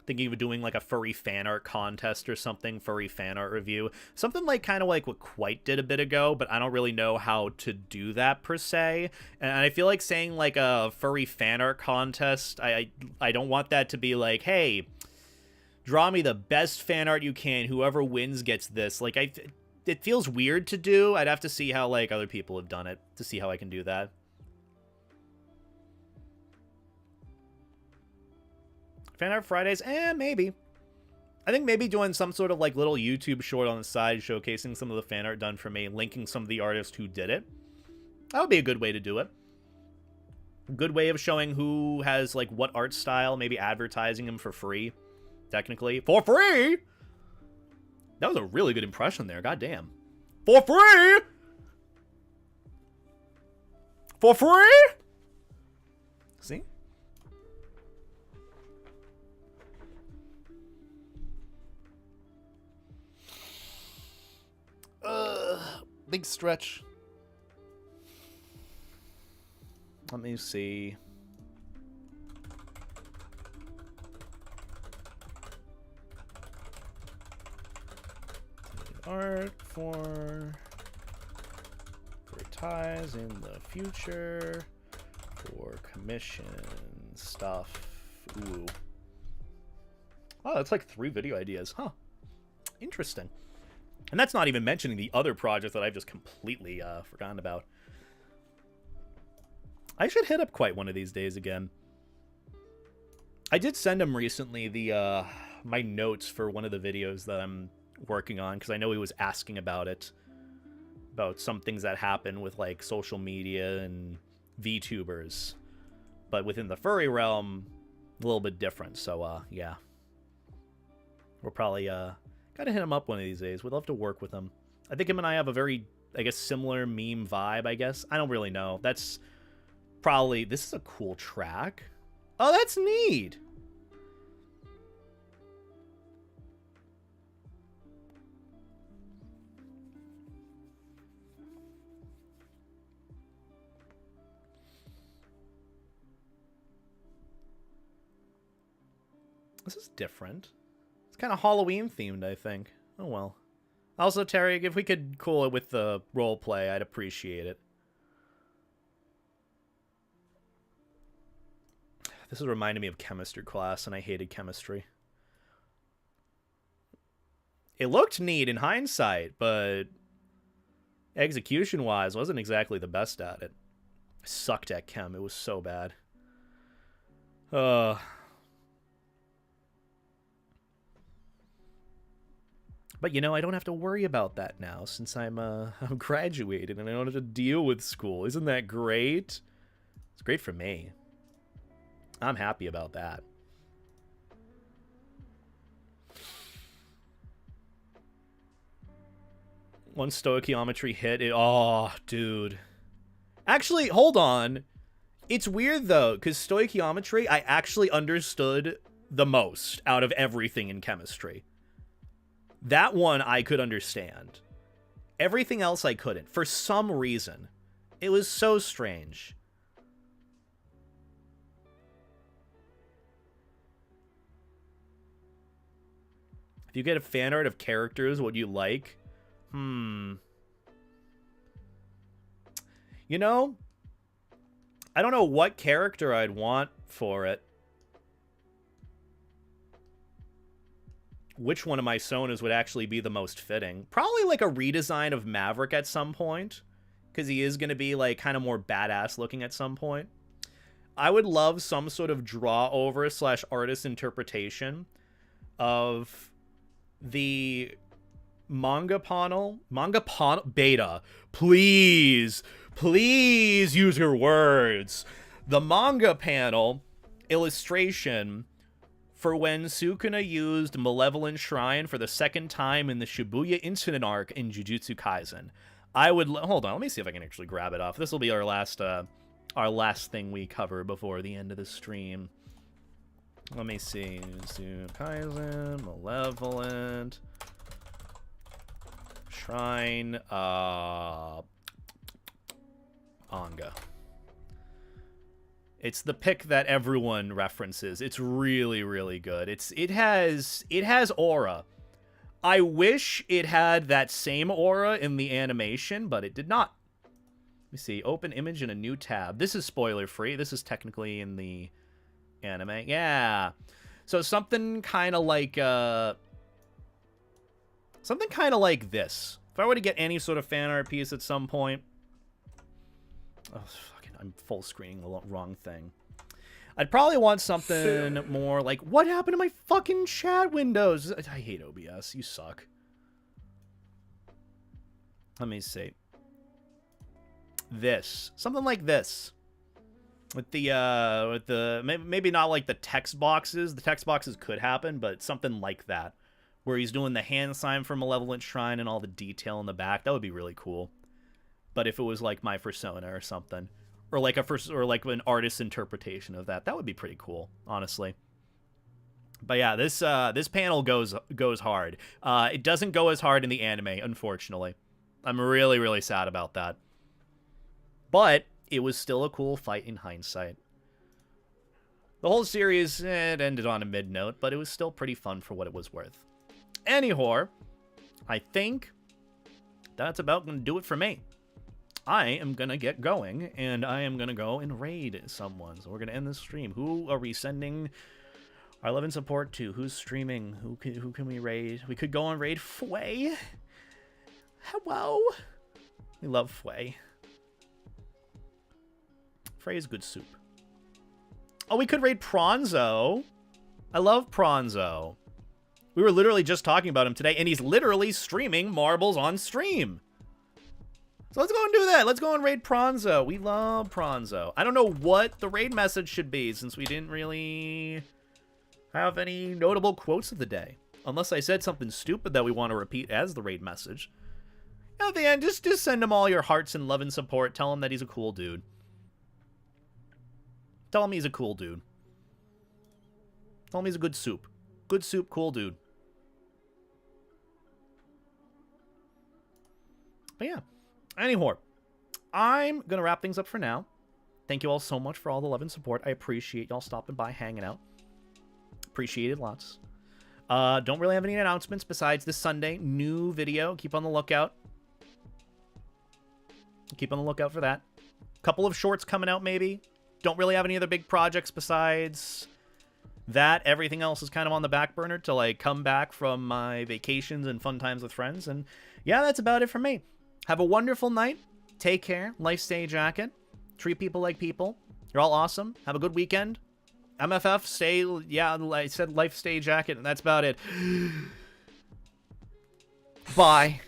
Thinking of doing like a furry fan art contest or something, furry fan art review. Something like kind of like what Quite did a bit ago, but I don't really know how to do that per se. And I feel like saying like a furry fan art contest, I don't want that to be like, hey, draw me the best fan art you can, whoever wins gets this. Like it feels weird to do. I'd have to see how like other people have done it to see how I can do that. Fan art Fridays? Maybe. I think maybe doing some sort of like little YouTube short on the side showcasing some of the fan art done for me, linking some of the artists who did it. That would be a good way to do it. A good way of showing who has like what art style, maybe advertising them for free. Technically. For free! That was a really good impression there, goddamn. For free! For free? See? Big stretch. Let me see. Art for ties in the future for commission stuff. Ooh. Oh, that's like 3 video ideas, huh? Interesting. And that's not even mentioning the other projects that I've just completely forgotten about. I should hit up Quite one of these days again. I did send him recently the my notes for one of the videos that I'm working on, because I know he was asking about it, about some things that happen with like social media and VTubers. But within the furry realm, a little bit different. So, yeah. We're probably, gotta hit him up one of these days. We'd love to work with him. I think him and I have a very, I guess, similar meme vibe, I guess. I don't really know. That's probably... This is a cool track. Oh, that's neat! This is different. It's kind of Halloween themed, I think. Oh well. Also, Terry, if we could cool it with the role play, I'd appreciate it. This is reminding me of chemistry class, and I hated chemistry. It looked neat in hindsight, but execution-wise, wasn't exactly the best at it. I sucked at chem. It was so bad. But, you know, I don't have to worry about that now since I'm graduated and I don't have to deal with school. Isn't that great? It's great for me. I'm happy about that. One stoichiometry hit. Oh, dude. Actually, hold on. It's weird, though, because stoichiometry, I actually understood the most out of everything in chemistry. That one I could understand. Everything else I couldn't. For some reason. It was so strange. If you get a fan art of characters, what you like? You know, I don't know what character I'd want for it. Which one of my Sonas would actually be the most fitting? Probably like a redesign of Maverick at some point, because he is going to be like kind of more badass looking at some point. I would love some sort of draw over / artist interpretation of the manga panel beta. Please use your words. The manga panel illustration for when Sukuna used Malevolent Shrine for the second time in the Shibuya Incident arc in Jujutsu Kaisen. I would... Hold on, let me see if I can actually grab it off. This will be our last thing we cover before the end of the stream. Let me see. Jujutsu Kaisen, Malevolent Shrine, manga. It's the pick that everyone references. It's really, really good. It has aura. I wish it had that same aura in the animation, but it did not. Let me see. Open image in a new tab. This is spoiler free. This is technically in the anime. Yeah. So something kind of like this. If I were to get any sort of fan art piece at some point. Oh, I'm full screening the wrong thing. I'd probably want something more like, what happened to my fucking chat windows? I hate OBS. You suck. Let me see. This. Something like this. With the maybe not like the text boxes. The text boxes could happen, but something like that. Where he's doing the hand sign for Malevolent Shrine and all the detail in the back. That would be really cool. But if it was like my Fursona or something. Or like an artist's interpretation of that. That would be pretty cool, honestly. But yeah, this panel goes hard. It doesn't go as hard in the anime, unfortunately. I'm really, really sad about that. But it was still a cool fight in hindsight. The whole series, it ended on a mid-note, but it was still pretty fun for what it was worth. Anyhow, I think that's about going to do it for me. I am going to get going, and I am going to go and raid someone. So we're going to end this stream. Who are we sending our love and support to? Who's streaming? Who can we raid? We could go and raid Fway. Hello. We love Fway. Fway is good soup. Oh, we could raid Pronzo. I love Pronzo. We were literally just talking about him today, and he's literally streaming marbles on stream. So let's go and do that. Let's go and raid Pronzo. We love Pronzo. I don't know what the raid message should be since we didn't really have any notable quotes of the day. Unless I said something stupid that we want to repeat as the raid message. At the end, just send him all your hearts and love and support. Tell him that he's a cool dude. Tell him he's a cool dude. Tell him he's a good soup. Good soup, cool dude. But yeah. Anyhow, I'm going to wrap things up for now. Thank you all so much for all the love and support. I appreciate y'all stopping by, hanging out. Appreciate it lots. Don't really have any announcements besides this Sunday. New video. Keep on the lookout. Keep on the lookout for that. Couple of shorts coming out maybe. Don't really have any other big projects besides that. Everything else is kind of on the back burner till I come back from my vacations and fun times with friends. And yeah, that's about it for me. Have a wonderful night. Take care. Life stay jacket. Treat people like people. You're all awesome. Have a good weekend. MFF, stay... Yeah, I said life stay jacket, and that's about it. Bye.